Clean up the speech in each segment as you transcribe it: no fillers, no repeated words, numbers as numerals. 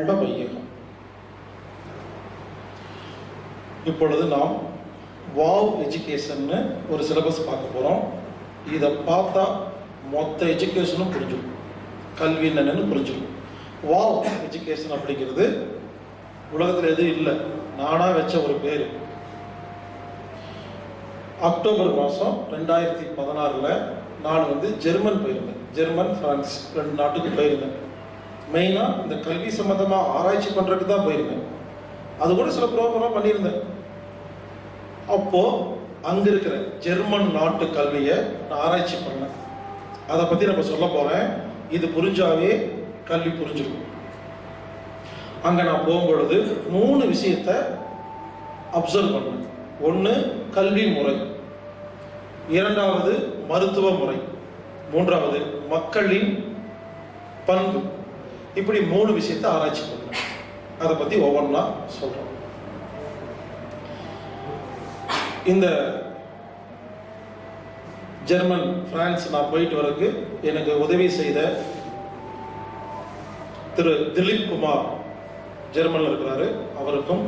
வாழ்க வையகம். இப்பொழுது நாம் வாவ் எஜுகேஷன்னு ஒரு சிலபஸ் பார்க்க போகிறோம். இதை பார்த்தா மொத்த எஜுகேஷனும் புரிஞ்சிடும், கல்வி என்னன்னு புரிஞ்சிடும். வாவ் எஜுகேஷன் அப்படிங்கிறது உலகத்தில் எதுவும் இல்லை, நானாக வச்ச ஒரு பேர். அக்டோபர் மாதம் 2016 நான் ஜெர்மன் போயிருந்தேன். ஜெர்மன், பிரான்ஸ் 2 நாட்டுக்கு போயிருந்தேன். மெயினாக இந்த கல்வி சம்மந்தமாக ஆராய்ச்சி பண்ணுறதுக்கு தான் போயிருந்தேன். அது கூட சில ப்ரோக்ராம் பண்ணியிருந்தேன். அப்போது அங்கே இருக்கிற ஜெர்மன் நாட்டு கல்வியை நான் ஆராய்ச்சி பண்ணேன். அதை பற்றி நம்ம சொல்ல போகிறேன். இது புரிஞ்சாவே கல்வி புரிஞ்சிடும். அங்கே நான் போகும்பொழுது 3 விஷயத்தை அப்சர்வ் பண்ணேன். 1 கல்வி முறை, 2வது மருத்துவ முறை, 3வது மக்களின் பண்பு. இப்படி 3 விஷயத்தை ஆராய்ச்சி பண்ணேன். அதை பற்றி ஒவ்வொன்றா சொல்கிறோம். இந்த ஜெர்மன், பிரான்ஸ் நான் போயிட்டு வரதுக்கு எனக்கு உதவி செய்த திரு திலீப் குமார் ஜெர்மனில் இருக்கிறாரு. அவருக்கும்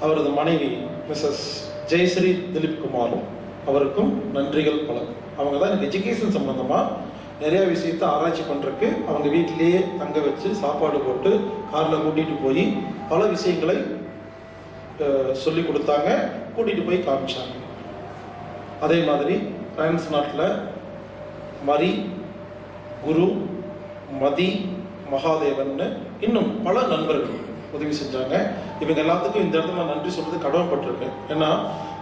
அவரது மனைவி மிஸ்ஸஸ் ஜெயஸ்ரீ திலீப் குமாரும் அவருக்கும் நன்றிகள் பல. அவங்க தான் எனக்கு எஜுகேஷன் சம்பந்தமாக நிறைய விஷயத்தை ஆராய்ச்சி பண்ணுறதுக்கு அவங்க வீட்டிலேயே தங்க வச்சு சாப்பாடு போட்டு காரில் கூட்டிகிட்டு போய் பல விஷயங்களை சொல்லி கொடுத்தாங்க, கூட்டிகிட்டு போய் காமிச்சாங்க. அதே மாதிரி பிரான்ஸ் நாட்டில் மரி, குரு, மதி, மகாதேவன்னு இன்னும் பல நண்பர்கள் உதவி செஞ்சாங்க. இவங்க எல்லாத்துக்கும் இந்த இடத்துல நான் நன்றி சொல்றது கடமைப்பட்டிருக்கேன். ஏன்னா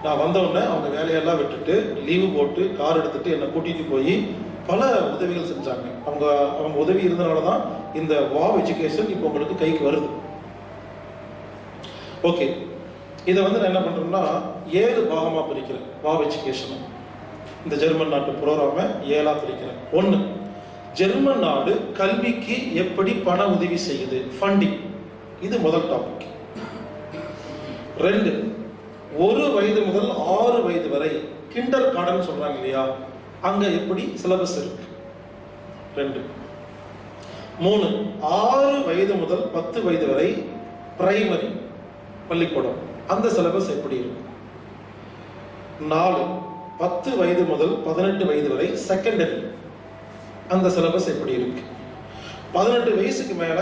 நான் வந்தவுடனே அவங்க வேலையெல்லாம் விட்டுட்டு லீவு போட்டு கார் எடுத்துட்டு என்னை கூட்டிகிட்டு போய் பல உதவிகள் செஞ்சாங்க. அவங்க உதவி இருந்தனால தான் இந்த வாவ் எஜுகேஷன் இப்போ உங்களுக்கு கைக்கு வருது. ஓகே, இதை நான் என்ன பண்ணுறேன்னா 7 பாகமாக பிரிக்கிறேன். வாவ் எஜுகேஷன் இந்த ஜெர்மன் நாட்டு ப்ரோக்ராமை 7ஆக பிரிக்கிறேன். 1, ஜெர்மன் நாடு கல்விக்கு எப்படி பண உதவி செய்யுது, ஃபண்டிங். இது முதல் டாபிக். 2, 1 வயது முதல் 6 வயது வரை கிண்டர் கார்டன் சொல்றாங்க இல்லையா, அங்க எப்படி சிலபஸ் இருக்கு. 2, 3, 6 வயது முதல் 10 வயது வரை பிரைமரி பள்ளிக்கூடம், அந்த சிலபஸ் எப்படி இருக்கு. 4, 10 வயது முதல் 18 வயது வரை செகண்டரி, அந்த சிலபஸ் எப்படி இருக்கு. 18 வயசுக்கு மேல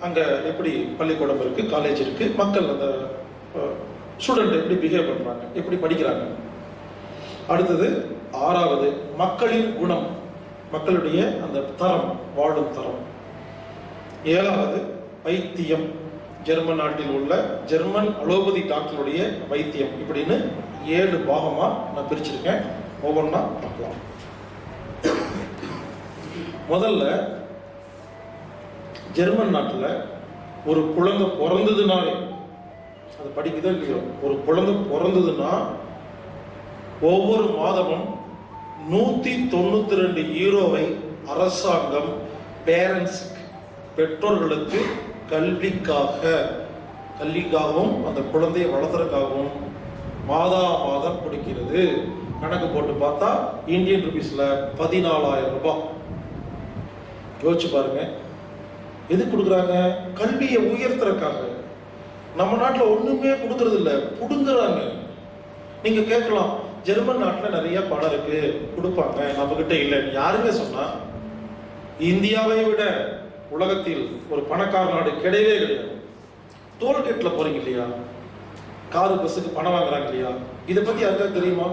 அங்க எப்படி பள்ளிக்கூடம் இருக்கு, காலேஜ் இருக்கு, மக்கள் அந்த ஸ்டூடெண்ட் எப்படி பிஹேவ் பண்றாங்க, எப்படி படிக்கிறாங்க. அடுத்தது 6வது மக்களின் குணம், மக்களுடைய அந்த தரம், வாழும் தரம். 7வது வைத்தியம், ஜெர்மன் நாட்டில் உள்ள ஜெர்மன் அலோபதி டாக்டருடைய வைத்தியம். இப்படின்னு 7 பாகமா நான் பிரிச்சிருக்கேன். ஒவ்வொன்றா பார்க்கலாம். முதல்ல ஜெர்மன் நாட்டில் ஒரு குழந்தை பிறந்ததுனாலே, அது படிக்குதோ இல்லையோ, ஒரு குழந்தை பிறந்ததுன்னா ஒவ்வொரு மாதமும் 192 யூரோவை அரசாங்கம் பேரண்ட்ஸுக்கு, பெற்றோர்களுக்கு கல்விக்காகவும் அந்த குழந்தையை வளர்த்துறதுக்காகவும் மாதம் கொடுக்கிறது. கணக்கு போட்டு பார்த்தா இந்தியன் ருபீஸ்ல 14,000 ரூபாய். யோசிச்சு பாருங்க, எது கொடுக்குறாங்க? கல்வியை உயர்த்துறதுக்காக. நம்ம நாட்டில் ஒண்ணுமே கொடுக்கறது இல்லை, புடுங்குறாங்க. நீங்க கேட்கலாம், ஜெர்மன் நாட்டில் நிறைய பணம் இருக்கு, கொடுப்பாங்க, நம்ம கிட்ட இல்லை. யாருங்க சொன்னா? இந்தியாவை விட உலகத்தில் ஒரு பணக்கார நாடு கிடையவே கிடையாது. டோல்கேட்ல போறீங்க இல்லையா, காரு பஸ்ஸுக்கு பணம் வாங்குறாங்க இல்லையா, இதை பத்தி யாருக்காவது தெரியுமா?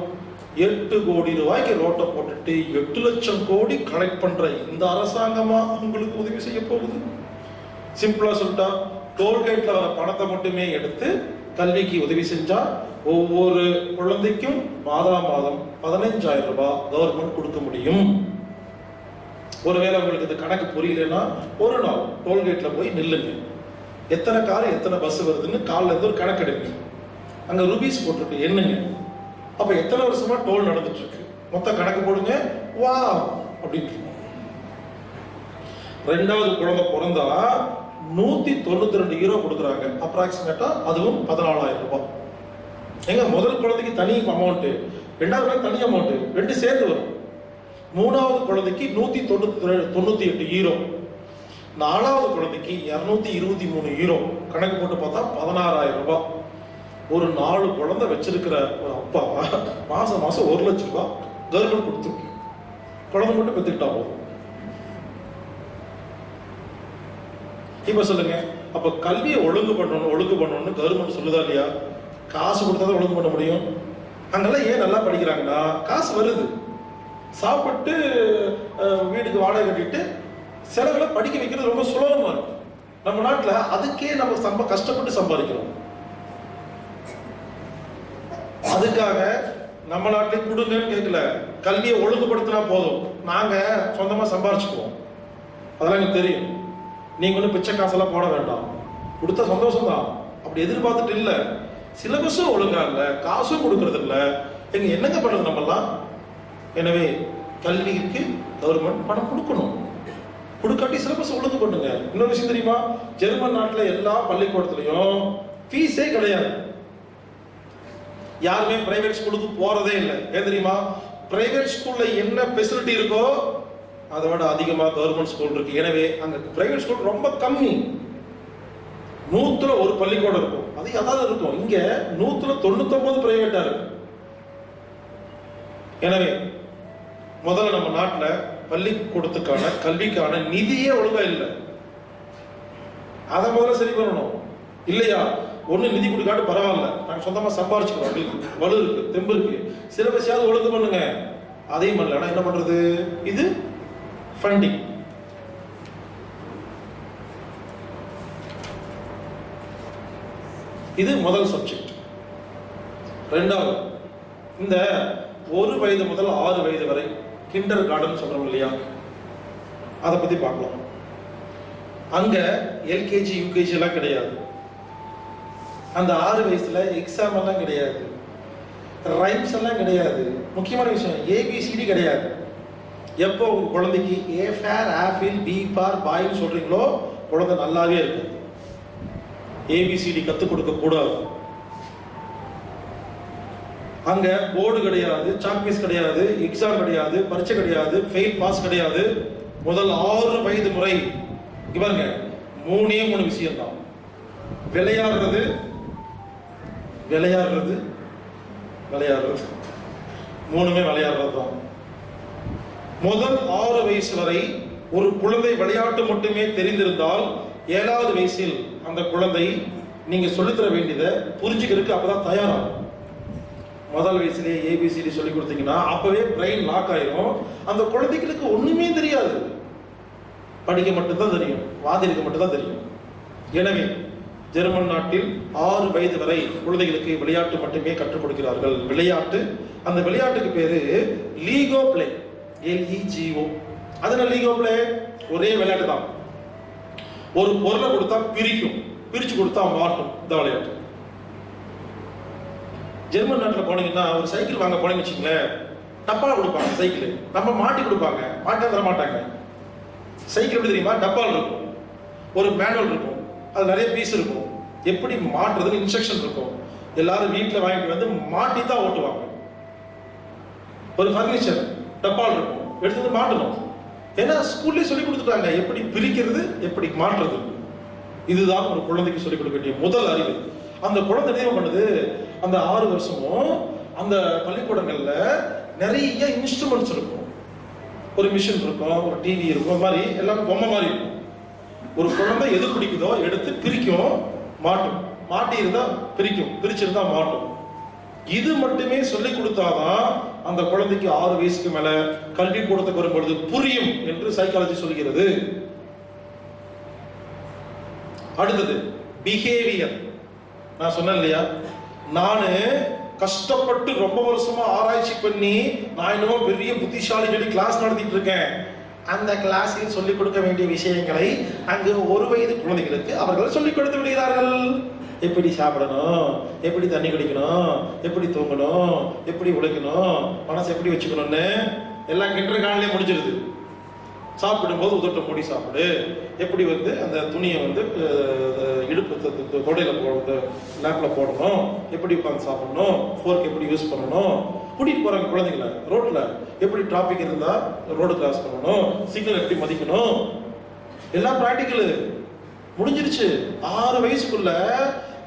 8 கோடி ரூபாய்க்கு ரோட்டை போட்டுட்டு 8 லட்சம் கோடி கலெக்ட் பண்ற இந்த அரசாங்கமா உங்களுக்கு உதவி செய்ய போகுது? சிம்பிளா சொல்லிட்டா, டோல்கேட்ல வர பணத்தை மட்டுமே எடுத்து கல்விக்கு உதவி செஞ்சா ஒவ்வொரு குழந்தைக்கும் மாதம் 15,000 ரூபாய் கவர்மெண்ட் கொடுக்க முடியும். ஒருவேளை உங்களுக்கு இந்த கணக்கு புரியலன்னா ஒரு நாள் டோல்கேட்ல போய் நில்லுங்க. எத்தனை கார் எத்தனை பஸ் வருதுன்னு காலில் இருந்து ஒரு கணக்கு எடுங்க. அங்க ருபீஸ் போட்டுருக்கு என்னங்க, அப்ப எத்தனை வருஷமா டோல் நடந்துட்டு இருக்கு, மொத்த கணக்கு போடுங்க. வா அப்படின்னு. 2வது குழந்தை பிறந்தா 192 யூரோ கொடுக்குறாங்க அப்ராக்சிமேட்டா, அதுவும் 14,000 ரூபாய். எங்க முதல் குழந்தைக்கு தனி அமௌண்ட், 2வது தனி அமௌண்ட், 2 சேர்ந்து வரும். 3வது குழந்தைக்கு 198 யூரோ, 4வது குழந்தைக்கு 223 யூரோ, கணக்கு போட்டு பார்த்தா 16,000 ரூபாய். ஒரு 4 குழந்தை வச்சிருக்கிற ஒரு அப்பா மாசம் மாசம் 1 லட்சம் ரூபாய் கவர்மெண்ட் கொடுத்துருக்கு. குழந்தை மட்டும் பெற்றுக்கிட்டா போதும். இப்ப சொல்லுங்க, அப்ப கல்வியை ஒழுங்கு பண்ணணும்னு கவர்மெண்ட் சொல்லுதா இல்லையா? காசு கொடுத்தா ஒழுங்கு பண்ண முடியும். அங்கெல்லாம் ஏன் நல்லா படிக்கிறாங்கன்னா காசு வருது, சாப்பிட்டு வீட்டுக்கு வாடகை கட்டிட்டு செலவுல படிக்க வைக்கிறது ரொம்ப சுலபமா இருக்கு. நம்ம நாட்டுல அதுக்கே நம்ம கஷ்டப்பட்டு சம்பாதிக்கிறோம். அதுக்காக நம்ம நாட்டிலே கொடுங்கன்னு கேட்கல, கல்வியை ஒழுங்குபடுத்தினா போதும், நாங்க சொந்தமா சம்பாரிச்சுக்குவோம். அதெல்லாம் எனக்கு தெரியும். நீங்க ஒன்றும் பிச்சை காசெல்லாம் போட வேண்டாம், கொடுத்தா சந்தோஷம் தான். அப்படி எதிர்பார்த்துட்டு இல்லை. சிலபஸும் ஒழுங்கா இல்லை, காசும் கொடுக்கறது இல்லை, எங்க என்னங்க பண்றது நம்மெல்லாம்? எனவே கல்விக்கு கவர்மெண்ட் பணம் கொடுக்கணும். கொடுக்காட்டி சிலபஸ் ஒழுங்கு பண்ணுங்க. இன்னொரு விஷயம் தெரியுமா? ஜெர்மன் நாட்டுல எல்லா பள்ளிக்கூடத்துலயும் ஃபீஸே கிடையாது. யாருமே பிரைவேட் ஸ்கூலுக்கு போறதே இல்லை. ஏன் தெரியுமா? பிரைவேட் ஸ்கூல்ல என்ன ஃபெசிலிட்டி இருக்கோ அதை விட அதிகமா கவர்மெண்ட் ஸ்கூல் இருக்கு. எனவே அங்க பிரைவேட் ஸ்கூல் ரொம்ப கம்மி. 100ல ஒரு பள்ளிக்கூடம் இருக்கும், அது அதாவது இருக்கும். இங்க 100ல 99 பிரைவேட்டா இருக்கு. எனவே முதல்ல நம்ம நாட்டுல பள்ளிக்கூடத்துக்கான கல்விக்கான நிதியே ஒழுங்கா இல்லை. அதை முதல்ல சரி பண்ணணும். இல்லையா ஒண்ணு நிதி கொடுக்காட்டு பரவாயில்ல, நாங்க சொந்தமா சம்பாரிச்சுக்கிறோம், வலு இருக்கு, தெம்பு இருக்கு, சிலபஸாவது ஒழுங்கு பண்ணுங்க. அதையும் பண்ணல என்ன பண்றது? இது ஃபண்டிங். இது முதல் சப்ஜெக்ட். ரெண்டாவது, இந்த 1 வயது முதல் 6 வயது வரை கிண்டர் கார்டன் சொல்றோம் இல்லையா, அதை பத்தி பார்க்கலாம். அங்க எல்கேஜி யூகேஜி எல்லாம் கிடையாது. அந்த 6 வயசுல எக்ஸாம் எல்லாம் கிடையாது, ரைம்ஸ் எல்லாம் கிடையாது. முக்கியமான விஷயம், ஏபிசிடி கிடையாது. எப்போ உங்க குழந்தைக்கு A for apple, B for பாய்னு சொல்றீங்களோ குழந்தை நல்லாவே இருக்கு. ஏபிசிடி கத்துக் கொடுக்க கூடாது. அங்க போர்டு கிடையாது, சாக்பீஸ் கிடையாது, எக்ஸாம் கிடையாது, பரீட்சை கிடையாது, ஃபெயில் பாஸ் கிடையாது. முதல் 6 வயது முறை பாருங்க, 3 விஷயம் தான். விளையாடுறது விளையாடுறது விளையாடுறது, 3மே விளையாடுறது தான். முதல் 6 வயசு வரை ஒரு குழந்தை விளையாட்டு மட்டுமே தெரிந்திருந்தால் 7வது வயசில் அந்த குழந்தை நீங்க சொல்லித்தர வேண்டியதை புரிஞ்சுக்கிறதுக்கு அப்பதான் தயாராகும். முதல் வயசுலேயே ஏபிசிடி சொல்லி கொடுத்தீங்கன்னா அப்பவே பிரெயின் லாக் ஆயிரும். அந்த குழந்தைகளுக்கு ஒண்ணுமே தெரியாது, படிக்க மட்டும்தான் தெரியும், வாதிக்க மட்டும்தான் தெரியும். எனவே ஜெர்மன் நாட்டில் 6 வயது வரை குழந்தைகளுக்கு விளையாட்டு மட்டுமே கற்றுக் கொடுக்கிறார்கள். விளையாட்டு, அந்த விளையாட்டுக்கு பேரு லீகோ பிளே, LEGO. அதனால லீகோ பிளே ஒரே விளையாட்டு தான். ஒரு பொருளை கொடுத்தா பிரிக்கும், பிரிச்சு கொடுத்தா மாட்டும், இந்த விளையாட்டு. ஜெர்மன் நாட்டில் போனீங்கன்னா ஒரு சைக்கிள் வாங்க போனீங்கன்னு வச்சுங்களேன், டப்பால கொடுப்பாங்க சைக்கிள், நம்ம மாட்டி கொடுப்பாங்க, மாட்டி தர மாட்டாங்க. சைக்கிள் எப்படி தெரியுமா? டப்பால் இருக்கும், ஒரு மேனுவல் இருக்கும், அது நிறைய பீஸ் இருக்கும், எப்படி மாட்டுறதுன்னு இன்ஸ்ட்ரக்ஷன் இருக்கும். எல்லாரும் வீட்டில் வாங்கிட்டு வந்து மாட்டி தான் ஓட்டுவாங்க. ஒரு ஃபர்னிச்சர் டப்பால் இருக்கும், எடுத்து வந்து மாட்டணும். ஏன்னா ஸ்கூல்லேயே சொல்லி கொடுத்துட்டாங்க எப்படி பிரிக்கிறது, எப்படி மாற்றுறது. இதுதான் ஒரு குழந்தைக்கு சொல்லிக் கொடுக்க வேண்டிய முதல் அறிவு. அந்த குழந்தை என்ன பண்ணுது, அந்த 6 வருஷமும் அந்த பள்ளிக்கூடங்கள்ல நிறைய இன்ஸ்ட்ருமெண்ட்ஸ் இருக்கும். ஒரு மிஷின் இருக்கும், ஒரு டிவி இருக்கும், மாதிரி எல்லாமே பொம்மை மாதிரி இருக்கும். ஒரு குழந்தை எது பிடிக்குதோ எடுத்து பிரிக்கும், மாட்டும். மாட்டி இருந்தா பிரிக்கும், பிரிச்சிருந்தா மாட்டும். இது மட்டுமே சொல்லிக் கொடுத்தாதான் அந்த குழந்தைக்கு 6 வயசுக்கு மேல கல்வி கூடத்துக்கு வரும்பொழுது புரியும் என்று சைக்காலஜி சொல்கிறது. அடுத்தது பிஹேவியர். நான் சொன்னேன் இல்லையா, நானு கஷ்டப்பட்டு ரொம்ப வருஷமா ஆராய்ச்சி பண்ணி நான் என்னமோ பெரிய புத்திசாலி சொல்லி கிளாஸ் நடத்திட்டு இருக்கேன். அந்த கிளாஸில் சொல்லிக் கொடுக்க வேண்டிய விஷயங்களை அங்கு 1 வயது குழந்தைகளுக்கு அவர்கள் சொல்லிக் கொடுத்து விடுகிறார்கள். எப்படி சாப்பிடணும், எப்படி தண்ணி குடிக்கணும், எப்படி தூங்கணும், எப்படி உழைக்கணும், மனசை எப்படி வச்சுக்கணும்னு எல்லாம் கிண்டர் கார்டன்லயே முடிஞ்சிருது. சாப்பிடும்போது உதட்ட மூடி சாப்பிடு, எப்படி அந்த துணியை இடுப்பு கொடையில போடுறது, லேப்ல போடணும், எப்படி உட்காந்து சாப்பிடணும், ஃபோர்க் எப்படி யூஸ் பண்ணணும், கூட்டிட்டு போறாங்க குழந்தைங்களை ரோட்ல, எப்படி டிராபிக் இருந்தா ரோடு கிராஸ் பண்ணணும், சிக்னல் எப்படி மதிக்கணும், எல்லாம் பிராக்டிக்கல் முடிஞ்சிருச்சு. 6 வயசுக்குள்ள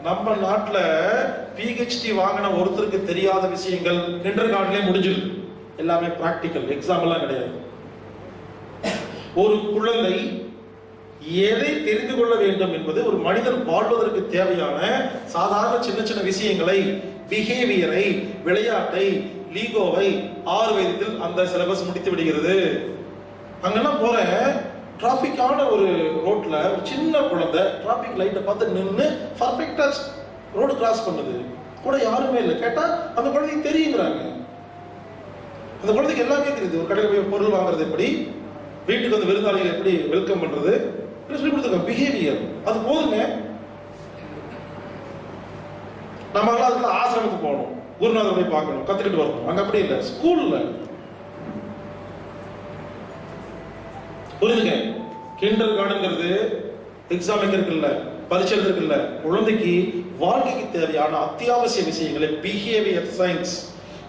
நம்ம நாட்டுல PhD வாங்கின ஒருத்தருக்கு தெரியாத விஷயங்கள் கிண்டர் கார்டன்லயே முடிஞ்சிருக்கு. எல்லாமே பிராக்டிக்கல், எக்ஸாம் எல்லாம் கிடையாது. ஒரு குழந்தை எதை தெரிந்து கொள்ள வேண்டும் என்பது, ஒரு மனிதன் வாழ்வதற்கு தேவையான சாதாரண சின்ன சின்ன விஷயங்களை, பிஹேவியரை, விளையாட்டை, லீகோவை 6 வயதில் அந்த சிலபஸ் முடித்து விடுகிறது. அங்கெல்லாம் போற டிராபிக்கான ஒரு ரோட்ல ஒரு சின்ன குழந்தை டிராபிக் லைட்டை பார்த்து நின்று பர்ஃபெக்டா ரோடு கிராஸ் பண்ணுது. கூட யாருமே இல்லை. கேட்டா அந்த குழந்தைக்கு தெரியுங்கிறாங்க. அந்த குழந்தைக்கு எல்லாமே தெரியுது. ஒரு கடையில் போய் பொருள் வாங்குறது எப்படி, வீட்டுக்கு வந்து விருந்தாளிகள் எப்படி வெல்கம் பண்றது, சொல்லி கொடுத்துருக்காங்க. பிஹேவியர் அது போதுங்க. நம்ம அதுல ஆசிரமத்துக்கு போகணும், குருநாதர் போய் பார்க்கணும், கத்துக்கிட்டு வரணும். அங்க அப்படி இல்லை. ஸ்கூல்ல புரியுதுங்க. கிண்டர் கார்டன்ங்கிறது எக்ஸாம் இருக்குல்ல, பரீட்சை இருக்குல்ல, குழந்தைக்கு வாழ்க்கைக்கு தேவையான அத்தியாவசிய விஷயங்களை, பிஹேவியர் சயின்ஸ்,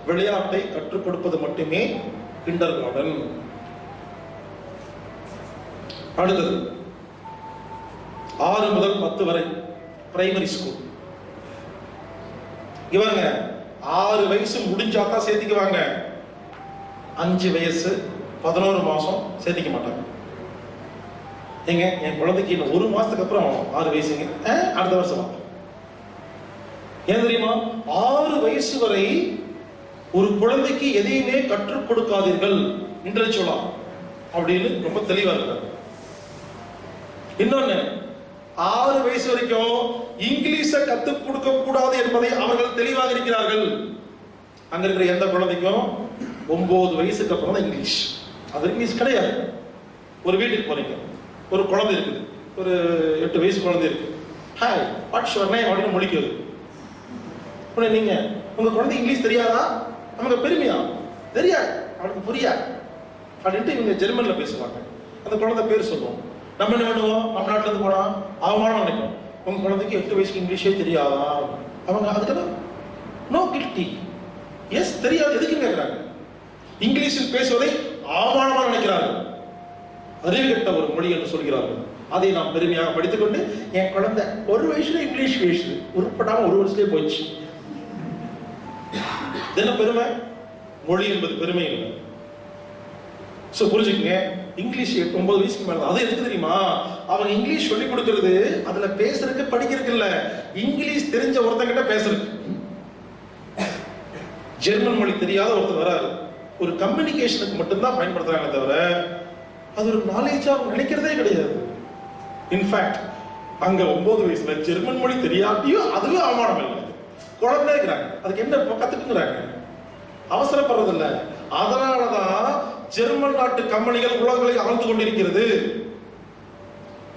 விளையாட்டை கற்றுக் கொடுப்பது மட்டுமே கிண்டர் கார்டன். அடுத்தது 6 முதல் 10 வரை பிரைமரி ஸ்கூல். இவங்க 6 வயசு முடிஞ்சாதான் சேர்த்திக்குவாங்க. 5 வயசு 11 மாசம் சேர்த்திக்க மாட்டாங்க. எங்க என் குழந்தைக்கு இன்னும் 1 மாசத்துக்கு அப்புறம் 6 வயசுங்க, அடுத்த வருஷம். ஏன் தெரியுமா? 6 வயசு வரை ஒரு குழந்தைக்கு எதையுமே கற்றுக் கொடுக்காதீர்கள் இன்டெலெக்சுவலா அப்படின்னு ரொம்ப தெளிவா இருக்காங்க. இன்னொன்னு, 6 வயசு வரைக்கும் இங்கிலீஷை கத்துக் கொடுக்க கூடாது என்பதை அவர்கள் தெளிவாக இருக்கிறார்கள். அங்க இருக்கிற எந்த குழந்தைக்கும் 9 வயசுக்கு அப்புறம் தான் இங்கிலீஷ். அது இங்கிலீஷ் கிடையாது. ஒரு வீட்டுக்கு போறீங்க, ஒரு குழந்தை இருக்குது, ஒரு 8 வயசு குழந்தை இருக்கு. ஹாய் வாட்ஸ் யுவர் நேம் அப்படின்னு முடிக்குது. நீங்க உங்க குழந்தை இங்கிலீஷ் தெரியாதா? நமக்கு பெருமையா? தெரியாது, அவனுக்கு புரியாது அப்படின்ட்டு இவங்க ஜெர்மன்ல பேசுவாங்க. அந்த குழந்தை பேர் சொல்லுவோம். நம்ம என்ன பண்ணுவோம்? நம்ம நாட்டுல இருந்து போனா அவமானம் நினைக்கும். உங்க குழந்தைக்கு 8 வயசுக்கு இங்கிலீஷே தெரியாதா? அவங்க அதுக்கு நோ கில்ட்டி. எஸ் தெரியாது, எதுக்கு கேட்கிறாங்க? இங்கிலீஷில் பேசுவதை அவமானமா நினைக்கிறார்கள். அறிவு கெட்ட ஒரு மொழி என்று சொல்கிறார்கள். அதை நாம் பெருமையாக படித்துக்கொண்டு, என் குழந்தை 1 வயசுல இங்கிலீஷ் பேசுது, உருப்படாம 1 வருஷத்துலேயே போயிடுச்சு. என்ன பெருமை? மொழி என்பது பெருமை இல்லை. சோ புரிஞ்சுக்கங்க. இங்கிலீஷ் 9 வயசுக்கு மேல. அது எதுக்கு தெரியுமா? அவங்க இங்கிலீஷ் சொல்லி கொடுக்கிறது அதுல பேசுறதுக்கு படிக்கிறதுக்கு இல்ல, இங்கிலீஷ் தெரிஞ்ச ஒருத்தங்கிட்ட பேசுறதுக்கு. ஜெர்மன் மொழி தெரியாத ஒருத்தர் வராது, ஒரு கம்யூனிகேஷனுக்கு மட்டும்தான் பயன்படுத்துறாங்க தவிர அது ஒரு நாலேஜா நினைக்கிறதே கிடையாது. இன்ஃபேக்ட் அங்க 9 வயசுல ஜெர்மன் மொழி தெரியாட்டியும் அதுவே அவமானம் இல்லை. குழந்தை இருக்கிறாங்க, அதுக்கு என்ன கத்துக்குங்கிறாங்க, அவசரப்படுறது இல்லை. அதனாலதான் ஜெர்மன் நாட்டு கம்பெனிகள் உலகங்களை ஆழ்ந்து கொண்டிருக்கிறது.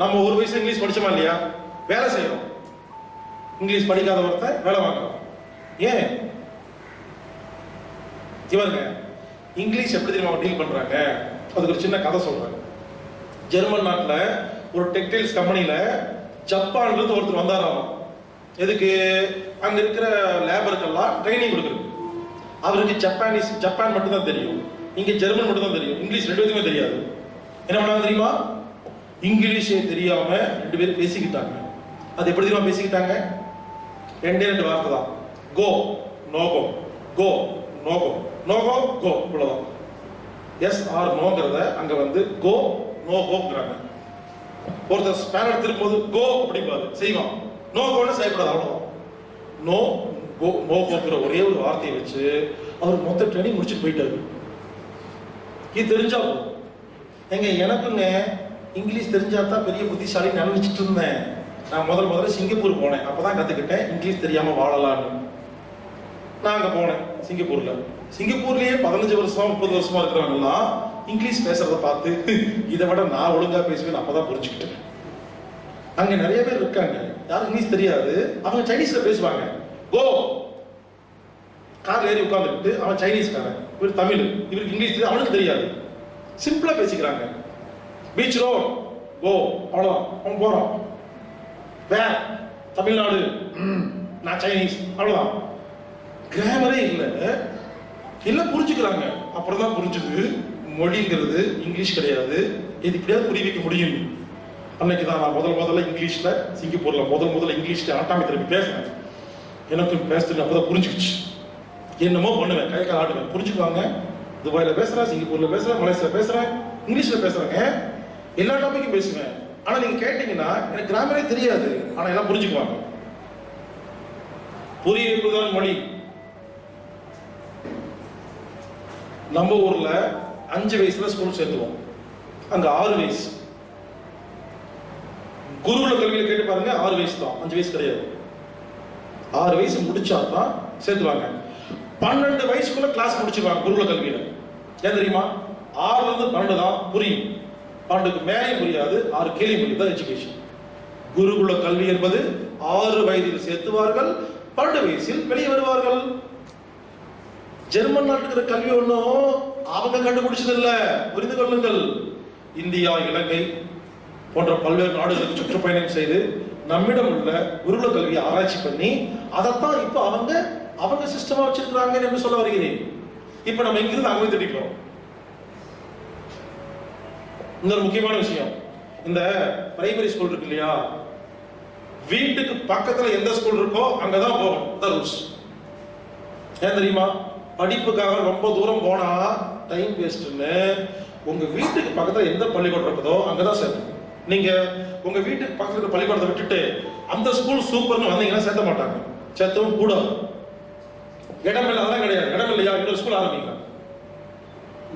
நம்ம 1 வயசு இங்கிலீஷ் படிச்சோமா இல்லையா? வேலை செய்யறோம். இங்கிலீஷ் படிக்காத ஒருத்தன் வேலை வாங்குறோம். ஏன்? இவங்க இங்கிலீஷ் எப்படி தெரியுமா டீல் பண்றாங்க? அதுக்கு ஒரு சின்ன கதை சொல்றாங்க. ஜெர்மன் நாட்டுல ஒரு டெக்ஸ்டைல்ஸ் கம்பெனில ஜப்பான்ல இருந்து ஒருத்தர் வந்தாராம். எதுக்கு? அங்க இருக்கிற லேபருக்கெல்லாம் ட்ரைனிங் கொடுக்குறது. அவருக்கு ஜப்பான் மட்டும் தான் தெரியும், இங்க ஜெர்மன் மட்டும் தான் தெரியும், இங்கிலீஷ் 2 பேருக்குமே தெரியாது. என்ன பண்ணாங்க தெரியுமா? இங்கிலீஷே தெரியாம 2 பேரும் பேசிக்கிட்டாங்க. அது எப்படி தெரியுமா பேசிக்கிட்டாங்க? 2 வார்த்தை தான், கோ நோகோ, கோ நோகோ, நோகோ கோ, இவ்வளவுதான். எஸ் ஆர் நோங்கிறத அங்க வந்து கோ நோகோங்கிறாங்க. ஒருத்தர் ஸ்பேனர் திரும்போது கோ அப்படிம்பாரு, செய்வான். நோ கோன்னு செய்யக்கூடாது, அவ்வளவுதான். நோ கோ நோகோங்கிற ஒரே ஒரு வார்த்தையை வச்சு அவர் மொத்த ட்ரைனிங் முடிச்சுட்டு போயிட்டாரு. இது தெரிஞ்சா போதும். எங்க எனக்குங்க இங்கிலீஷ் தெரிஞ்சாதான் பெரிய புத்திசாலி நினைச்சிட்டு இருந்தேன். நான் முதல்ல சிங்கப்பூர் போனேன். அப்பதான் கத்துக்கிட்டேன் இங்கிலீஷ் தெரியாம வாழலான்னு. நான் அங்க போனேன் சிங்கப்பூர்ல. சிங்கப்பூர்லயே 15 வருஷமா 30 வருஷமா இருக்கிறவங்கலாம் இங்கிலீஷ் பேசுறத பார்த்து இதை விட நான் ஒழுங்கா பேசுவேன் அப்பதான் புரிஞ்சுக்கிட்டேன். அங்க நிறைய பேர் இருக்காங்க, யாரும் இங்கிலீஷ் தெரியாது, அவங்க சைனீஸ்ல பேசுவாங்க. கோ கார்ல ஏறி உட்கார்ந்துட்டு அவன் சைனீஸ்காரன், இவர் தமிழ், இவருக்கு இங்கிலீஷ் தெரியாது, அவனுக்கு தெரியாது, சிம்பிளா பேசிக்கிறாங்க. பீச் ரோட் கோ, அவ்வளவுதான். அவன் போறான். வேற தமிழ்நாடு, நான் சைனீஸ், அவ்வளவுதான். கிராமரே இல்லை, எல்லாம் புரிஞ்சுக்கிறாங்க. அப்புறம் தான் புரிஞ்சுது மொழிங்கிறது இங்கிலீஷ் கிடையாது, இது இப்படியாவது புரிய வைக்க முடியும். அன்னைக்கு தான் நான் முதல்ல இங்கிலீஷ்ல சிங்கப்பூர்ல முதல்ல இங்கிலீஷ்ல ஆட்டாமி திருப்பி பேசுறேன். எனக்கு பேசுறது அப்பதான் புரிஞ்சுக்கிச்சு. என்னமோ பண்ணுவேன், கை கால் ஆட்டுவேன், புரிஞ்சுக்குவாங்க. துபாயில பேசுறேன், சிங்கப்பூர்ல பேசுறேன், மலேசியா பேசுறேன், இங்கிலீஷ்ல பேசுறேங்க, எல்லா டாபிக்கும் பேசுவேன். ஆனா நீங்க கேட்டீங்கன்னா எனக்கு கிராமரே தெரியாது, ஆனா எல்லாம் புரிஞ்சுக்குவாங்க. புரிய வைப்புதான் மொழி. நம்ம ஊர்ல 5 வயசுல ஸ்கூல் சேர்த்துவோம், அங்க 6 வயசு. குருகுல கல்வியில கேட்டு பாருங்க, 6 வயசு தான், 5 வயசு கிடையாது. 6 வயசு முடிச்சா தான் சேர்த்துவாங்க. 12 வயசுக்குள்ள கிளாஸ் முடிச்சிருவாங்க குருகுல கல்வியில. ஏன் தெரியுமா? 6ல இருந்து 12 தான் புரியும், 12க்கு மேலே புரியாது. 6 கேள்வி புரியும் தான் எஜுகேஷன். குருகுல கல்வி என்பது 6 வயதில் சேர்த்துவார்கள், 12 வயசில் வெளியே வருவார்கள். ஜெர்மன் நாட்டுக்கு கல்வி ஒன்றும் அவங்க கண்டுபிடிச்சது இல்ல, புரிந்து கொள்ளுங்கள். இந்தியா, இலங்கை போன்ற பல்வேறு நாடுகளுக்கு சுற்றுப்பயணம் செய்து நம்மிடம் உள்ள குருகுல கல்வியை ஆராய்ச்சி பண்ணி அதைத்தான் இப்ப அவங்க சிஸ்டமா வச்சிருக்கிறாங்க என்று சொல்ல வருகிறேன். இப்ப நம்ம இங்கிருந்து அங்கே திட்டிக்கிறோம். இன்னொரு முக்கியமான விஷயம், இந்த பிரைமரி ஸ்கூல் இருக்கு இல்லையா, வீட்டுக்கு பக்கத்துல எந்த ஸ்கூல் இருக்கோ அங்கதான் போகணும். ரூல்ஸ் ஏன் தெரியுமா? படிப்புக்காக ரொம்ப தூரம் போனா டைம் வேஸ்ட்னு உங்க வீட்டுக்கு பக்கத்துல எந்த பள்ளிக்கூடம் இருக்குதோ அங்கதான் சேர்க்கணும். நீங்க உங்க வீட்டுக்கு பக்கத்துல பள்ளிக்கூடத்தை விட்டுட்டு அந்த ஸ்கூல் சூப்பர்னு வந்தீங்கன்னா சேர்த்த மாட்டாங்க, சேர்த்தவும் கூடாது. இடம் இல்லை, அதெல்லாம் கிடையாது. இடம் இல்லையா, இன்னொரு ஸ்கூல் ஆரம்பிங்க.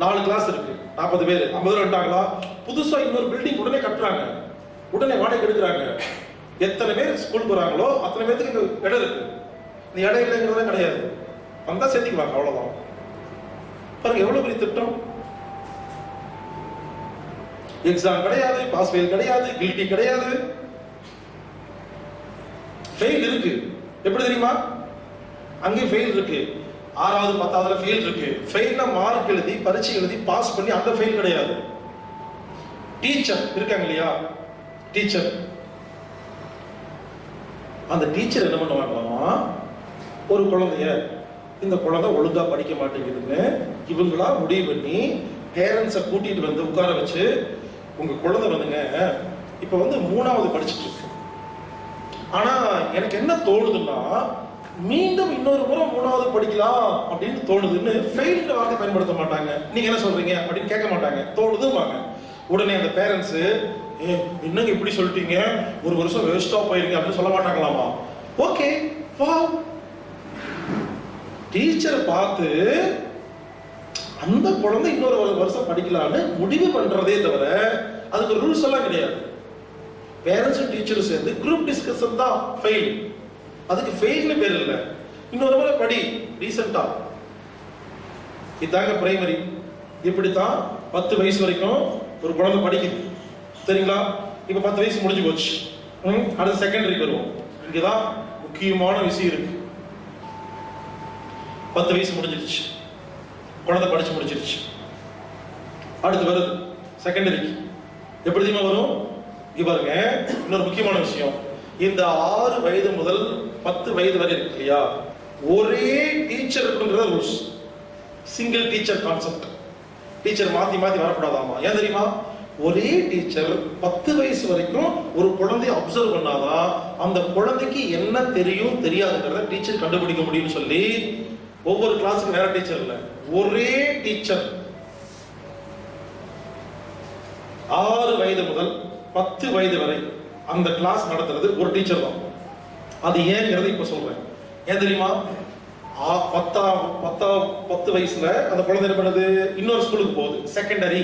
4 கிளாஸ் இருக்கு, 40 பேர், 50 பேர் வந்துட்டாங்களா, புதுசா இன்னொரு பில்டிங் உடனே கட்டுறாங்க, உடனே வாடகை எடுக்கிறாங்க. எத்தனை பேர் ஸ்கூலுக்கு வராங்களோ அத்தனை பேருக்கு இங்க இடம் இருக்கு. இந்த இடம் இல்லைங்கிறதே கிடையாது, வந்தா சேர்த்திக்குவாங்க, அவ்வளவுதான். பாருங்க எவ்வளவு பெரிய திட்டம். எக்ஸாம் கிடையாது, பாஸ் ஃபெயில் கிடையாது, கில்ட்டி கிடையாது. ஃபெயில் இருக்கு, எப்படி தெரியுமா? அங்கே ஃபெயில் இருக்கு, 6வது 10வதுல ஃபெயில் இருக்கு. ஃபெயில்னா மார்க் எழுதி பரீட்சை எழுதி பாஸ் பண்ணி அந்த ஃபெயில் கிடையாது. டீச்சர் இருக்காங்க இல்லையா, டீச்சர், அந்த டீச்சர் என்ன பண்ணுவாங்களாமா, ஒரு குழந்தைய, இந்த குழந்தை ஒழுங்கா படிக்க மாட்டேங்குதுன்னு இவங்களா முடிவு பண்ணி பேரண்ட்ஸை கூட்டிட்டு வந்து உட்கார வச்சு, உங்க குழந்தை வந்துங்க இப்ப 3வது படிச்சுட்டு இருக்கு, ஆனா எனக்கு என்ன தோணுதுன்னா மீண்டும் இன்னொரு முறை 3வது படிக்கலாம் அப்படின்னு தோணுதுன்னு ஃபெயில்ங்கிற வார்த்தை பயன்படுத்த மாட்டாங்க. நீங்க என்ன சொல்றீங்க அப்படின்னு கேட்க மாட்டாங்க, தோணுதுவாங்க. உடனே அந்த பேரண்ட்ஸ், என்னங்க இப்படி சொல்லிட்டீங்க, ஒரு வருஷம் வேஸ்டா போயிருங்க அப்படின்னு சொல்ல மாட்டாங்களாமா. ஓகே, டீச்சரை பார்த்து அந்த குழந்தை இன்னொரு வருஷம் படிக்கலான்னு முடிவு பண்றதே தவிர அதுக்கு ரூல்ஸ் எல்லாம் கிடையாது. பேரண்ட்ஸும் டீச்சரும் சேர்ந்து குரூப் டிஸ்கஷன் தான் ஃபெயில். அதுக்கு ஃபெயில்னு பேர் இல்லை, இன்னொரு முறை படி ரீசெண்டா. இதாங்க பிரைமரி. இப்படித்தான் 10 வயசு வரைக்கும் ஒரு குழந்தை படிக்குது, சரிங்களா? இப்ப 10 வயசு முடிஞ்சு போச்சு, அடுத்து செகண்டரிக்கு வருவோம். இங்கதான் முக்கியமான விஷயம் இருக்கு. 10 வயசு முடிஞ்சிருச்சு, குழந்தை படிச்சு முடிச்சிருச்சு, அடுத்து வருது செகண்டரிக்கு. எப்படி தெரியுமா வரும்? இங்க பாருங்க, இன்னொரு முக்கியமான விஷயம், இந்த 6 வயது முதல் 10 வயது வரை இருக்கு இல்லையா, ஒரே டீச்சர் இருக்குங்கிற rules. Single teacher concept. Teacher மாத்தி வரக்கூடாதாமா. ஏன் தெரியுமா? ஒரே டீச்சர் 10 வயசு வரைக்கும் ஒரு குழந்தைய அப்சர்வ் பண்ணாதான் அந்த குழந்தைக்கு என்ன தெரியும் தெரியாதுங்கிறத டீச்சர் கண்டுபிடிக்க முடியும்னு சொல்லி ஒவ்வொரு கிளாஸுக்கு வேற டீச்சர் இல்ல, ஒரே டீச்சர் 6 வயது முதல் 10 வயது வரை அந்த கிளாஸ் நடத்துறது ஒரு டீச்சர் தான். அது ஏங்கிறத இப்ப சொல்றேன். ஏன் தெரியுமா? 10 வயசுல அந்த குழந்தை என்ன பண்ணுது, இன்னொரு ஸ்கூலுக்கு போகுது, செகண்டரி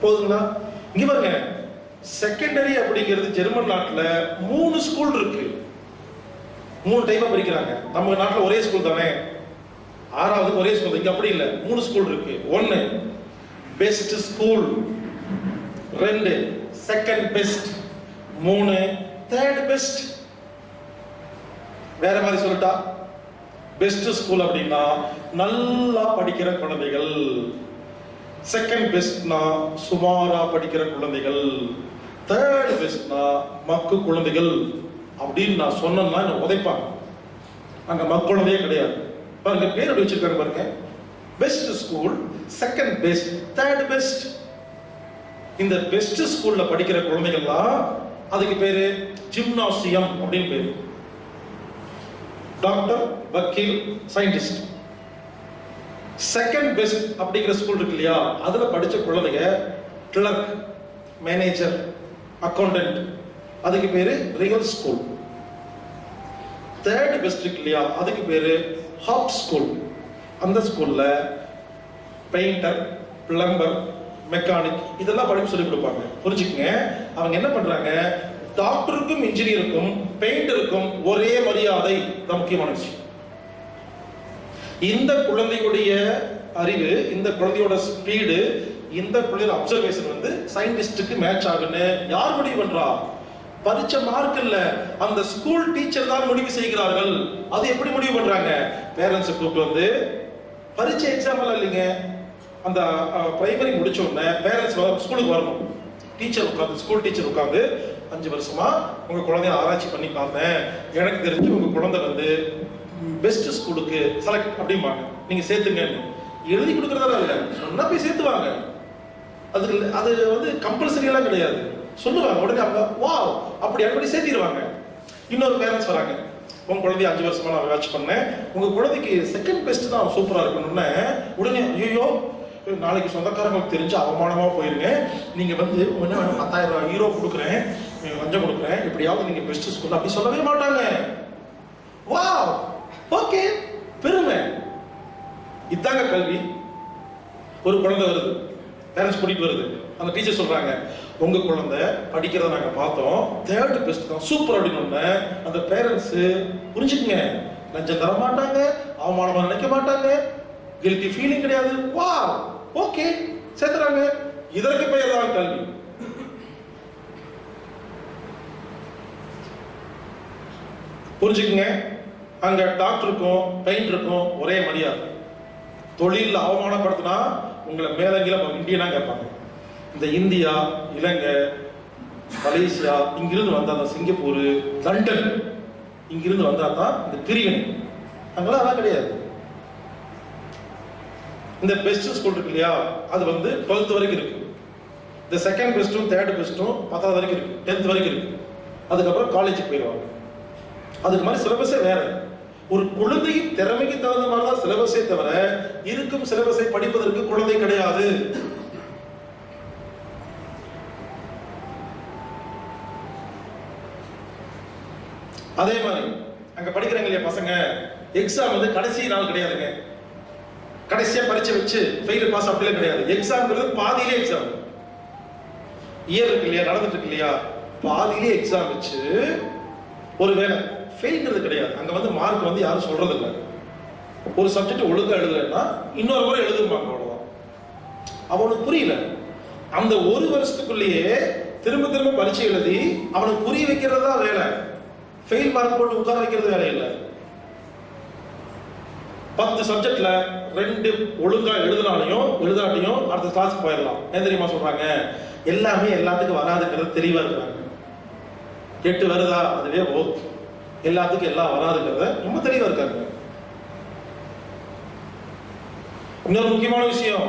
போகுதுங்களா? இங்க பாருங்க, செகண்டரி அப்படிங்கிறது ஜெர்மன் நாட்டுல 3 ஸ்கூல் இருக்கு, 3 டைப்பா பிரிக்கிறாங்க. நம்ம நாட்டுல ஒரே ஸ்கூல் தானே, 6வது ஒரே ஸ்கூல். இங்க அப்படி இல்ல, 3 ஸ்கூல் இருக்கு. 1 best school, 2 second best, 3 third best. வேற மாதிரி சொல்லிட்டா, பெஸ்ட் ஸ்கூல் அப்படின்னா நல்லா படிக்கிற குழந்தைகள், செகண்ட் பெஸ்ட்னா சுமாரா படிக்கிற குழந்தைகள், தேர்ட் பெஸ்ட்னா மக்கு குழந்தைகள் அப்படின்னு நான் சொன்னேன்னா என்ன உதைப்பாங்க. அங்க மக்குழந்தையே கிடையாது. பாருங்க பேர் எப்படி வச்சிருக்காங்க பாருங்க, best school, second best, third best. இந்த பெஸ்ட் ஸ்கூல்ல படிக்கிற குழந்தைகள்லாம் அதுக்கு பேரு ஜிம்னாசியம் அப்படின்னு பேரு. டாக்டர், வக்கீல், சயின்டிஸ்ட். செகண்ட் பெஸ்ட் அப்படிங்கிற ஸ்கூல் இருக்கு இல்லையா, அதுல படிச்ச குழந்தைங்க கிளர்க், மேனேஜர், அக்கௌண்டன்ட், அதுக்கு பேரு ரியல் ஸ்கூல். தேர்ட் பெஸ்ட் இருக்கு இல்லையா, அதுக்கு பேரு ஹாப் ஸ்கூல். அந்த ஸ்கூல்ல பெயிண்டர், பிளம்பர், மெக்கானிக் இதெல்லாம் படிப்பு சொல்லி கொடுப்பாங்க. புரிஞ்சுக்கங்க, அவங்க என்ன பண்றாங்க, டாக்டருக்கும் இன்ஜினியருக்கும் பெயிண்டருக்கும் ஒரே மரியாதை. தான் முக்கியமான விஷயம். இந்த குழந்தையுடைய அறிவு, இந்த குழந்தையோட ஸ்பீடு, இந்த குழந்தையோட அப்சர்வேஷன் வந்து சயின்டிஸ்டுக்கு மேட்ச் ஆகுன்னு யார் முடிவு பண்றா? பரீட்சை மார்க் இல்ல, அந்த ஸ்கூல் டீச்சர் தான் முடிவு செய்கிறார்கள். அது எப்படி முடிவு பண்றாங்க? பேரண்ட்ஸ் கூப்பிட்டு வந்து, பரீட்சை எக்ஸாம் எல்லாம் இல்லைங்க, அந்த பிரைமரி முடிச்ச உடனே பேரண்ட்ஸ் ஸ்கூலுக்கு வரணும். டீச்சர் உட்காந்து, ஸ்கூல் டீச்சர் உட்காந்து, 5 வருஷமா உங்க குழந்தைய ஆராய்ச்சி பண்ணி பார்த்தேன், எனக்கு தெரிஞ்சு உங்க குழந்தை வந்து பெஸ்ட் ஸ்கூலுக்கு செலக்ட் அப்படிம்பாங்க, நீங்க சேர்த்துங்க. எழுதி கொடுக்கறதா இல்ல, சொன்னா போய் சேர்த்துவாங்க. அது வந்து கம்பல்சரி எல்லாம் கிடையாது, சொல்லுவாங்க. உடனே அவங்க வா அப்படி அப்படி சேர்த்திடுவாங்க. இன்னொரு பேரண்ட்ஸ் வராங்க, உங்க குழந்தைய 5 வருஷமா நான் வாட்ச் பண்ணேன், உங்க குழந்தைக்கு செகண்ட் பெஸ்ட் தான் சூப்பரா இருக்கணும்னு. உடனே ஐயோ நாளைக்கு சொந்தக்காரங்களுக்கு தெரிஞ்சு அவமானமா போயிருங்க, நீங்க வந்து 10,000 ஹீரோ கொடுக்குறேன், லஞ்சம் கொடுக்குறேன், எப்படியாவது நீங்க பெஸ்ட் ஸ்கூல் அப்படி சொல்லவே மாட்டாங்க. வா ஓகே, பெருமை. இதாங்க கல்வி. ஒரு குழந்தை வருது, பேரண்ட்ஸ் கூட்டிட்டு வருது, அந்த டீச்சர் சொல்றாங்க, உங்க குழந்தை படிக்கிறத நாங்க பார்த்தோம், தேர்ட் பெஸ்ட் தான் சூப்பர் அப்படின்னு. அந்த பேரண்ட்ஸ் புரிஞ்சுக்குங்க, லஞ்சம் தர மாட்டாங்க, அவமானமா நினைக்க மாட்டாங்க, கில்ட்டி ஃபீலிங் கிடையாது. வா ஓகே சேர்த்துறாங்க. இதற்கு பெயர் தான் கல்வி. புரிஞ்சுக்குங்க, அங்க டாக்டருக்கும் பெயிண்டருக்கும் ஒரே மரியாதை. தொழில் அவமானப்படுத்தினா உங்களை மேலங்கில இந்தியனா கேட்பாங்க. இந்த இந்தியா, இலங்கை, மலேசியா, இங்கிருந்து வந்தா தான் சிங்கப்பூர், லண்டன், இங்கிருந்து வந்தா தான் இந்த பிரிவினை. அங்கெல்லாம் அதான் கிடையாது. இந்த பெஸ்ட் ஸ்கூல் இருக்கு இல்லையா, அது வந்து 12th வரைக்கும் இருக்கு. இந்த செகண்ட் பெஸ்ட்டும் தேர்ட் பெஸ்ட்டும் 10th வரைக்கும் இருக்கு, 10th வரைக்கும் இருக்கு. அதுக்கப்புறம் காலேஜுக்கு போயிடுவாங்க. அதுக்கு மாதிரி சிலபஸே வேற. ஒரு குழந்தையின் திறமைக்கு தகுந்த மாதிரி தான் சிலபஸே தவிர இருக்கும் சிலபஸை படிப்பதற்கு குழந்தை கிடையாது. அதே மாதிரி அங்க படிக்கிறாங்க இல்லையா பசங்க, எக்ஸாம் வந்து கடைசி நாள் கிடையாதுங்க. கடைசியா பரீட்சை வச்சு ஃபெயில் பாஸ் அப்படியே கிடையாது. எக்ஸாம்ங்கிறது பாதியிலே எக்ஸாம். இயர் இருக்கு இல்லையா, நடந்துட்டு இருக்கு இல்லையா, பாதியிலே எக்ஸாம் வச்சு ஒரு வேலை ஃபெயில்ங்கிறது கிடையாது. அங்க வந்து மார்க் வந்து யாரும் சொல்றது இல்லை. ஒரு சப்ஜெக்ட் ஒழுங்கா எழுதலைன்னா இன்னொரு முறை எழுதுவாங்க, அவ்வளவுதான். அவனுக்கு புரியல, அந்த ஒரு வருஷத்துக்குள்ளேயே திரும்ப திரும்ப பரீட்சை எழுதி அவனுக்கு புரிய வைக்கிறது தான் வேலை. ஃபெயில் மார்க் போட்டு உட்கார வைக்கிறது வேலை இல்லை. 10 சப்ஜெக்ட்ல 2 ஒழுங்கா எழுதினாலையும் எழுதாட்டியும் அடுத்த கிளாஸ் போயிடலாம். ஏன் தெரியுமா சொல்றாங்க? எல்லாமே எல்லாத்துக்கும் வராதுங்கிறது தெளிவா இருக்கிறாங்க. 8 வருதா அதுவே ஓகே, எல்லாத்துக்கும் எல்லாம் வராதுங்கிறத ரொம்ப தெளிவா இருக்காங்க. இன்னொரு முக்கியமான விஷயம்,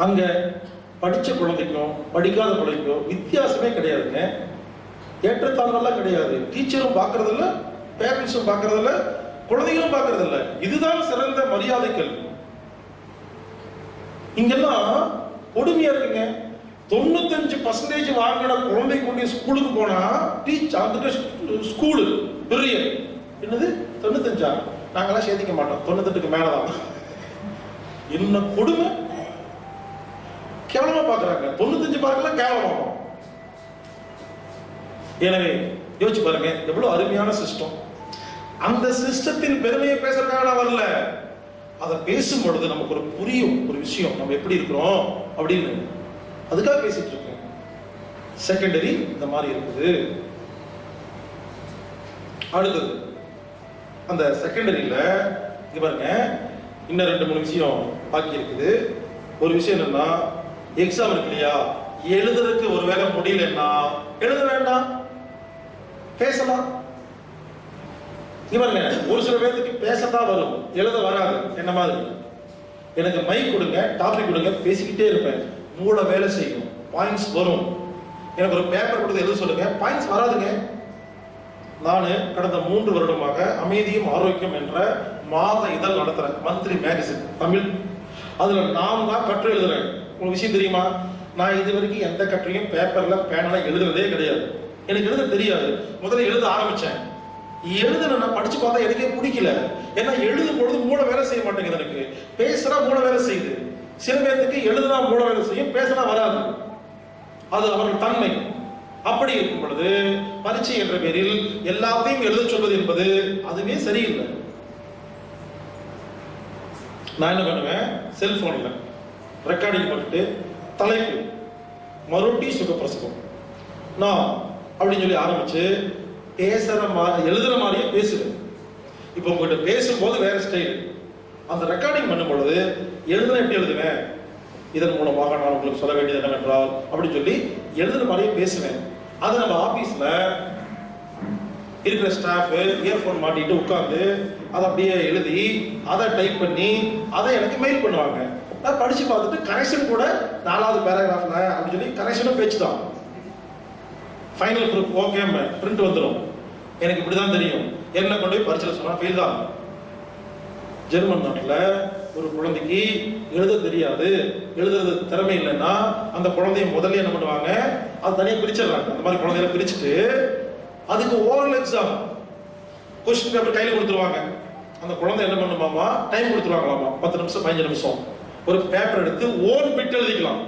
அங்க படிச்ச குழந்தைக்கும் படிக்காத குழந்தைக்கும் வித்தியாசமே கிடையாதுங்க. ஏற்றத்தாழ்வெல்லாம் கிடையாது. டீச்சரும் பார்க்கறது இல்ல, பேரண்ட்ஸும் பார்க்கறது இல்ல, குழந்தைகளும் பார்க்கறது இல்ல. இதுதான் சிறந்த மரியாதை கல்வி. இங்கெல்லாம் கொடுமையா இருக்குங்க. 95% வாங்கின குழந்தை கொண்டு ஸ்கூலுக்கு போனா டீச்சர் ஸ்கூலு பெரிய என்னது 95, நாங்கெல்லாம் சேர்த்திக்க மாட்டோம், 98க்கு மேலதான். என்ன கொடுமை, கேவலமா பாக்குறாங்க. 95 பார்க்கலாம் கேவலமா. எனவே யோசிச்சு பாருங்க, எவ்வளவு அருமையான சிஸ்டம். அந்த சிஸ்டத்தின் பெருமையை பேசுறதுக்காக நான் வரல, அதை பேசும் பொழுது நமக்கு ஒரு புரியும் ஒரு விஷயம், நம்ம எப்படி இருக்கிறோம் அப்படின்னு, அதுக்காக பேசிட்டு இருக்கேன். செகண்டரி இந்த மாதிரி இருக்குது. அடுத்தது அந்த செகண்டரியில இங்க பாருங்க, இன்னும் 2-3 விஷயம் பாக்கி இருக்குது. ஒரு விஷயம் என்னன்னா, எக்ஸாம் இருக்கு இல்லையா, எழுதுறதுக்கு ஒரு வேலை முடியலன்னா எழுத வேண்டாம், பேசலாம். இங்க பாருங்க, ஒரு சில பேருக்கு பேசத்தான் வரும், எழுத வராது. என்ன மாதிரி எனக்கு மைக் கொடுங்க, டாபிக் கொடுங்க, பேசிக்கிட்டே இருப்பேன். மூளை வேலை செய்யும், பாயிண்ட்ஸ் வரும். எனக்கு ஒரு பேப்பர் கொடுத்து எழுத சொல்லுங்க, பாயிண்ட்ஸ் வராதுங்க. நான் கடந்த 3 வருடமாக அமைதியும் ஆரோக்கியம் என்ற மாத இதழ் நடத்துறேன், மந்த்லி மேகசின் தமிழ். அதுல நான் தான் கட்டுரை எழுதுறேன். உங்களுக்கு விஷயம் தெரியுமா? நான் இது வரைக்கும் எந்த கட்டுரையும் பேப்பர்ல பேனல எழுதுறதே கிடையாது. எனக்கு எழுத தெரியாது. முதல்ல எழுத ஆரம்பிச்சேன். எழுதுனா படிச்சு பார்த்தா எனக்கே பிடிக்கல. ஏன்னா எழுதும் பொழுது மூளை வேலை செய்ய மாட்டேங்குது. எனக்கு பேசுறா மூளை வேலை செய்யுது. சில பேருக்கு எழுதுனா மூளை வேலை செய்யும், பேசினா வராது. அது அவர்கள் தன்மை. அப்படி இருக்கும் பொழுது பரீட்சை என்ற பேரில் எல்லாத்தையும் எழுத சொல்வது என்பது அதுவே சரியில்லை. நான் என்ன பண்ணுவேன், செல்போன்ல ரெக்கார்டிங் பண்ணிட்டு தலைப்பு மறுபடி சுகப்பிரசவம் நான் அப்படின்னு சொல்லி ஆரம்பிச்சு பேசுற மாதிரி எழுதுற மாதிரியே பேசுவேன். இப்போ உங்ககிட்ட பேசும்போது வேற ஸ்டைல், அந்த ரெக்கார்டிங் பண்ணும் பொழுது எழுதுன எப்படி எழுதுவேன், இதன் மூலமாக நான் உங்களுக்கு சொல்ல வேண்டியது என்னவென்றால் அப்படின்னு சொல்லி எழுதுற மாதிரியே பேசுவேன். அது நம்ம ஆபீஸ்ல இருக்கிற ஸ்டாஃப் இயர்போன் மாட்டிட்டு உட்கார்ந்து அதை அப்படியே எழுதி அதை டைப் பண்ணி அதை எனக்கு மெயில் பண்ணுவாங்க. நான் படிச்சு பார்த்துட்டு கரெக்ஷன் கூட 4வது பேராகிராஃப்ல அப்படின்னு சொல்லி கரெக்ஷனும் பேச்சு தான். ஃபைனல் ப்ரூஃப் ஓகே பிரிண்ட் வந்துடும். எனக்கு இப்படிதான் தெரியும். என்ன கொண்டு போய் பரிசீலனை சொன்னா ஃபெயில் தான். ஜெர்மன் நாட்டில் ஒரு குழந்தைக்கு எழுத தெரியாது, எழுதுறது திறமை இல்லைன்னா அந்த குழந்தைய முதல்ல என்ன பண்ணுவாங்க, அது தனியாக பிரிச்சிடறாங்க. அந்த மாதிரி குழந்தைகளை பிரிச்சுட்டு அதுக்கு ஓரல் எக்ஸாம் கொஸ்டின் பேப்பர் கையில் கொடுத்துருவாங்க. அந்த குழந்தை என்ன பண்ணுமாமா, டைம் கொடுத்துருவாங்களாமா, 10 நிமிஷம் 15 நிமிஷம் ஒரு பேப்பர் எடுத்து ஓன் பிட் எழுதிக்கலாம்.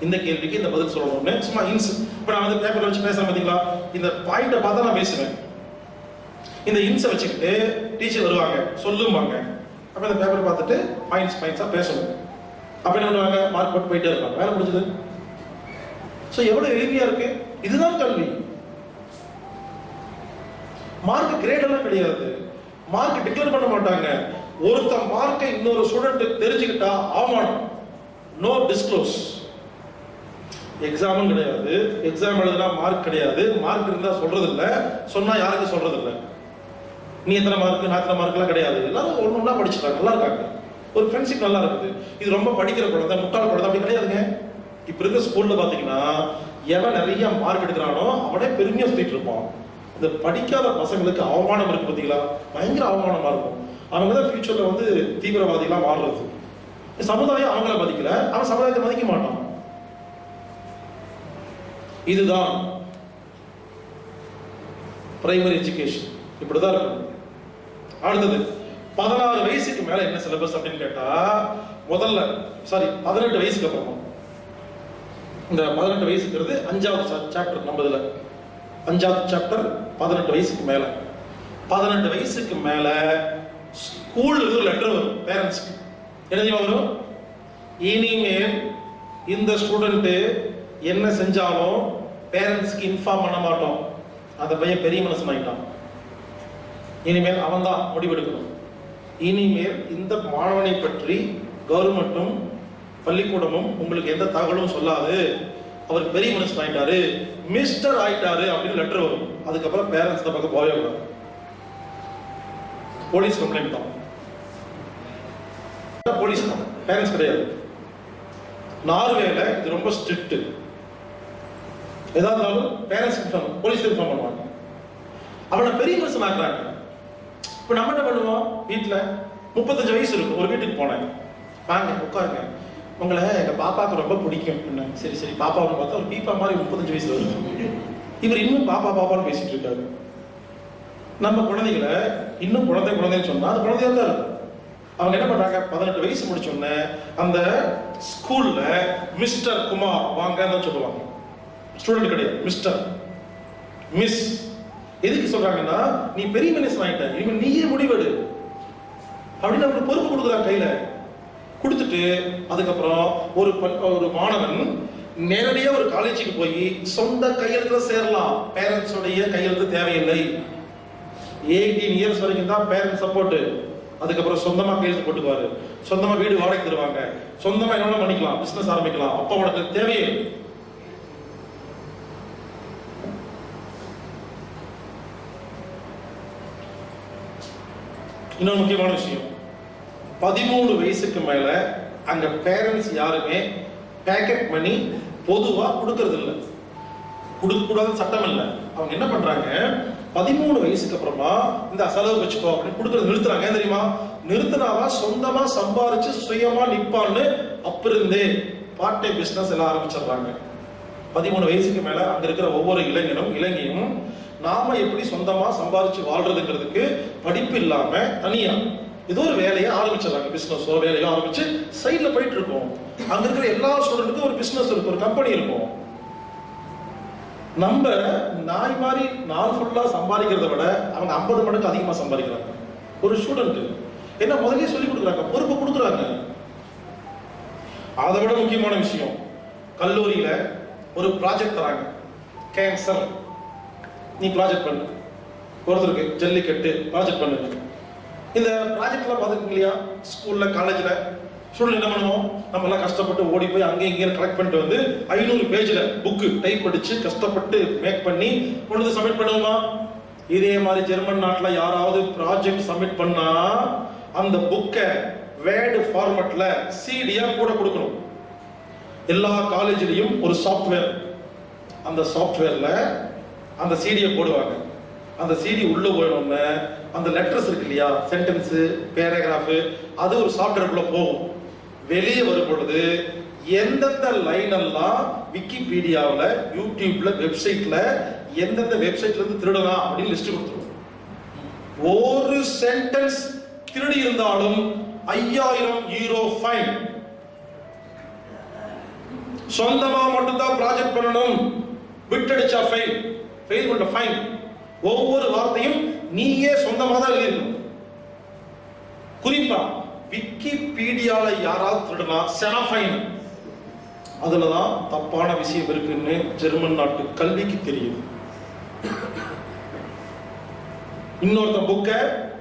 இந்த கேள்விக்கு இந்த பதில் சொல்லணும்னு சும்மா இன்ஸ். இப்போ நான் வந்து பேப்பர்ல வச்சு பேசுறேன் பார்த்தீங்களா, இந்த பாயிண்ட்டை பார்த்தா நான் பேசுவேன். இந்த இன்ஸை வச்சுக்கிட்டு டீச்சர் வருவாங்க சொல்லுவாங்க. அப்போ இந்த பேப்பர் பார்த்துட்டு பாயிண்ட்ஸாக பேசணும். அப்போ என்ன பண்ணுவாங்க, மார்க் போட்டு போயிட்டே இருப்பாங்க. வேலை முடிஞ்சது. ஸோ எவ்வளோ எளிமையா இருக்கு. இதுதான் கல்வி. மார்க் கிரேட் எல்லாம் கிடையாது. மார்க் டிக்ளேர் பண்ண மாட்டாங்க. ஒருத்த மார்க்கை இன்னொரு ஸ்டூடெண்ட் தெரிஞ்சுக்கிட்டா அவமானம். No disclose. எக்ஸாமும் கிடையாது. எக்ஸாம் எழுதுனா மார்க் கிடையாது. மார்க் இருந்தா சொல்றது இல்லை, சொன்னா யாருக்கும் சொல்றது இல்லை. நீ எத்தனை மார்க் நான் எத்தனை மார்க்லாம் கிடையாது. எல்லாரும் ஒண்ணு படிச்சுட்டாங்க, நல்லா இருக்காங்க, ஒரு ஃப்ரெண்ட்ஷிப் நல்லா இருக்குது. இது ரொம்ப படிக்கிற குழந்தை முட்டாள் குழந்தை அப்படி கிடையாதுங்க. இப்ப இருக்க ஸ்கூல்ல பாத்தீங்கன்னா எவன் நிறைய மார்க் எடுக்கிறானோ அவனே பெருமையா சொல்லிட்டு இருப்பான். இந்த படிக்காத பசங்களுக்கு அவமானம் இருக்கு பார்த்தீங்களா, பயங்கர அவமானமா இருக்கும். அவங்க தான் ஃபியூச்சர்ல வந்து தீவிரவாதிகளா மாறுறது. சமுதாயம் அவங்கள மதிக்கல, அவன் சமுதாயத்தை மதிக்க மாட்டான். இதுதான் பிரைமரி எஜுகேஷன். இப்படிதான் இருக்கும். அடுத்தது 16 வயசுக்கு மேல என்ன சிலபஸ் அப்படின்னு கேட்டா, முதல்ல 18 வயசுக்கு அப்புறமா, இந்த 18 வயசுங்கிறது 5வது சாப்டர் நம்ம இதுல 5வது சாப்டர் 18 வயசுக்கு மேல. 18 வயசுக்கு மேல ஸ்கூல்ல இருந்து லெட்டர் வரும் பேரண்ட்ஸ்க்கு. என்ன வரும், இனிமேல் இந்த ஸ்டூடெண்ட் என்ன செஞ்சாலும் பேரண்ட்ஸ்க்கு இன்ஃபார்ம் பண்ண மாட்டோம். அந்த பையன் பெரிய மனசன் ஆகிட்டான். இனிமேல் அவன் தான் முடிவெடுக்கணும். இனிமேல் இந்த மாணவனை பற்றி கவர்மெண்ட்டும் பள்ளிக்கூடமும் உங்களுக்கு எந்த தகவலும் சொல்லாது, அவர் பெரிய மனுஷன் ஆயிட்டாரு, மிஸ்டர் ஆயிட்டாரு அப்படின்னு லெட்டர் வரும். அதுக்கப்புறம் பேரண்ட்ஸ் தான் பக்கம் போகவே கூடாது. போலீஸ் கம்ப்ளைண்ட் தான். போலீஸ் தான், பேரண்ட்ஸ் கிடையாது. நார்வேல இது ரொம்ப ஸ்ட்ரிக்ட். ஏதாவது பேரண்ட்ஸ் போலீஸ் இன்ஃபார்ம் பண்ணுவாங்க. அவனை பெரிய மனுஷன் ஆக்குறாங்க. இப்போ நம்ம என்ன பண்ணுவோம், வீட்டில் 35 வயசு இருக்கும், ஒரு வீட்டுக்கு போனேன், வாங்க உட்காருங்க, உங்களை எங்கள் பாப்பாவுக்கு ரொம்ப பிடிக்கும் என்ன. சரி சரி பாப்பாவை பார்த்தா ஒரு பீப்பா மாதிரி 35 வயசு வருது. இவர் இன்னும் பாப்பா பாப்பான்னு பேசிட்டு இருக்காரு. நம்ம குழந்தைகளை இன்னும் குழந்தைன்னு சொன்னா அது குழந்தையா தான் இருக்கும். அவங்க என்ன பண்றாங்க, 18 வயசு முடிச்சோடனே அந்த ஸ்கூல்ல மிஸ்டர் குமார் வாங்கன்னு சொல்லுவாங்க. ஸ்டூடெண்ட் கிடையாது, மிஸ்டர் மிஸ். எதுக்கு சொல்றாங்கன்னா, நீ பெரிய மனுஷன் ஆயிட்ட, இனிமேல் நீயே முடிவெடு அப்படின்னு அவங்களுக்கு பொறுப்பு கொடுக்குறாங்க கையில. கொடுத்துட்டு அதுக்கப்புறம் ஒரு மாணவன் நேரடியா ஒரு காலேஜுக்கு போய் சொந்த கையெழுத்துல சேரலாம். பேரண்ட்ஸோடைய கையெழுத்து தேவையில்லை. 18 இயர்ஸ் வரைக்கும் தான் பேரண்ட்ஸ் சப்போர்ட். அதுக்கப்புறம் சொந்தமா கையெழுத்து போட்டுக்குவாரு. சொந்தமா வீடு வாடகை தருவாங்க. சொந்தமா என்ன பண்ணிக்கலாம், பிசினஸ் ஆரம்பிக்கலாம். அப்ப உனக்கு தேவையே. இன்னொரு முக்கியமான விஷயம், 13 வயசுக்கு மேல அங்க பேரண்ட்ஸ் யாருமே பேக்கெட் மணி பொதுவா கொடுக்கறது இல்லை, கொடுக்க கூடாத சட்டம் இல்லை. அவங்க என்ன பண்றாங்க, 13 வயசுக்கு அப்புறமா இந்த செலவு வச்சுக்கோ அப்படின்னு கொடுக்கறது நிறுத்துறாங்க. ஏன் தெரியுமா? நிறுத்தினாதான் சொந்தமா சம்பாரிச்சு சுயமா நிப்பான்னு அப்பிருந்தே பார்ட் டைம் பிசினஸ் எல்லாம் ஆரம்பிச்சிடுறாங்க. 13 வயசுக்கு மேல அங்க இருக்கிற ஒவ்வொரு இளைஞனும் நாம எப்படி சொந்தமா சம்பாரிச்சு வாழ்றதுங்கிறதுக்கு படிப்பு இல்லாம தனியா ஏதோ ஒரு வேலையை ஆரம்பிச்சிடறாங்க. பிசினஸோ வேலையோ ஆரம்பிச்சு சைட்ல போயிட்டு இருக்கோம். அங்க இருக்கிற எல்லா ஸ்டூடெண்ட்டுக்கும் ஒரு பிசினஸ் இருக்கும், ஒரு கம்பெனி இருக்கும். நம்ம நாய் மாதிரி நாள் ஃபுல்லா சம்பாதிக்கிறத விட அவங்க 50 மடங்கு அதிகமா சம்பாதிக்கிறாங்க. ஒரு ஸ்டூடெண்ட் என்ன முதலே சொல்லி கொடுக்குறாங்க, பொறுப்பு கொடுக்குறாங்க. அதை விட முக்கியமான விஷயம், கல்லூரியில ஒரு ப்ராஜெக்ட் தராங்க. கேன்சர், நீ ப்ராஜெக்ட் பண்ணு. ஒருத்தருக்கு ஜல்லிக்கட்டு ப்ராஜெக்ட் பண்ணுங்க. இந்த ப்ராஜெக்ட்லாம் பார்த்துருக்கீங்க இல்லையா? ஸ்கூல்ல காலேஜ்ல ஸ்டூடெண்ட் என்ன பண்ணுவோம், நம்ம எல்லாம் கஷ்டப்பட்டு ஓடி போய் அங்கே இங்கேயும் கலெக்ட் பண்ணிட்டு வந்து 500 பேஜ்ல புக்கு டைப் அடிச்சு கஷ்டப்பட்டு மேக் பண்ணி கொண்டு சப்மிட் பண்ணுவோமா? இதே மாதிரி ஜெர்மன் நாட்டில் யாராவது ப்ராஜெக்ட் சப்மிட் பண்ணா அந்த புக்கை வேர்டு ஃபார்மட்ல சிடியா கூட கொடுக்கணும். எல்லா காலேஜ்லயும் ஒரு சாஃப்ட்வேர், அந்த சாஃப்ட்வேர்ல அந்த சிடியை போடுவாங்க. அந்த சிடி உள்ள போயிடணும்னு அந்த லெட்டர்ஸ் இருக்கு இல்லையா, சென்டென்ஸ், பேராகிராஃப், அது ஒரு சாஃப்ட்வேருக்குள்ள போகும். வெளியே வரும் பொழுது எந்தெந்த லைன் எல்லாம் விக்கிபீடியாவில், யூடியூப்ல, வெப்சைட்ல எந்தெந்த வெப்சைட்ல இருந்து திருடலாம் அப்படின்னு லிஸ்ட் கொடுத்துருவோம். ஒரு சென்டென்ஸ் திருடி இருந்தாலும் 5000 யூரோ ஃபைன். சொந்தமா மட்டும்தான் ப்ராஜெக்ட் பண்ணணும், விட்டடிச்சா ஃபைன், ஃபெயில் பண்ண ஃபைன். ஒவ்வொரு வார்த்தையும் நீயே சொந்தமா தான் எழுதிருக்கணும். குறிப்பா விக்கிபீடியால யாராவது திருடுனா செம ஃபைன். அதுலதான் தப்பான விஷயம் இருக்குன்னு ஜெர்மன் நாட்டு கல்விக்கு தெரியுது. இன்னொருத்த புக்க,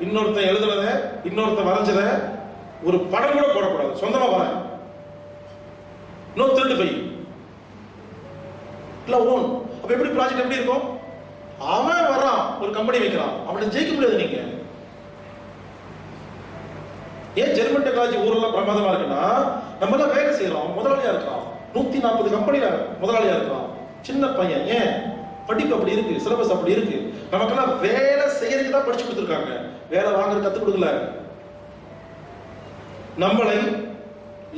இன்னொருத்த எழுதுனத, இன்னொருத்த வரைஞ்சத ஒரு படம் கூட போடக்கூடாது, சொந்தமா வர. நோ திருட்டு பை இல்ல ஓன். அப்ப எப்படி ப்ராஜெக்ட் எப்படி இருக்கும்? அவன் வர்றான், ஒரு கம்பெனி வைக்கிறான், அவனை ஜெயிக்க முடியாது. நீங்க ஏன் ஜெர்மன் டெக்னாலஜி ஊரெல்லாம் பிரமாதமா இருக்குன்னா, நம்ம எல்லாம் வேலை செய்யறோம், முதலாளியா இருக்கலாம், 140 கம்பெனில முதலாளியா இருக்கலாம், சின்ன பையன். ஏன்? படிப்பு அப்படி இருக்கு, சிலபஸ் அப்படி இருக்கு. நமக்கெல்லாம் வேலை செய்யறதுக்கு தான் படிச்சு கொடுத்துருக்காங்க, வேலை வாங்குறது கத்துக் கொடுக்கல. நம்மளை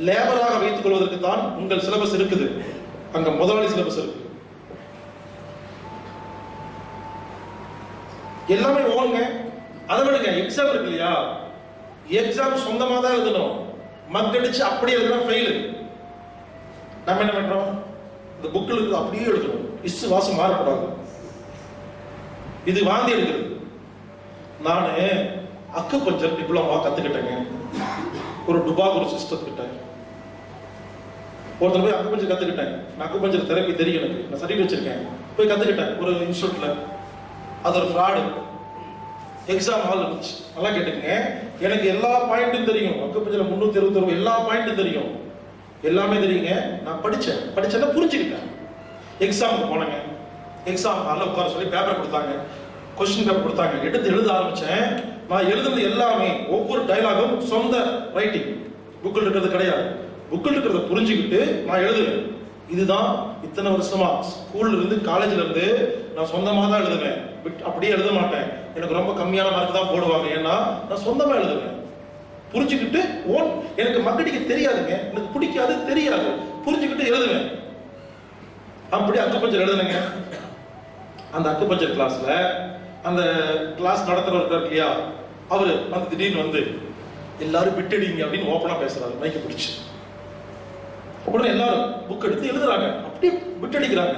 லேபராக வைத்துக் கொள்வதற்கு தான் உங்கள் சிலபஸ் இருக்குது, அங்க முதலாளி சிலபஸ் இருக்கு. எல்லாமே ஓனுங்க. அதை விடுங்க, எக்ஸாம் இருக்கு இல்லையா, எக்ஸாம் சொந்தமா தான் எழுதணும். மக்கடிச்சு அப்படியே எழுதுனா ஃபெயில். நம்ம என்ன பண்றோம், இந்த புக்கில் இருக்கு அப்படியே எழுதணும், இசு வாசம் மாறக்கூடாது. இது வாந்தி எடுக்கிறது. நான் அக்குபஞ்சர் டிப்ளமா கத்துக்கிட்டேங்க, ஒரு டுபாக் ஒரு சிஸ்டம் கிட்ட. ஒருத்தர் போய் அக்குபஞ்சர் கத்துக்கிட்டேன். நான் அக்குபஞ்சர் தெரப்பி தெரியும், எனக்கு நான் சர்டிஃபிகேட் வச்சிருக்கேன். போய் கத்துக்கிட்டேன் ஒரு இன்ஸ்டியூட்ல. அது ஒரு ஃப்ராடு. எக்ஸாம் ஹால் இருந்துச்சு. நல்லா கேட்டுக்கங்க, எனக்கு எல்லா பாயிண்ட்டும் தெரியும். அக்குபஞ்சர்ல 361 எல்லா பாயிண்ட்டும் தெரியும், எல்லாமே தெரியுங்க. நான் படிச்சேன்னா புரிஞ்சுக்கிட்டேன். எக்ஸாமுக்கு போனேங்க. எக்ஸாம் ஹாலில் உட்கார சொல்லி பேப்பர் கொடுத்தாங்க, கொஸ்டின் பேப்பர் கொடுத்தாங்க. எடுத்து எழுத ஆரம்பிச்சேன். நான் எழுதுனது எல்லாமே ஒவ்வொரு டைலாகும் சொந்த ரைட்டிங், புக்கில் இருக்கிறது கிடையாது. புக்கில் இருக்கிறத புரிஞ்சுக்கிட்டு நான் எழுதுவேன். இதுதான் இத்தனை வருஷமா ஸ்கூல்ல இருந்து காலேஜ்ல இருந்து நான் சொந்தமா தான் எழுதுவேன், அப்படியே எழுத மாட்டேன். எனக்கு ரொம்ப கம்மியான மார்க் தான் போடுவாங்க, ஏன்னா நான் சொந்தமா எழுதுவேன். புரிஞ்சுக்கிட்டு ஓன், எனக்கு மக்கடிக்க தெரியாதுங்க, எனக்கு பிடிக்காது தெரியாது, புரிஞ்சுக்கிட்டு எழுதுவேன். அப்படி அக்குபஞ்சர் எழுதுனேங்க. அந்த அக்குபஞ்சர் கிளாஸ்ல அந்த கிளாஸ் நடத்துறவர் இருக்கார் இல்லையா, அவரு வந்து திடீர்னு வந்து எல்லாரும் விட்டடிங்க அப்படின்னு ஓப்பனா பேசுறாரு, மைக்க பிடிச்சு. உடனே எல்லாரும் புக் எடுத்து எழுதுறாங்க, அப்படியே விட்டடிக்கிறாங்க.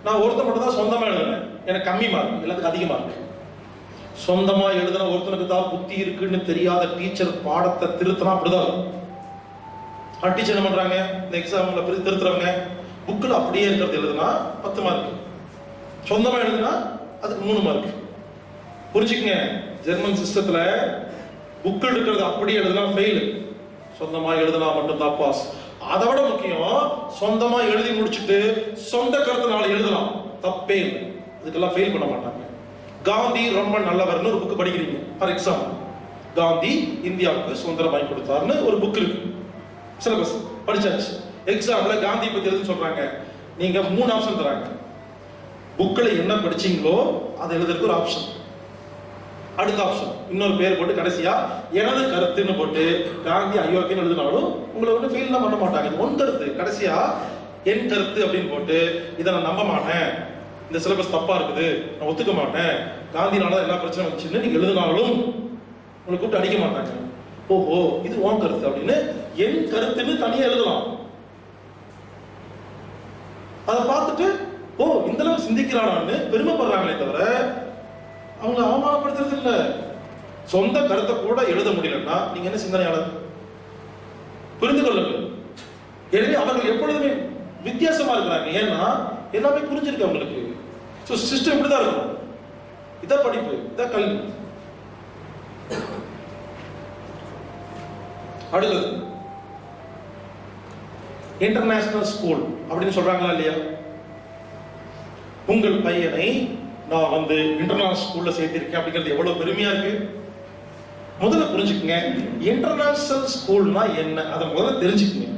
நான் ஒருத்தர் மட்டும் தான் சொந்தமா எழுதுறேன், எனக்கு கம்மி மார்க், எல்லாத்துக்கும் அதிகமா இருக்கு. சொந்தமா எழுதுன ஒருத்தனுக்கு தான் புத்தி இருக்குன்னு தெரியாத டீச்சர் பாடத்தை திருத்தினா அப்படிதான். டீச்சர் என்ன பண்றாங்க, இந்த எக்ஸாம்ல திருத்துறவங்க புக்கில் அப்படியே இருக்கிறது எழுதுனா 10 மார்க், சொந்தமா எழுதுனா அதுக்கு 3 மார்க். புரிஞ்சுக்கங்க, ஜெர்மன் சிஸ்டத்துல புக்கில் இருக்கிறது அப்படியே எழுதுனா ஃபெயில், சொந்தமா எழுதுனா மட்டும் தான் பாஸ். அதை விட முக்கியம், சொந்தமா எழுதி முடிச்சுட்டு சொந்த கருத்துனால எழுதலாம், தப்பே இல்லை, இதுக்கெல்லாம் ஃபெயில் பண்ண மாட்டாங்க. காந்தி ரொம்ப நல்லவர்னு ஒரு புக் படிக்கிறீங்க ஃபார் எக்ஸாம்பிள், காந்தி இந்தியாவுக்கு சுதந்திரம் வாங்கி கொடுத்தாருன்னு ஒரு புக் இருக்கு, சிலபஸ் படிச்சாச்சு. எக்ஸாம்ல காந்தி பத்தி எழுதுன்னு சொல்றாங்க, நீங்க 3 ஆப்ஷன் தராங்க. புக்ல என்ன படிச்சீங்களோ அதை எழுதுறதுக்கு ஒரு ஆப்ஷன், அடுத்த ஆப்ஷன் இன்னொரு பேர் போட்டு கடைசியா எனது கருத்துன்னு போட்டு காந்தி அயோக்கியன்னு எழுதினாலும் உங்களை வந்து ஃபெயில் பண்ண மாட்டாங்க. இது ஒன் கருத்து, கடைசியா என் கருத்து அப்படின்னு போட்டு இதை நான் நம்ப மாட்டேன், இந்த சிலபஸ் தப்பா இருக்குது, நான் ஒத்துக்க மாட்டேன், காந்தினால எல்லா பிரச்சனையும் வந்துச்சுன்னு நீங்க எழுதினாலும் உங்களை கூப்பிட்டு அடிக்க மாட்டாங்க. ஓஹோ இது உன் கருத்து அப்படின்னு என் கருத்துன்னு தனியா எழுதலாம். அதை பார்த்துட்டு ஓ இந்த அளவுக்கு சிந்திக்கிறானான்னு பெருமைப்படுறாங்களே தவிர அவங்களை அவமானப்படுத்துறது இல்ல. சொந்த கருத்தை கூட எழுத முடியலன்னா நீங்க என்ன சிந்தனையாளர்? புரிந்து கொள்ளுங்கள். எனவே அவர்கள் எப்பொழுதுமே வித்தியாசமா இருக்கிறாங்க. ஏன்னா எல்லாமே புரிஞ்சிருக்கு அவங்களுக்கு. சிஸ்டம் இப்படிதான் இருக்கும். இதான் படிப்பு, இதான் கல்வி. அடுத்தது இன்டர்நேஷனல் ஸ்கூல் அப்படின்னு சொல்றாங்களா இல்லையா? உங்கள் பையனை நான் வந்து இன்டர்நேஷனல் ஸ்கூல்ல சேர்த்திருக்கேன் அப்படிங்கிறது எவ்வளவு பெருமையா இருக்கு. முதல்ல புரிஞ்சுக்குங்க, இன்டர்நேஷனல் ஸ்கூல்னா என்ன, அதை முதல்ல தெரிஞ்சுக்குங்க.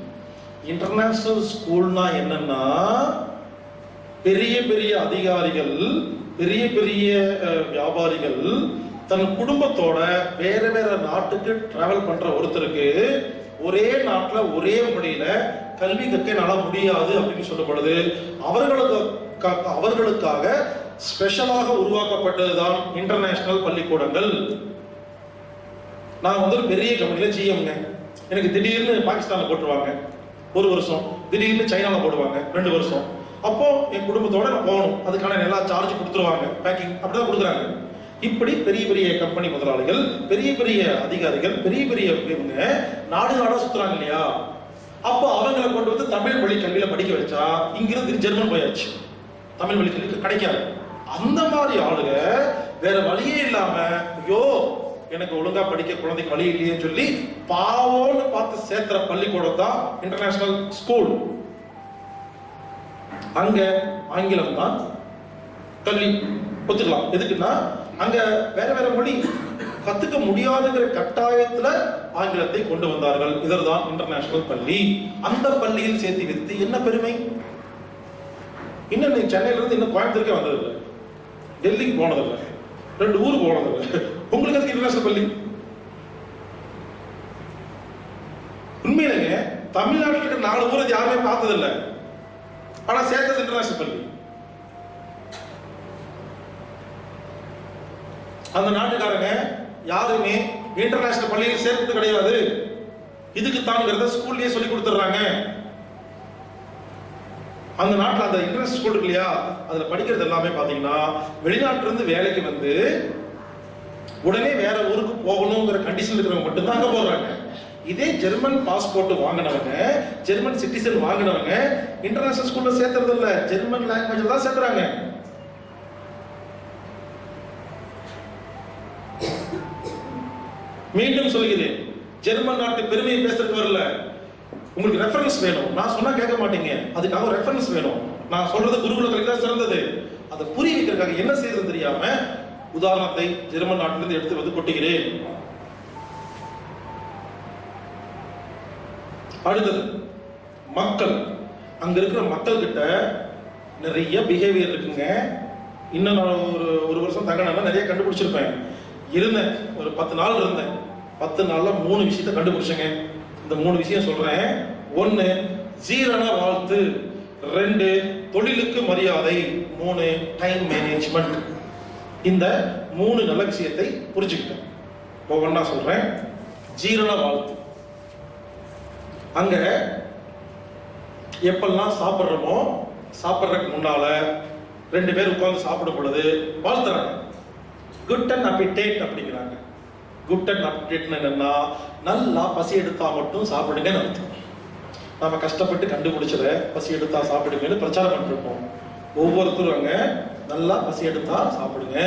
இன்டர்நேஷனல் ஸ்கூல்னா என்னன்னா, பெரிய பெரிய அதிகாரிகள், பெரிய பெரிய வியாபாரிகள் தன் குடும்பத்தோட வேற வேற நாட்டுக்கு டிராவல் பண்ற ஒருத்தருக்கு ஒரே நாட்டுல ஒரே மொழியில கல்வி கற்க முடியாது அப்படின்னு சொல்லப்படுது. அவர்களுக்காக ஸ்பெஷலாக உருவாக்கப்பட்டதுதான் இன்டர்நேஷனல் பள்ளிக்கூடங்கள். நான் வந்து ஒரு பெரிய கம்பெனில ஜிஎம்ங்க, எனக்கு திடீர்னு பாகிஸ்தான்ல போட்டுருவாங்க 1 வருஷம், திடீர்னு சைனால போடுவாங்க 2 வருஷம். அப்போ என் குடும்பத்தோட நான் போகணும், அதுக்கான எல்லா சார்ஜ் கொடுத்துருவாங்க, பேக்கிங் அப்படிதான் கொடுக்குறாங்க. இப்படி பெரிய பெரிய கம்பெனி முதலாளிகள், பெரிய பெரிய அதிகாரிகள், பெரிய பெரிய நாடு நாடா சுத்துறாங்க இல்லையா? அப்போ அவங்களை கொண்டு வந்து தமிழ் வழி கல்வியில படிக்க வச்சா இங்கிருந்து ஜெர்மன் போயாச்சு, தமிழ் வழி கல்வி கிடைக்காது. அந்த மாதிரி ஆளுங்க வேற வழியே இல்லாம ஐயோ எனக்கு ஒழுங்கா படிக்க குழந்தைக்கு வழி இல்லையேன்னு சொல்லி பாவோன்னு பார்த்து சேர்த்துற பள்ளிக்கூடம் தான் இன்டர்நேஷனல் ஸ்கூல். அங்க ஆங்கிலம் தான் கல்வி ஒத்துக்கலாம். எதுக்குன்னா அங்க வேற வேற மொழி கத்துக்க முடியாதுங்கிற கட்டாயத்துல ஆங்கிலத்தை கொண்டு வந்தார்கள். இதற்தான் இன்டர்நேஷனல் பள்ளி. அந்த பள்ளியில் சேர்த்து வைத்து என்ன பெருமை. இன்னும் நீ சென்னையில இருந்து இன்னும் கோயம்புத்தூருக்கே வந்ததில்லை, டெல்லிக்கு போனதில்லை, 2 ஊருக்கு போனதில்லை, உங்களுக்கு அதுக்கு இன்டர்நேஷனல் பள்ளி? உண்மையிலேங்க தமிழ்நாட்டில் இருக்கிற 4 ஊரை யாருமே பார்த்ததில்லை, ஆனா சேர்த்தது இன்டர்நேஷனல் பள்ளி. அந்த நாட்டுக்காரங்க யாருமே இன்டர்நேஷனல் பள்ளியில் சேர்த்து கிடையாது. இதுக்கு தாங்கிறத ஸ்கூல்லயே சொல்லி கொடுத்துறாங்க. அந்த நாட்டில் அந்த இன்டர்நேஷனல் ஸ்கூல் இருக்கு இல்லையா, அதுல படிக்கிறது எல்லாமே பாத்தீங்கன்னா வெளிநாட்டுல இருந்து வேலைக்கு வந்து உடனே வேற ஊருக்கு போகணுங்கிற கண்டிஷன் இருக்கிறவங்க மட்டும்தான் அங்க போறாங்க. இதே ஜெர்மன் பாஸ்போர்ட் வாங்கினவங்க, ஜெர்மன் சிட்டிசன் வாங்கினவங்க இன்டர்நேஷனல் ஸ்கூல்ல சேர்த்துறது இல்ல, ஜெர்மன் லாங்குவேஜ் தான் சேர்த்துறாங்க. மீண்டும் சொல்கிறேன், ஜெர்மன் நாட்டு பெருமையை பேசுறதுக்கு வரல, உங்களுக்கு ரெஃபரன்ஸ் வேணும். நான் சொன்னா கேட்க மாட்டீங்க, அதுக்காக ரெஃபரன்ஸ் வேணும். நான் சொல்றது குருகுல கல்வி தான் சிறந்தது. அதை புரிய வைக்கிறதுக்காக என்ன செய்யறது தெரியாம உதாரணத்தை ஜெர்மன் நாட்டிலிருந்து எடுத்து வந்து கொட்டுகிறேன். அடுத்தது மக்கள். அங்க இருக்கிற மக்கள் கிட்ட நிறைய பிஹேவியர் இருக்குங்க. இன்னும் நான் ஒரு வருஷம் தங்கினா நிறைய கண்டுபிடிச்சிருப்பேன். இருந்தேன், ஒரு 10 நாள் இருந்தேன். 10 நாள்ல 3 விஷயத்தை கண்டுபிடிச்சேங்க. இந்த 3 விஷயம் சொல்றேன். 1 ஜீரண வாழ்த்து, 2 தொழிலுக்கு மரியாதை, 3 டைம் மேனேஜ்மெண்ட். இந்த 3 நல்ல விஷயத்தை புரிஞ்சுக்கிட்டேன். ஒவ்வொன்னா சொல்றேன். ஜீரண வாழ்த்து. அங்க எப்பெல்லாம் சாப்பிட்றோமோ சாப்பிட்றதுக்கு முன்னால 2 பேர் உட்கார்ந்து சாப்பிடும் பொழுது வாழ்த்துறாங்க. குட் அண்ட் அப்பிடேட் அப்படிங்கிறாங்க. குட் அண்ட் அப்பிடேட்னு என்னன்னா, நல்லா பசி எடுத்தா மட்டும் சாப்பிடுங்கன்னு அர்த்தம். நம்ம கஷ்டப்பட்டு கண்டுபிடிச்சத பசி எடுத்தா சாப்பிடுங்கன்னு பிரச்சாரம் பண்ணிருப்போம். ஒவ்வொருத்தரும் அங்க நல்லா பசி எடுத்தா சாப்பிடுங்க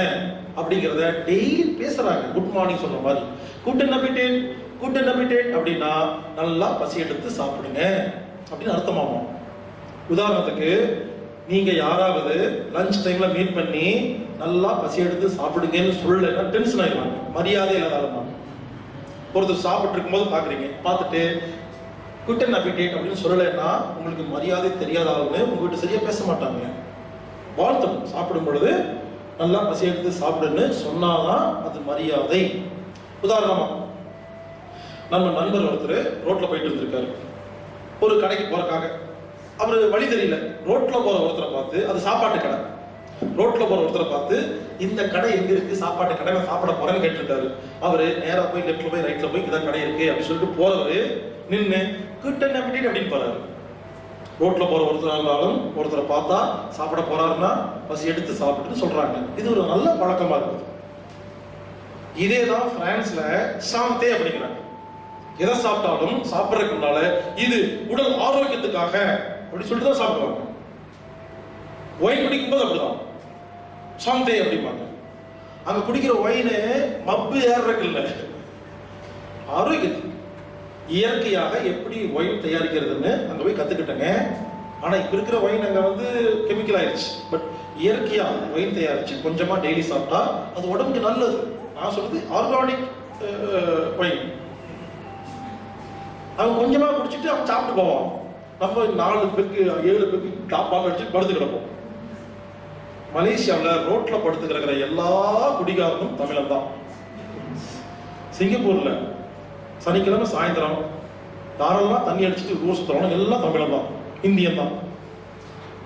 அப்படிங்கிறத டெய்லி பேசுறாங்க. குட் மார்னிங் சொல்ற மாதிரி good and updated, good and updated அப்படின்னா நல்லா பசி எடுத்து சாப்பிடுங்க அப்படின்னு அர்த்தமாகும். உதாரணத்துக்கு நீங்க யாராவது லஞ்ச் டைம்ல மீட் பண்ணி நல்லா பசி எடுத்து சாப்பிடுங்கன்னு சொல்லலைன்னா டென்ஷன் ஆயிடுவாங்க, மரியாதை இல்லாத. ஒருத்தர் சாப்பிட்டு இருக்கும்போது பாக்குறீங்க, பார்த்துட்டு குட் அண்ட் அப்பிடேட் அப்படின்னு சொல்லலைன்னா உங்களுக்கு மரியாதை தெரியாத ஆளுங்க உங்ககிட்ட சரியா பேச மாட்டாங்க. வாழ்த்தணும், சாப்பிடும் பொழுது நல்லா பசி எடுத்து சாப்பிடுன்னு சொன்னாதான் அது மரியாதை. உதாரணமா நம்ம நண்பர் ஒருத்தர் ரோட்ல போயிட்டு இருந்திருக்காரு, ஒரு கடைக்கு போறதுக்காக. அவரு வழி தெரியல, ரோட்ல போற ஒருத்தரை பார்த்து, அது சாப்பாட்டு கடை, ரோட்ல போற ஒருத்தரை பார்த்து இந்த கடை எங்க இருக்கு, சாப்பாட்டு கடை, நான் சாப்பிட போறேன்னு கேட்டுருக்காரு. அவரு நேரா போய் லெஃப்ட்ல போய் ரைட்ல போய் இதான் கடை இருக்கு அப்படின்னு சொல்லிட்டு போறவரு நின்று குட் அண்ட் அப்பிடேட் அப்படின்னு போறாரு. ரோட்ல போற ஒருத்தர் இருந்தாலும் ஒருத்தரை பார்த்தா சாப்பிட போறாருன்னா பசி எடுத்து சாப்பிட்டு சொல்றாங்க. இது ஒரு நல்ல பழக்கமா இருக்குது. இதேதான் பிரான்ஸ்ல சாந்தே அப்படிங்கிறாங்க. எதை சாப்பிட்டாலும் சாப்பிட்றதுக்கு முன்னால இது உடல் ஆரோக்கியத்துக்காக அப்படி சொல்லிட்டு தான் சாப்பிடுவாங்க. ஒயின் குடிக்கும்போது அப்படிதான் சாந்தே அப்படிம்பாங்க. அங்க குடிக்கிற ஒயினு மப்பு ஏறதுக்கு இல்லை, ஆரோக்கியத்துக்கு. இயற்கையாக எப்படி ஒயின் தயாரிக்கிறதுன்னு அங்க போய் கத்துக்கிட்டேங்க. ஆனா இப்ப இருக்கிற ஒயின் அங்க வந்து கெமிக்கல் ஆயிடுச்சு. பட் இயற்கையா ஒயின் தயாரிச்சு கொஞ்சமா டெய்லி சாப்பிட்டா அது உடம்புக்கு நல்லது. நான் சொல்றது ஆர்கானிக் ஒயின். அவன் கொஞ்சமா குடிச்சிட்டு அவன் சாப்பிட்டு போவான். நம்ம 4 பேருக்கு 7 பேருக்கு டாப்பாக அடிச்சு படுத்து கிடப்போம். மலேசியாவில் ரோட்ல படுத்து கிடக்கிற எல்லா குடிகாரனும் தமிழன் தான். சிங்கப்பூர்ல சனிக்கிழமை சாயந்தரம் யாரெல்லாம் தண்ணி அடிச்சுட்டு ஊர் சுத்துறோம் எல்லாம் தமிழன் தான், இந்தியன் தான்.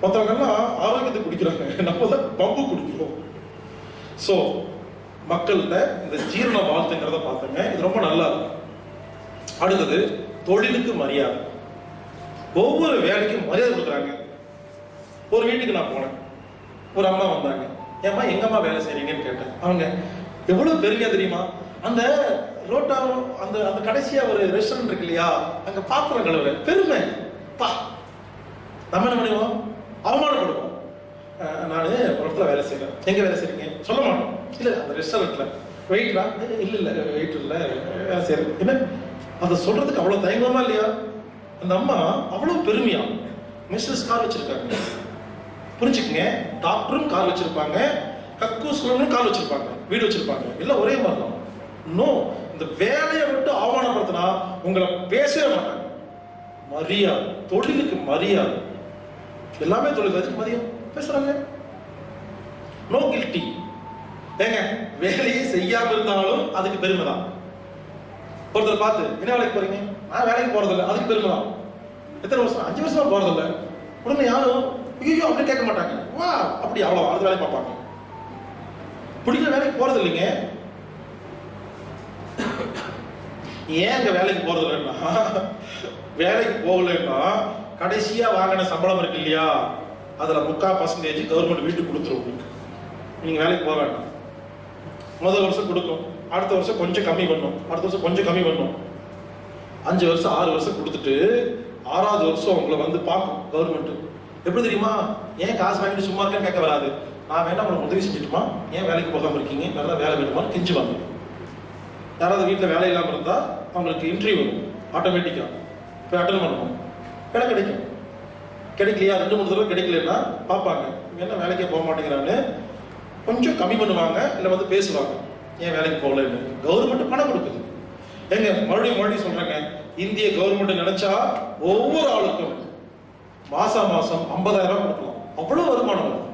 மற்றவங்க எல்லாம் ஆரோக்கியத்துக்கு குடிக்கிறாங்க, நம்ம தான் பம்பு குடிக்கிறோம். ஸோ மக்கள்கிட்ட இந்த ஜீரண வாழ்த்துங்கிறத பார்த்தோங்க. இது ரொம்ப நல்லா இருக்கு. அடுத்தது தொழிலுக்கு மரியாதை. ஒவ்வொரு வேலைக்கும் மரியாதை கொடுக்குறாங்க. ஒரு வீட்டுக்கு நான் போனேன், ஒரு அம்மா வந்தாங்க. ஏம்மா எங்கம்மா வேலை செய்றீங்கன்னு கேட்டேன். அவங்க எவ்வளவு பெருமையா தெரியுமா, அந்த ரோட்டா அந்த அந்த கடைசியா ஒரு ரெஸ்டாரண்ட் இருக்கு இல்லையா, அங்க பாத்திரம் கழுவுற பெருமை பா. நம்ம என்ன பண்ணுவோம், அவமானப்படுவோம். நான் ஒரு இடத்துல வேலை செய்யறேன், எங்க வேலை செய்றீங்க சொல்ல மாட்டோம். இல்ல அந்த ரெஸ்டாரண்ட்ல வெயிட்ரா, இல்ல வெயிட் இல்ல வேலை செய்யறேன். என்ன அதை சொல்றதுக்கு அவ்வளவு தயங்கமா இல்லையா? அந்த அம்மா அவ்வளவு பெருமையா மிஸ்ஸஸ் கார் வச்சிருக்காங்க. புரிஞ்சுக்கங்க, டாக்டரும் கார் வச்சிருப்பாங்க, கக்கூஸ் கார் வச்சிருப்பாங்க, வீடு வச்சிருப்பாங்க, எல்லாம் ஒரே மாதிரி தான். நோ, இந்த வேலையை விட்டு ஆவணப்படுத்தினா உங்களை பேசவே மாட்டாங்க. மரியாதை, தொழிலுக்கு மரியாதை. எல்லாமே தொழில் எதுக்கு மதியம் பேசுறாங்க. No guilty. ஏங்க வேலையை செய்யாம இருந்தாலும் அதுக்கு பெருமை தான். ஒருத்தர் பார்த்து என்ன வேலைக்கு போறீங்க, நான் வேலைக்கு போறதில்லை, அதுக்கு பெருமை தான். எத்தனை வருஷம், 5 வருஷமா போறதில்லை. உடனே யாரும் ஐயோ அப்படி கேட்க மாட்டாங்க. வா அப்படி அவ்வளோ அடுத்த வேலையை பார்ப்பாங்க. பிடிக்கிற வேலைக்கு போறது இல்லைங்க. ஏங்க வேலைக்கு போறது இல்லைன்னா, வேலைக்கு போகலன்னா கடைசியா வாங்கின சம்பளம் இருக்கு இல்லையா, அதுல 3/4% கவர்மெண்ட் வீட்டுக்கு கொடுத்துரும். நீங்க வேலைக்கு போக வேண்டாம். முதல் வருஷம் கொடுக்கும், அடுத்த வருஷம் கொஞ்சம் கம்மி பண்ணும், அடுத்த வருஷம் கொஞ்சம் கம்மி பண்ணும். 5 வருஷம் 6 வருஷம் கொடுத்துட்டு 6வது வருஷம் உங்களை வந்து பார்க்கும் கவர்மெண்ட். எப்படி தெரியுமா, ஏன் காசு வாங்கிட்டு சும்மா இருக்கேன்னு கேட்க வராது. நான் வேணா உங்களுக்கு உதவி செஞ்சுட்டுமா, ஏன் வேலைக்கு போகாம இருக்கீங்க, நல்லா வேலை வேணுமான்னு கெஞ்சுவாங்க. யாராவது வீட்டில் வேலை இல்லாமல் இருந்தால் அவங்களுக்கு இன்டர்வியூ வரும், ஆட்டோமேட்டிக்கா போய் அட்டன் பண்ணணும். வேலை கிடைக்கும். கிடைக்கலையா, 2-3 தடவை கிடைக்கலன்னா பார்ப்பாங்க, என்ன வேலைக்கே போக மாட்டேங்கிறான்னு கொஞ்சம் கம்மி பண்ணுவாங்க, இல்லை வந்து பேசுவாங்க ஏன் வேலைக்கு போகலன்னு. கவர்மெண்ட் பணம் கொடுக்குது. எங்க மறுபடியும் சொல்றாங்க, இந்திய கவர்மெண்ட் நினைச்சா ஒவ்வொரு ஆளுக்கும் மாசம் 50,000 கொடுக்கலாம். அவ்வளவு வருமானம் வரும்.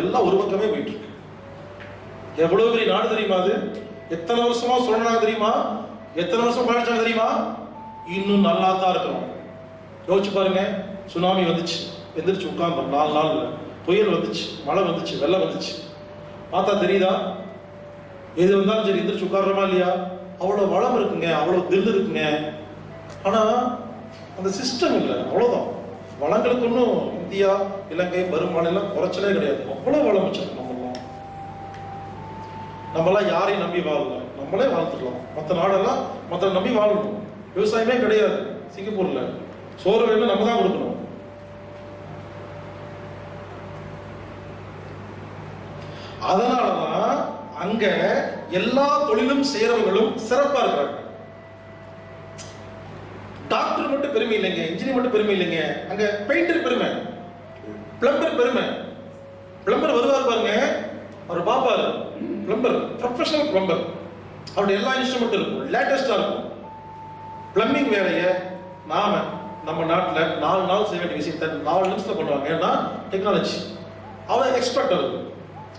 எல்லாம் ஒரு பக்கமே போயிட்டு இருக்கு. எவ்வளவு பெரிய நாடு தெரியுமா அது? எத்தனை வருஷமா சொல்றாங்க தெரியுமா, எத்தனை வருஷம் பயணிச்சாங்க தெரியுமா? இன்னும் நல்லா தான் இருக்கிறோம். யோசிச்சு பாருங்க, சுனாமி வந்துச்சு, எந்திரிச்சு உட்கார்ந்தோம் 4 நாள்ல. புயல் வந்துச்சு, மழை வந்துச்சு, வெள்ளம் வந்துச்சு. பார்த்தா தெரியுதா, எது வந்தாலும் சரி எந்திரிச்சு உட்கார்றோமா இல்லையா? அவ்வளவு வளம் இருக்குங்க, அவ்வளவு தில் இருக்குங்க. ஆனா அந்த சிஸ்டம் இல்லை, அவ்வளவுதான். வளங்களுக்கு ஒன்றும் இந்தியா, இலங்கை, வருமானம் குறைச்சலே கிடையாது. அவ்வளவு வளம் வச்சிருக்கோம். நம்மளாம் யாரையும் நம்பி வாழல, நம்மளே வாழ்த்துக்கலாம். மற்ற நாடெல்லாம் மற்ற நம்பி வாழணும். விவசாயமே கிடையாது சிங்கப்பூர்ல. சோறு வேணும் நம்ம தான் கொடுக்கணும். அதனாலதான் அங்க எல்லா தொழிலும் செய்யறவங்களும் சிறப்பா இருக்கிறாங்க. டாக்டர் மட்டும் பெருமை இல்லைங்க, இன்ஜினியர் மட்டும் பெருமை இல்லைங்க, அங்க பெயிண்டர் பெருமை, பிளம்பர் பெருமை. பிளம்பர் வருவார் பாருங்க, அவர் பாப்பாரு, பிளம்பர், ப்ரொஃபஷனல் பிளம்பர். அவருடைய எல்லா இன்ஸ்ட்ருமெண்ட் இருக்கும், லேட்டஸ்டா இருக்கும். பிளம்பிங் வேலையை நம்ம நாட்டில் 4 நாள் செய்ய வேண்டிய விஷயத்தை 4 நிமிஷத்துல பண்ணுவாங்க. ஏன்னா டெக்னாலஜி. அவர் எக்ஸ்பர்ட், அவரு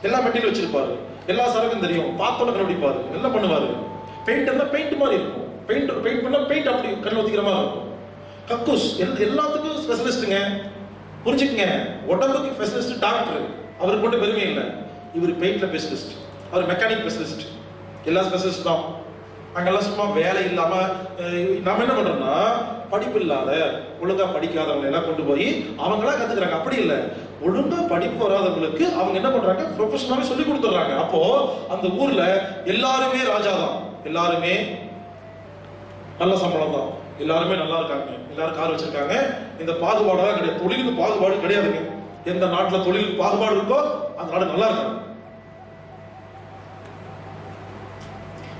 எல்லா மெட்டீரியல் வச்சிருப்பாரு, எல்லா சரக்கும் தெரியும், பார்த்தோன்னு கண்டுபிடிப்பாரு, எல்லாம் பண்ணுவாரு. பெயிண்ட் பெயிண்ட் மாதிரி இருக்கும், பெயிண்ட் பண்ணா பெயிண்ட் அப்படி கண் ஒத்திக்கிற மாதிரி இருக்கும். கக்கூஸ் எல்லாத்துக்கும் ஸ்பெஷலிஸ்ட்டுங்க. புரிஞ்சுக்கங்க, உடம்புக்கு ஸ்பெஷலிஸ்ட் டாக்டர், அவருக்கு மட்டும் பெருமை இல்லை. இவர் பெயிண்ட்ல ஸ்பெஷலிஸ்ட், அவர் மெக்கானிக் ஸ்பெஷலிஸ்ட், எல்லா ஸ்பெஷலிஸ்ட் தான். அங்கெல்லாம் சும்மா வேலை இல்லாம நம்ம என்ன பண்றோம்னா, படிப்பு இல்லாத ஒழுங்கா படிக்காதவங்களை எல்லாம் கொண்டு போய் அவங்களா கத்துக்கிறாங்க. அப்படி இல்லை, ஒழுங்கா படிப்பு வராதவங்களுக்கு அவங்க என்ன பண்றாங்க, ப்ரொஃபஷனலாவே சொல்லி கொடுத்துறாங்க. அப்போ அந்த ஊர்ல எல்லாருமே ராஜா தான், எல்லாருமே நல்ல சம்பளம் தான், எல்லாருமே நல்லா இருக்காங்க, எல்லாரும் கார் வச்சிருக்காங்க. இந்த பாகுபாடு தான் கிடையாது, தொழிலுக்கு பாகுபாடு கிடையாதுங்க. எந்த நாட்டுல தொழிலுக்கு பாகுபாடு இருக்கோ அந்த நாடு நல்லா இருக்கும்.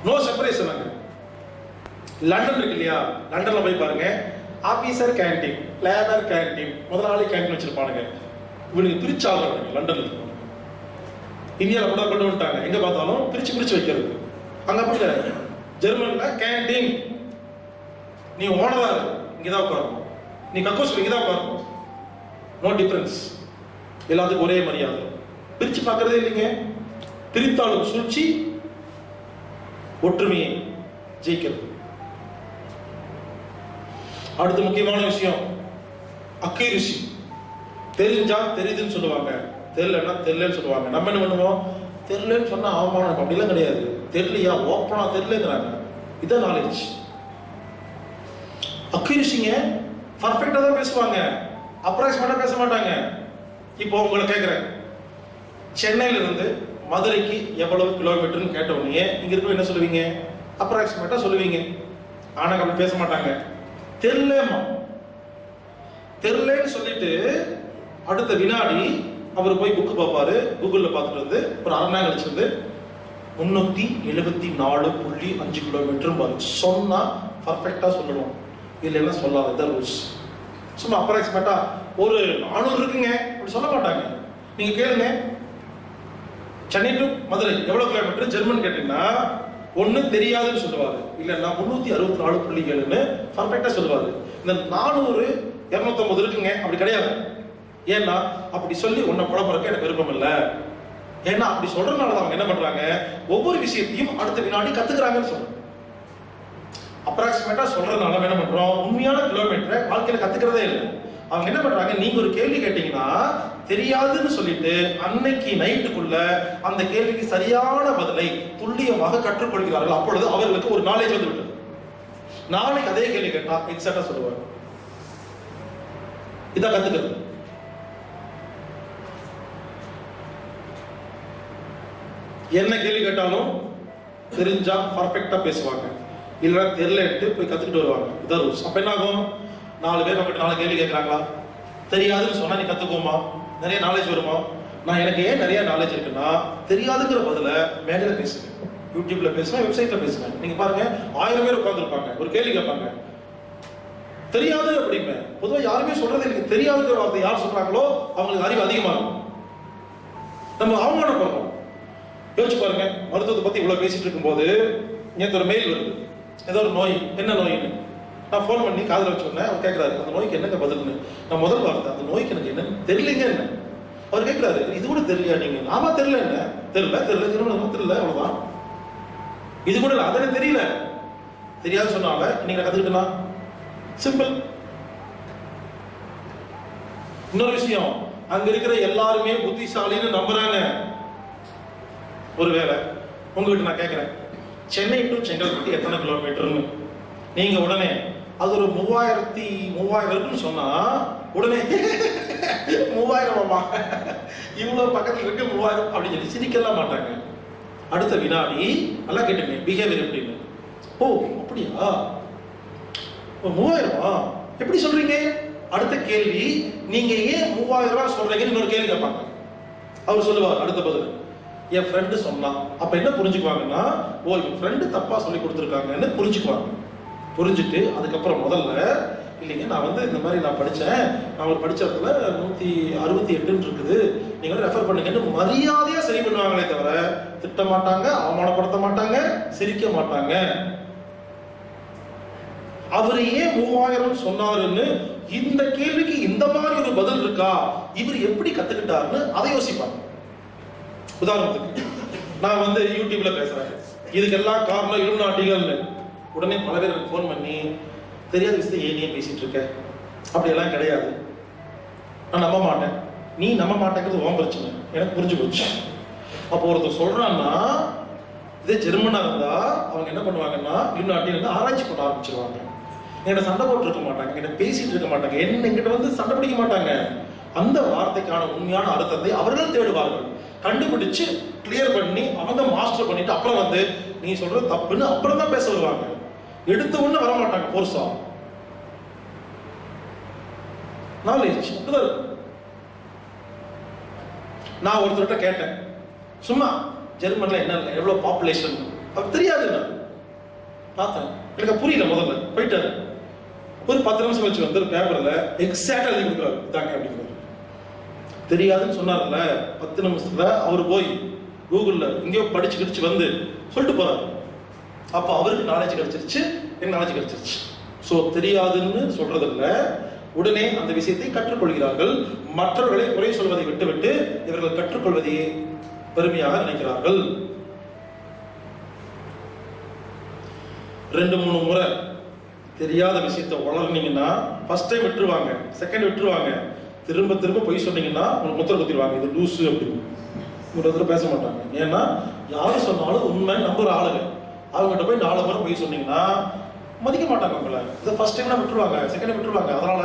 No separation. அங்க லண்டன் இருக்கு இல்லையா, லண்டன்ல போய் பாருங்க, ஆபீசர் கேண்டீன், லேபர் கேண்டீன், முதலாளி கேண்டீன் வச்சிருப்பானுங்க. இவனுக்கு பிரிச்சாங்க லண்டன்ல. இந்தியாவில் கூட கொண்டு வந்துட்டாங்க, எங்க பார்த்தாலும் பிரிச்சு வைக்கிறது. அங்க அப்படி ஜெர்மன்ல கேண்டீன், நீ ஓனரா இங்கதான் உட்காரணும், நீ கக்கோஸ் இங்கதான் உட்காரணும். நோ டிஃபரன்ஸ், எல்லாத்துக்கும் ஒரே மரியாதை. பிரிச்சு பார்க்கறதே இல்லைங்க. பிரித்தாலும் சூழ்ச்சி, ஒற்றுமையை ஜெயிக்கிறது. அடுத்த முக்கியமான விஷயம், அக்யூரசி. தெரிஞ்சா தெரியுதுன்னு சொல்லுவாங்க, தெரியலன்னா தெரியலன்னு சொல்லுவாங்க. நம்ம என்ன பண்ணுவோம், தெரியலன்னு சொன்னா அவமானம். அப்படிலாம் கிடையாது, தெரியலையா ஓப்பனா தெரியலங்கிறாங்க, இதான் நாலேஜ். அக்யூரசிங்க, பர்ஃபெக்டா தான் பேசுவாங்க, அப்ராக்சிமேட்டா பேச மாட்டாங்க. இப்போ உங்களை கேட்கிறேன், சென்னையில இருந்து மதுரைக்கு எவ்வளவு கிலோமீட்டர்னு கேட்ட உடனே இங்க இருக்க என்ன சொல்லுவீங்க, அப்ராக்சிமேட்டா சொல்லுவீங்க. ஆனா அப்படி பேச மாட்டாங்க. தெரியலன்னு சொல்லிட்டு அடுத்த வினாடி அவர் போய் புக்கு பார்ப்பாரு, கூகுள்ல பார்த்துட்டு வந்து ஒரு அரை மணி நேரம் கழிச்சு வந்து 374.5 கிலோமீட்டர் பாரு. சொன்னா பர்ஃபெக்டா சொல்லணும், இல்லைன்னா சொல்லாத. இதான் ரூல்ஸ். சும்மா அப்ராக்சிமேட்டா ஒரு 400 இருக்குங்க அப்படி சொல்ல மாட்டாங்க. நீங்க கேளுங்க, சென்னை டு மதுரை எவ்வளவு கிலோமீட்டர் ஜெர்மன் கேட்டீங்கன்னா, ஒண்ணு தெரியாதுன்னு சொல்லுவாரு, இல்லைன்னா 364.7ன்னு பர்ஃபெக்டா சொல்லுவாரு. இந்த 400 250 இருக்குங்க அப்படி கிடையாது. ஏன்னா அப்படி சொல்லி உன்னை குழப்பறக்க எனக்கு விருப்பம் இல்லை. ஏன்னா அப்படி சொல்றதுனால அவங்க என்ன பண்றாங்க, ஒவ்வொரு விஷயத்தையும் அடுத்த வினாடி கத்துக்கிறாங்கன்னு சொல்றாங்க. அப்ராக்சிமேட்டா சொல்றதுனால என்ன பண்றோம், உண்மையான கிலோமீட்டரை வாழ்க்கையில கத்துக்கிறதே இல்லை. அவங்க என்ன பண்றாங்க, நீங்க ஒரு கேள்வி கேட்டீங்கன்னா தெரியாதுன்னு சொல்லிட்டு அன்னைக்கு நைட்டுக்குள்ள அந்த கேள்விக்கு சரியான பதிலை துல்லியமாக கற்றுக்கொள்கிறார்கள். அப்பொழுது அவர்களுக்கு ஒரு நாலேஜ் வந்து விட்டது. நாளைக்கு அதே கேள்வி கேட்டா எக்ஸாக்டா சொல்லுவாங்க. இதான் கத்துக்கிறது. என்ன கேள்வி கேட்டாலும் தெரிஞ்சா பர்ஃபெக்டா பேசுவாங்க, இல்லைன்னா தெரியலட்டு போய் கத்துக்கிட்டு வருவாங்க. இதான் ரூல்ஸ். அப்ப என்ன ஆகும், 4 பேர் நம்மகிட்ட 4 கேள்வி கேட்கறாங்களா, தெரியாதுன்னு சொன்னா நீ கத்துக்கோமா, நிறைய நாலேஜ் வருமா. நான் எனக்கு ஏன் நிறைய நாலேஜ் இருக்குன்னா, தெரியாதுங்கிற பதில மேடையில பேசுவேன், யூடியூப்ல பேசுவேன், வெப்சைட்ல பேசுவேன். நீங்க பாருங்க, 1000 பேர் உட்கார்ந்துருப்பாங்க, ஒரு கேள்வி கேட்பாங்க, தெரியாது அப்படிமே. பொதுவாக யாருமே சொல்றது எனக்கு தெரியாதுங்கிற வார்த்தை யார் சொல்றாங்களோ அவங்களுக்கு அறிவு அதிகமா இருக்கும். நம்ம அவமானப்படுறோம். யோசிச்சு பாருங்க, மருத்துவத்தை பத்தி இவ்வளவு பேசிட்டு இருக்கும் போது நேற்று ஒரு மெயில் வருது, ஏதோ ஒரு நோய், என்ன நோயின்னு. நான் ஃபோன் பண்ணி காதில் வச்சோன்னே அவர் கேட்கறாரு, அந்த நோய்க்கு என்னங்க பதில்னு. நான் முதல் வார்த்தை, அந்த நோய்க்கு எனக்கு என்ன தெரியலங்க என்ன. அவர் கேட்கிறாரு, இது கூட தெரியலையா நீங்க. ஆமா தெரியல, என்ன தெரியல அவ்வளவுதான். இது கூட இல்லை, அதே தெரியல. தெரியாது சொன்னால நீங்க கத்துக்கிட்டலாம், சிம்பிள். இன்னொரு விஷயம், அங்க இருக்கிற எல்லாருமே புத்திசாலின்னு நம்புறாங்க. ஒருவேளை உங்ககிட்ட நான் கேட்கிறேன், சென்னை டு செங்கல்பட்டு எத்தனை கிலோமீட்டர்னு, நீங்க உடனே அது ஒரு 3000 இருக்குன்னு சொன்னா உடனே 3000 இவ்வளவு பக்கத்துல இருக்கு 3000 அப்படின்னு சொல்லி சிரிக்கலாம் மாட்டாங்க. அடுத்த வினாடி நல்லா கேட்டுங்க, பிஹேவியர் எப்படின்னு. ஓ அப்படியா, 3000 எப்படி சொல்றீங்க. அடுத்த கேள்வி, நீங்க ஏன் 3000 சொல்றீங்கன்னு இன்னொரு கேள்வி கேட்பாங்க. அவர் சொல்லுவார் அடுத்த பதில், என் ஃப்ரெண்டு சொன்னான். அப்ப என்ன புரிஞ்சுக்குவாங்கன்னா, ஓ என் ஃப்ரெண்டு தப்பா சொல்லி கொடுத்துருக்காங்கன்னு புரிஞ்சுக்குவாங்க. புரிஞ்சுட்டு அதுக்கப்புறம் முதல்ல இல்லைங்க நான் வந்து இந்த மாதிரி நான் படித்தேன், நான் ஒரு படித்த இடத்துல 168 இருக்குது, நீங்கள் ரெஃபர் பண்ணுங்கன்னு மரியாதையாக சரி பண்ணுவாங்களே தவிர திட்ட மாட்டாங்க, அவமானப்படுத்த மாட்டாங்க, சிரிக்க மாட்டாங்க. அவர் ஏன் 3000 சொன்னாருன்னு இந்த கேள்விக்கு இந்த மாதிரி ஒரு பதில் இருக்கா, இவர் எப்படி கத்துக்கிட்டாருன்னு அதை யோசிப்பாங்க. உதாரணத்துக்கு நான் வந்து யூடியூப்ல பேசுறேன், இதுக்கெல்லாம் காரணம் இலுமினாட்டிகள்னு. உடனே பல பேர் எனக்கு ஃபோன் பண்ணி தெரியாத விஷயத்தை ஏன் பேசிட்டு இருக்க, அப்படியெல்லாம் கிடையாது, நான் நம்ப மாட்டேன், நீ நம்ப மாட்டேங்கிறது உன் பிரச்சனை, எனக்கு புரிஞ்சு போச்சு. அப்போ ஒருத்தர் சொல்றான்னா இதே ஜெர்மனா இருந்தா அவங்க என்ன பண்ணுவாங்கன்னா இலுமினாட்டி வந்து ஆராய்ச்சி பண்ண ஆரம்பிச்சிருவாங்க. என்கிட்ட சண்டை போட்டு இருக்க மாட்டாங்க, என்கிட்ட பேசிட்டு இருக்க மாட்டாங்க, என்கிட்ட வந்து சண்டை பிடிக்க மாட்டாங்க. அந்த வார்த்தைக்கான உண்மையான அர்த்தத்தை அவர்கள் தேடுவார்கள், கண்டுபிடிச்சு கிளியர் பண்ணி அவங்க மாஸ்டர் பண்ணிட்டு அப்புறம் வந்து நீ சொல்றது தப்புன்னு அப்புறம் தான் பேச வருவாங்க. எடுத்த உடனே வர மாட்டாங்க போர்ஸா. நாலேஜ் அப்படிதான் இருக்கும். நான் ஒருத்தர்கிட்ட கேட்டேன், சும்மா ஜெர்மன்ல என்ன எவ்வளவு பாப்புலேஷன் அது தெரியாது, நான் பார்த்தேன், எனக்கு புரியல, முதல்ல போயிட்டாரு. ஒரு 10 நிமிஷம் வச்சு வந்து பேப்பர்ல எக்ஸாக்டா எழுதி கொடுக்குறாரு, இதாங்க அப்படிங்கிறாரு. தெரியாதுன்னு சொன்னார்ல, 10 நிமிஷத்துல அவர் போய் கூகுள்ல எங்கேயோ படிச்சு கிடிச்சு வந்து சொல்லிட்டு போறாரு. அப்ப அவருக்கு நாலேஜ் கிடைச்சிருச்சு, எனக்கு நாலேஜ் கிடைச்சிருச்சு. சோ தெரியாதுன்னு சொல்றதில்ல, உடனே அந்த விஷயத்தை கற்றுக்கொள்கிறார்கள். மற்றவர்களை குறை சொல்வதை விட்டுவிட்டு இவர்கள் கற்றுக்கொள்வதையே பெருமையாக நினைக்கிறார்கள். 2-3 முறை தெரியாத விஷயத்தை வளர்னீங்கன்னா ஃபர்ஸ்ட் டைம் விட்டுருவாங்க, செகண்ட் விட்டுருவாங்க, திரும்ப திரும்ப பொய் சொன்னீங்கன்னா உங்களுக்கு முத்திர குத்திடுவாங்க, இது லூசு அப்படின்னு ஒரு இடத்துல பேச மாட்டாங்க. ஏன்னா யாரு சொன்னாலும் உண்மை நம்புற ஆளுங்க, அவங்ககிட்ட போய் 4 முறை பொய் சொன்னீங்கன்னா மதிக்க மாட்டாங்க உங்களை. இதை ஃபர்ஸ்ட் டைம்னா விட்டுருவாங்க, செகண்ட் டைம் விட்டுருவாங்க. அதனால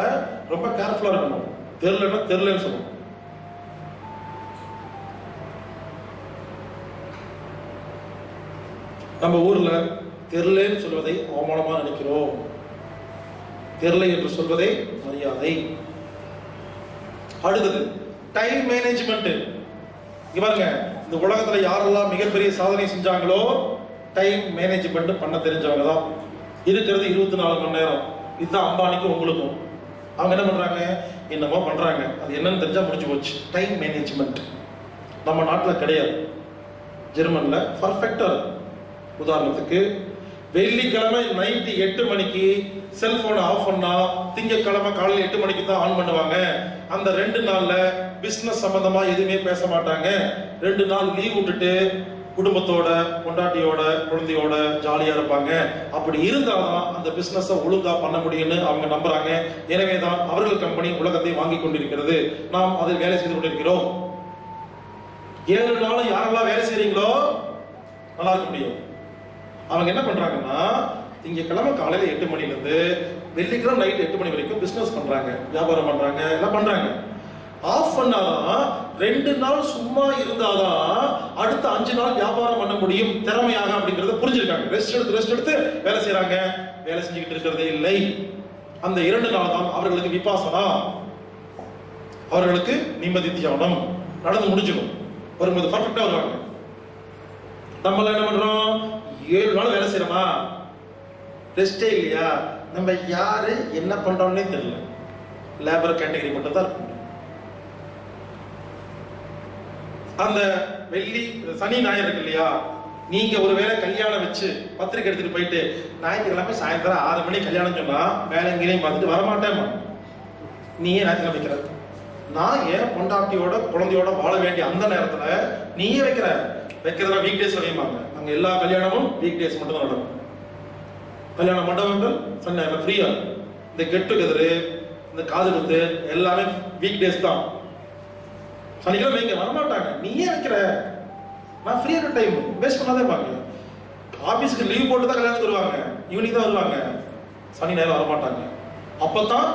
ரொம்ப கேர்ஃபுல்லா இருக்கணும். தெரியலன்னா தெரியலன்னு சொல்லணும். நம்ம ஊர்ல தெரியலன்னு சொல்வதை அவமானமா நினைக்கிறோம், தெரியல என்று சொல்வதே மரியாதை. அடுத்தது டைம் மேனேஜ்மெண்ட். இங்க பாருங்க, இந்த உலகத்துல யாரெல்லாம் மிகப்பெரிய சாதனை செஞ்சாங்களோ டைம் மேனேஜ்மெண்ட் பண்ண தெரிஞ்சவங்க தான். இருக்கிறது 24 மணி நேரம். இதுதான் அம்பானிக்கும் உங்களுக்கும். அவங்க என்ன பண்றாங்க, என்னமோ பண்றாங்க, அது என்னன்னு தெரிஞ்சா முடிஞ்சு போச்சு. டைம் மேனேஜ்மெண்ட் நம்ம நாட்டில் கிடையாது, ஜெர்மன்ல பர்ஃபெக்டா. உதாரணத்துக்கு வெள்ளிக்கிழமை நைட்டு 8 மணிக்கு செல்போனை ஆஃப் பண்ணா திங்கட்கிழமை காலையில் 8 மணிக்கு தான் ஆன் பண்ணுவாங்க. அந்த 2 நாள்ல பிசினஸ் சம்பந்தமா எதுவுமே பேச மாட்டாங்க. 2 நாள் லீவ் விட்டுட்டு குடும்பத்தோட, பொண்டாட்டியோட, குழந்தையோட ஜாலியா இருப்பாங்க. அப்படி இருந்தாதான் அந்த பிசினஸை ஒழுங்கா பண்ண முடியும்னு அவங்க நம்புறாங்க. எனவேதான் அவர்கள் கம்பெனி உலகத்தை வாங்கி கொண்டிருக்கிறது, நாம் அதில் வேலை செய்து கொண்டிருக்கிறோம். 7 நாளும் யாரெல்லாம் வேலை செய்றீங்களோ நல்லா இருக்க முடியும். அவங்க என்ன பண்றாங்கன்னா திங்கக்கிழமை காலையில 8 மணில இருந்து வெள்ளிக்கிழமை நைட் 8 மணி வரைக்கும் பிசினஸ் பண்றாங்க, வியாபாரம் பண்றாங்க, எல்லாம் பண்றாங்க. ஆஃப் பண்ணாதான் 2 நாள் சும்மா இருந்தாதான் அடுத்த 5 நாள் வியாபாரம் பண்ண முடியும் திறமையாக அப்படிங்கறத புரிஞ்சிருக்காங்க. ரெஸ்ட் எடுத்து வேலை செய்யறாங்க, வேலை செஞ்சுக்கிட்டு இருக்கிறதே இல்லை. அந்த 2 நாள் தான் அவர்களுக்கு விபாசனா, அவர்களுக்கு நிம்மதி தியானம் நடந்து முடிஞ்சிடும். வரும்போது பர்ஃபெக்டா வருவாங்க. நம்மள என்ன பண்றோம், 7 நாள் வேலை செய்யறோமா, ரெஸ்டே இல்லையா, நம்ம யாரு என்ன பண்றோம்னே தெரியல. லேபர் கேட்டகரி மட்டும் தான் இருக்கும். அந்த வெள்ளி சனி ஞாயிறு இருக்கு இல்லையா, நீங்க ஒருவேளை கல்யாணம் வச்சு பத்திரிக்கை எடுத்துட்டு போயிட்டு ஞாயிற்றுக்கிழமை சாயந்தரம் 6 மணி கல்யாணம் சொன்னா வேலைங்களையும் பார்த்துட்டு வரமாட்டேமா, நீயே ஞாயிற்றுக்கிழமை வைக்கிற. நான் ஏன் பொண்டாட்டியோட குழந்தையோட வாழ வேண்டிய அந்த நேரத்துல நீயே வைக்கிறதா வீக் டேஸ் வைப்பாங்க. அங்க எல்லா கல்யாணமும் வீக் டேஸ் மட்டும் தான் நடக்கும். கல்யாண மண்டபங்கள் சண்டே ஃப்ரீயா. இந்த கெட் டுகெதரு, இந்த காது குத்து எல்லாமே வீக் டேஸ் தான். சனிக்கிழமை வைங்க, வரமாட்டாங்க. நீயே வைக்கிற, நான் ஃப்ரீயான டைம் வேஸ்ட் பண்ணாதே பாங்க. ஆபீஸ்க்கு லீவ் போட்டு தான் கல்யாணத்துக்கு வருவாங்க, ஈவினிங் தான் வருவாங்க, சனி நேரம் வரமாட்டாங்க. அப்பதான்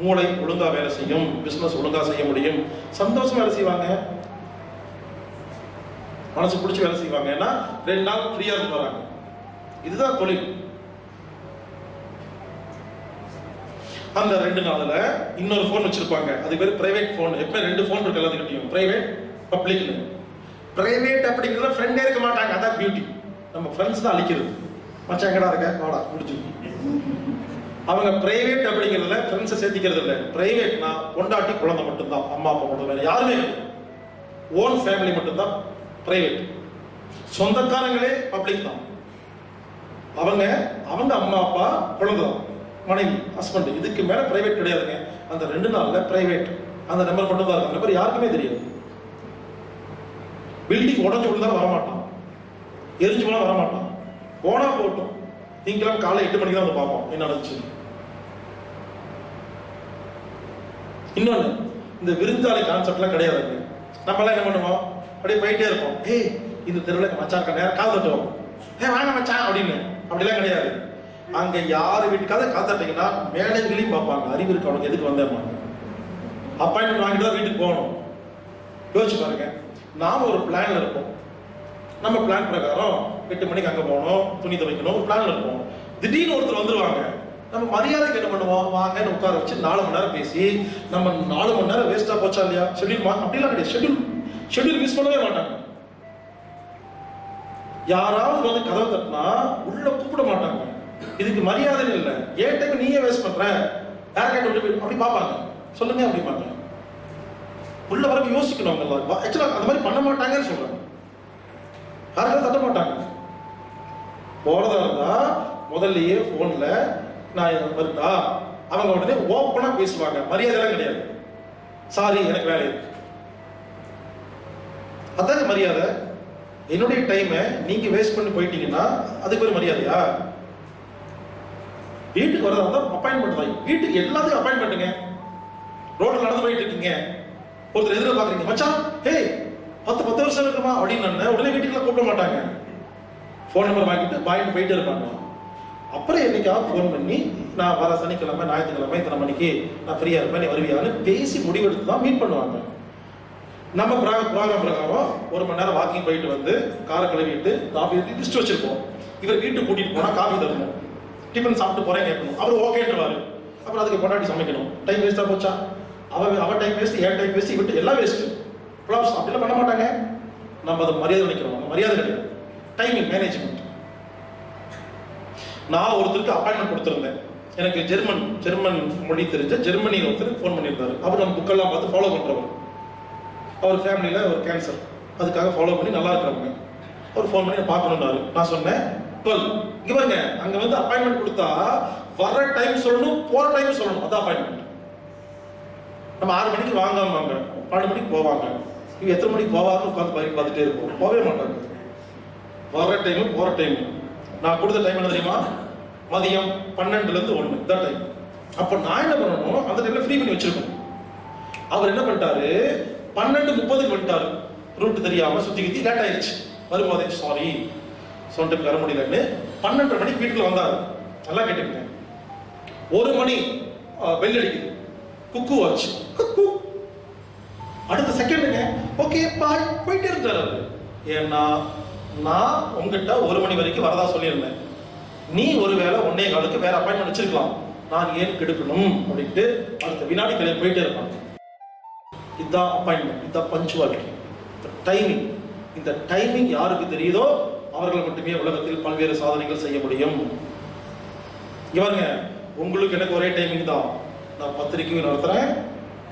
மூளை ஒழுங்கா வேலை செய்யும், பிசினஸ் ஒழுங்கா செய்ய முடியும், சந்தோஷமா வேலை செய்வாங்க, மனசு பிடிச்சி வேலை செய்வாங்க. ஏன்னா 2 நாள் ஃப்ரீயா இருந்து வராங்க. இதுதான் தொழில். அந்த 2 நாள்ல இன்னொரு போன் வச்சிருப்பாங்க, அது பேர் பிரைவேட் போன். எப்ப 2 போன் இருக்கு எல்லாத்துக்கிட்டையும், பிரைவேட் பப்ளிக்னு. பிரைவேட் அப்படிங்கிறத ஃப்ரெண்டே இருக்க மாட்டாங்க, அதான் பியூட்டி. நம்ம ஃப்ரெண்ட்ஸ் தான் அழிக்கிறது. மச்சான் எங்கடா இருக்க, வாடா முடிஞ்சு. அவங்க பிரைவேட் அப்படிங்கிறதுல ஃப்ரெண்ட்ஸை சேர்த்திக்கிறது இல்லை. பிரைவேட்னா பொண்டாட்டி குழந்தை மட்டும்தான், அம்மா அப்பா மட்டும், வேற யாருமே ஓன் ஃபேமிலி மட்டும்தான் பிரைவேட். சொந்தக்காரங்களே பப்ளிக் தான். அவங்க அவங்க அம்மா அப்பா குழந்தை தான், மனைவி ஹஸ்பண்ட், இதுக்கு மேல பிரைவேட் கிடையாதுங்க. அந்த 2 நாள்ல பிரைவேட் அந்த நம்பர் மட்டும் தான் இருக்கும். அந்த நம்பர் யாருக்குமே தெரியாது. பில்டிங் உடஞ்சு விழுந்தா வரமாட்டான், எரிஞ்சு போனா வரமாட்டான், போனா போட்டோம். திங்கக்கிழமை காலை 8 மணிக்கு தான் வந்து பார்ப்போம் என்ன நடந்துச்சு. இன்னொன்னு, இந்த விருந்தாளி கான்செப்ட்லாம் கிடையாதுங்க. நம்மளாம் என்ன பண்ணுவோம், அப்படியே போயிட்டே இருப்போம். ஏய் இந்த தெருவில் மச்சான் இருக்க நேரம் கால் தட்டுவோம், வாங்க மச்சான் அப்படின்னு. அப்படிலாம் கிடையாது. அங்க யாரு வீட்டுக்காவது கால் தட்டிங்கன்னா மேடைகளையும் பார்ப்பாங்க, அறிவு இருக்கு அவனுக்கு, எதுக்கு வந்தேன், அப்பாயின்மெண்ட் வாங்கிட்டு தான் வீட்டுக்கு போகணும். யோசிச்சு பாருங்க. நாம ஒரு பிளான்ல இருப்போம். நம்ம பிளான் பிரகாரம் 8 மணிக்கு அங்க போகணும், துணி துவைக்கணும், ஒரு பிளான்ல இருப்போம். திடீர்னு ஒருத்தர் வந்துருவாங்க. நம்ம மரியாதைக்கு என்ன பண்ணுவோம், வாங்கன்னு உட்கார வச்சு 4 மணி நேரம் பேசி நம்ம 4 மணி நேரம் வேஸ்டா போச்சா இல்லையா? ஷெட்யூல் அப்படிலாம் கிடையாது. ஷெட்யூல் மிஸ் பண்ணவே மாட்டாங்க. யாராவது வந்து கதவை தட்டினா உள்ள கூப்பிட மாட்டாங்க. இதுக்கு மரியாதை இல்லை. ஏன் டைம் நீயே வேஸ்ட் பண்ற, யார் கேட்டு விட்டு அப்படி பார்ப்பாங்க. சொல்லுங்க அப்படிப்பாங்க. உள்ள வரைக்கும் யோசிக்கணும். ஆக்சுவலா அந்த மாதிரி பண்ண மாட்டாங்கன்னு சொல்றாங்க. யாருக்காவது தட்ட மாட்டாங்க. போறதா இருந்தா முதல்லயே போன்ல நான் வருதா, அவங்க உடனே ஓப்பனா பேசுவாங்க. மரியாதைலாம் கிடையாது. சாரி எனக்கு வேலை இருக்கு, அதாங்க மரியாதை. என்னுடைய டைமை நீங்க வேஸ்ட் பண்ணி போயிட்டீங்கன்னா அதுக்கு ஒரு மரியாதையா? வீட்டுக்கு வரதா இருந்தா அப்பாயின்மெண்ட் தான். வீட்டுக்கு எல்லாத்துக்கும் அப்பாயின்மெண்ட்டுங்க. ரோட்ல நடந்து போயிட்டு இருக்கீங்க, ஒருத்தர் எதிர பாக்குறீங்க, மச்சான் ஹே 10 வருஷம் இருக்குமா அப்படின்னு உடனே வீட்டுக்குலாம் கூப்பிட மாட்டாங்க. ஃபோன் நம்பர் வாங்கிட்டு பாயிண்ட் போயிட்டு இருப்பாங்க. அப்புறம் என்னைக்காவது ஃபோன் பண்ணி நான் வர சனிக்கிழமை ஞாயிற்றுக்கிழமை இத்தனை மணிக்கு நான் ஃப்ரீயா இருப்பேன், நீ வருவியான்னு பேசி முடிவெடுத்து தான் மீட் பண்ணுவாங்க. நம்ம ப்ரோக்ராம் பிரகாரம் 1 மணி நேரம் வாக்கிங் போயிட்டு வந்து காரை கழுவிட்டு காஃபி லிஸ்ட் வச்சிருப்போம். இவர் வீட்டுக்கு கூட்டிட்டு போனா காஃபி தரணும், டிஃபன் சாப்பிட்டு போறேன் கேட்கணும். அவர் ஓகேன்றுவாரு. அப்புறம் அதுக்கு கொண்டாடி சமைக்கணும். டைம் வேஸ்டா போச்சா? அவ டைம் வேஸ்ட், என் டைம் வேஸ்ட், விட்டு எல்லாம் வேஸ்ட். ப்ளாப்ஸ் அப்படிலாம் பண்ண மாட்டாங்க. நம்ம அதை மரியாதை நினைக்கிறோம். மரியாதை கிடையாது. Timing management. நான் ஒருத்தருக்கு அப்பாயின்மெண்ட் கொடுத்துருந்தேன். எனக்கு ஜெர்மன் மொழி தெரிஞ்ச ஜெர்மனியில் ஒருத்தர் ஃபோன் பண்ணியிருந்தாரு. அவர் நம்ம புக்கெல்லாம் பார்த்து ஃபாலோ பண்றவர். அவர் ஃபேமிலியில ஒரு கேன்சர், அதுக்காக ஃபாலோ பண்ணி நல்லா இருக்கிறவங்க. அவர் ஃபோன் பண்ணி பார்க்கணும்னாரு. நான் சொன்னேன் 12 இங்க பாருங்க, அங்க வந்து அப்பாயின்மெண்ட் கொடுத்தா வர டைம் சொல்லணும், போற டைம் சொல்லணும். அதான் அப்பாயின்மெண்ட். நம்ம 6 மணிக்கு வாங்க, 12 மணிக்கு போவாங்க. இவங்க எத்தனை மணிக்கு போவாங்க உட்காந்து பார்த்துட்டே இருப்போம். போகவே மாட்டாங்க. வர டைம் போற டைம். நான் கொடுத்த டைம் என்ன தெரியுமா? மதியம் 12லேருந்து 1 தான் டைம். அப்போ நான் என்ன பண்ணணும், அந்த டைம்ல ஃப்ரீ பண்ணி வச்சிருக்கணும். அவர் என்ன பண்ணிட்டாரு, 12:30 வந்துட்டாரு. ரூட் தெரியாம சுத்தி கித்தி லேட் ஆயிடுச்சு. வரும்போதே சாரி சொன்ன வர முடியலன்னு 12:30 மணிக்கு வீட்டுல வந்தாரு. நல்லா கேட்டுக்கிட்டேன். 1 மணி பெல் அடிக்குது, குக்கு வாட்ச். அடுத்த செகண்டுங்க ஓகே பாய் போயிட்டே இருந்தாரு. ஏன்னா நான் உங்ககிட்ட 1 மணி வரைக்கும் வரதா சொல்லியிருந்தேன். நீ ஒருவேளை 1:15 வேற அப்பாயின்மெண்ட் வச்சிருக்கலாம். நான் ஏன் கெடுக்கணும் அப்படின்ட்டு அடுத்த வினாடி கலையை போயிட்டே இருப்பாங்க. இதுதான் அப்பாயின்மெண்ட், இதுதான் பஞ்சுவாலிட்டி, டைமிங். இந்த டைமிங் யாருக்கு தெரியுதோ அவர்கள் மட்டுமே உலகத்தில் பல்வேறு சாதனைகள் செய்ய முடியும். இவங்க உங்களுக்கு எனக்கு ஒரே டைமிங் தான். நான் பத்திரிக்கை நடத்துறேன்,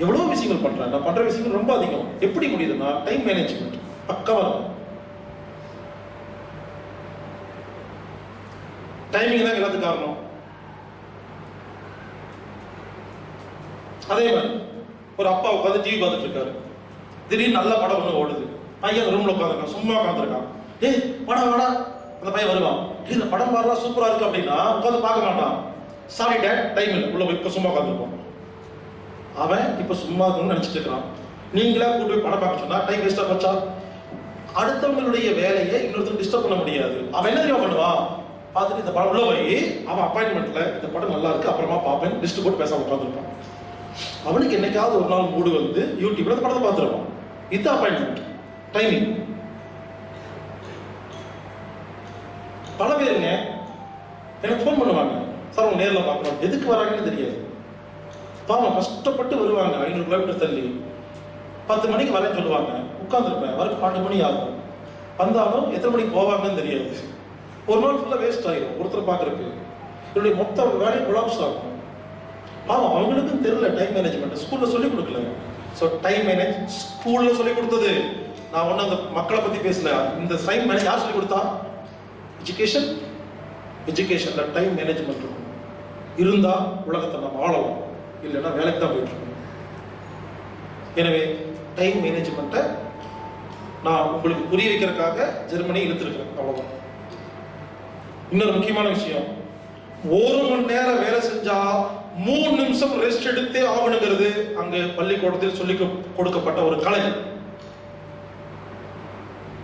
எவ்வளவு விஷயங்கள் பண்றேன். நான் பண்ற விஷயங்கள் ரொம்ப அதிகம். எப்படி முடியுதுன்னா டைம் மேனேஜ்மெண்ட் பக்கவா இருக்கும். டைமிங் தான் எல்லாத்துக்கும் காரணம். அதே மாதிரி ஒரு அப்பா உட்காந்து டிவி பார்த்துட்டு இருக்காரு. திடீர்னு நல்ல படம் ஒன்று ஓடுது. பையன் ரூம்ல உட்காந்துருக்கான், சும்மா உட்காந்துருக்கான். டேய் வாடா வாடா, அந்த பையன் வருவான். இந்த படம் பாருலாம் சூப்பரா இருக்கு அப்படின்னா உட்காந்து பார்க்க மாட்டான். சாரி டேட் டைம் இல்லை, உள்ள போய் இப்ப சும்மா உட்காந்துருப்போம். அவன் இப்ப சும்மா இருக்கணும்னு நினைச்சிட்டு இருக்கிறான். நீங்களா கூட்டு போய் படம் பார்க்க சொன்னா டைம் வேஸ்டா போச்சா? அடுத்தவங்களுடைய வேலையை இன்னொருத்தர் டிஸ்டர்ப் பண்ண முடியாது. அவன் என்ன தெரியுமா பண்ணுவான், பார்த்துட்டு இந்த படம் உள்ள போய் அவன் அப்பாயின்மெண்ட்ல இந்த படம் நல்லா இருக்கு அப்புறமா பார்ப்பேன் லிஸ்ட் போட்டு பேசாம உட்காந்துருப்பான். அவனுக்கு என்னைக்காவது ஒரு நாள் மூடு வந்து யூடியூப்ல அந்த படத்தை பார்த்துருப்பான். இது அப்பாயின்மெண்ட் டைமிங். பல பேருங்க எனக்கு ஃபோன் பண்ணுவாங்க, சார் உங்க நேரில் பார்க்கணும். எதுக்கு வராங்கன்னு தெரியாது. பாவம் கஷ்டப்பட்டு வருவாங்க 500 கிலோமீட்டர் தள்ளி. 10 மணிக்கு வரேன்னு சொல்லுவாங்க, உட்காந்துருப்பேன். வரைக்கும் 12 மணி ஆகும். வந்தாலும் எத்தனை மணிக்கு போவாங்கன்னு தெரியாது. ஒரு நாள் ஃபுல்லாக வேஸ்ட் ஆகிடும் ஒருத்தர் பார்க்கறதுக்கு. என்னுடைய மொத்த வேலை கொலாப்ஸ் ஆகும். அவங்களுக்கும் தெரியல டைம் மேனேஜ்மெண்ட், ஸ்கூல்ல சொல்லிக் கொடுக்கல. ஸோ டைம் மேனேஜ் ஸ்கூல்ல சொல்லிக் கொடுத்தது. நான் ஒன்றும் அந்த மக்களை பத்தி பேசல. இந்த டைம் மேனேஜ் யார் சொல்லிக் கொடுத்தா? எஜுகேஷன்ல டைம் மேனேஜ்மெண்ட் இருக்கும். இருந்தா உலகத்தை நம்ம ஆளலாம், இல்லைன்னா வேலைக்கு தான் போயிட்டு இருக்கோம். எனவே டைம் மேனேஜ்மெண்ட்டை நான் உங்களுக்கு புரிய வைக்கிறதுக்காக ஜெர்மனி இழுத்துருக்கேன், அவ்வளவுதான். இன்னொரு முக்கியமான விஷயம், 1 மணி நேரம் வேலை செஞ்சா 3 நிமிஷம் ரெஸ்ட் எடுத்தே ஆகணுங்கிறது அங்க பள்ளிக்கூடத்தில் சொல்லி கொடுக்கப்பட்ட ஒரு கலை.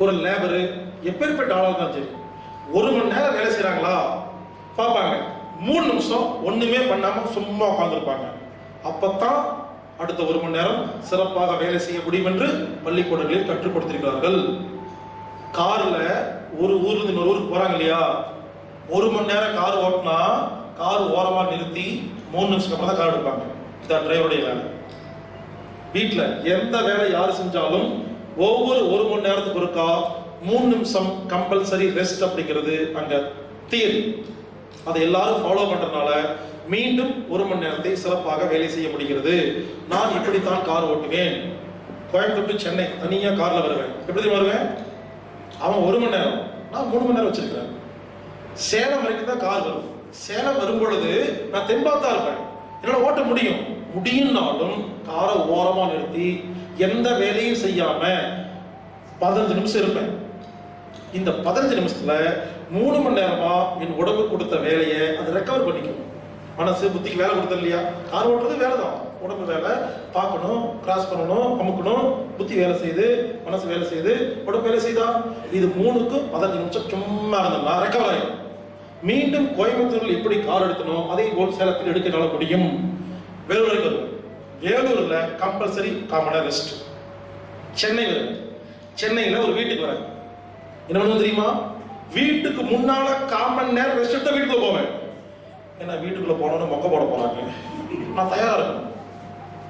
ஒரு லேபரு எப்பேற்பட்ட ஆளா தான் சரி, 1 மணி நேரம் வேலை செய்யறாங்களா பார்ப்பாங்க, 3 நிமிஷம் ஒண்ணுமே பண்ணாம சும்மா உட்கார்ந்துருப்பாங்க. அப்பத்தான் அடுத்த 1 மணி நேரம் சிறப்பாக வேலை செய்ய முடியும் என்று பள்ளிக்கூடங்களில் கற்றுக் கொடுத்திருக்கிறார்கள். கார்ல ஒரு ஊர்ல இன்னொரு ஊருக்கு போறாங்க இல்லையா, 1 மணி நேரம் கார் ஓட்டினா கார் ஓரமா நிறுத்தி 3 நிமிஷம் அப்புறம் தான் கார் எடுப்பாங்க. இதான் டிரைவருடைய வேலை. வீட்டுல எந்த வேலை யாரு செஞ்சாலும் ஒவ்வொரு 1 மணி நேரத்துக்கு ஒருக்கா 3 நிமிஷம் கம்பல்சரி ரெஸ்ட் அப்படிங்கிறது அங்க தியரி. அதை எல்லாரும் ஃபாலோ பண்றதுனால மீண்டும் 1 மணி நேரத்தை சிறப்பாக வேலை செய்ய முடிகிறது. நான் இப்படித்தான் கார் ஓட்டுவேன். கோயம்புத்தூர் டு சென்னை தனியா கார்ல வருவேன். எப்படி வருவேன்? அவன் 1 மணி நேரம், நான் 3 மணி நேரம் வச்சிருக்கிறேன். சேலம் வரைக்கும் தான் கார் வரும். சேலம் வரும் பொழுது நான் தெம்பாத்தா இருப்பேன், என்னால ஓட்ட முடியும்னாலும் காரை ஓரமா நிறுத்தி எந்த வேலையும் செய்யாம 15 நிமிஷம் இருப்பேன். இந்த 15 நிமிஷத்துல 3 மணி நேரமா என் உடம்பு கொடுத்த வேலையை அது ரெக்கவர் பண்ணிக்கும். மனசு புத்திக்கு வேலை கொடுத்த இல்லையா, கார் ஓட்டுறது வேலை தான், உடம்பு வேலை, பார்க்கணும், கிராஸ் பண்ணணும், அமுக்கணும், புத்தி வேலை செய்யுது, மனசு வேலை செய்யுது, உடம்பு வேலை செய்தா. இது 3க்கும் 15 நிமிஷம் சும்மா இருந்தோம்னா ரெக்கவர் ஆகும். மீண்டும் கோயம்புத்தூரில் எப்படி கார் எடுக்கணும் அதே போல் சேலத்தில் எடுக்கனால முடியும். வேலூருக்கு வருவேன். வேலூர்ல கம்பல்சரி 1/4 மணி நேரம் ரெஸ்ட். சென்னை வருவேன். சென்னையில ஒரு வீட்டுக்கு வரேன். என்ன பண்ணுவோம் தெரியுமா? வீட்டுக்கு முன்னால 1/4 மணி நேரம் ரெஸ்ட் எடுத்தா வீட்டுக்குள்ள போவேன். ஏன்னா வீட்டுக்குள்ள போனோன்னு மொக்க போட போறாங்க, நான் தயாரா இருக்கணும்.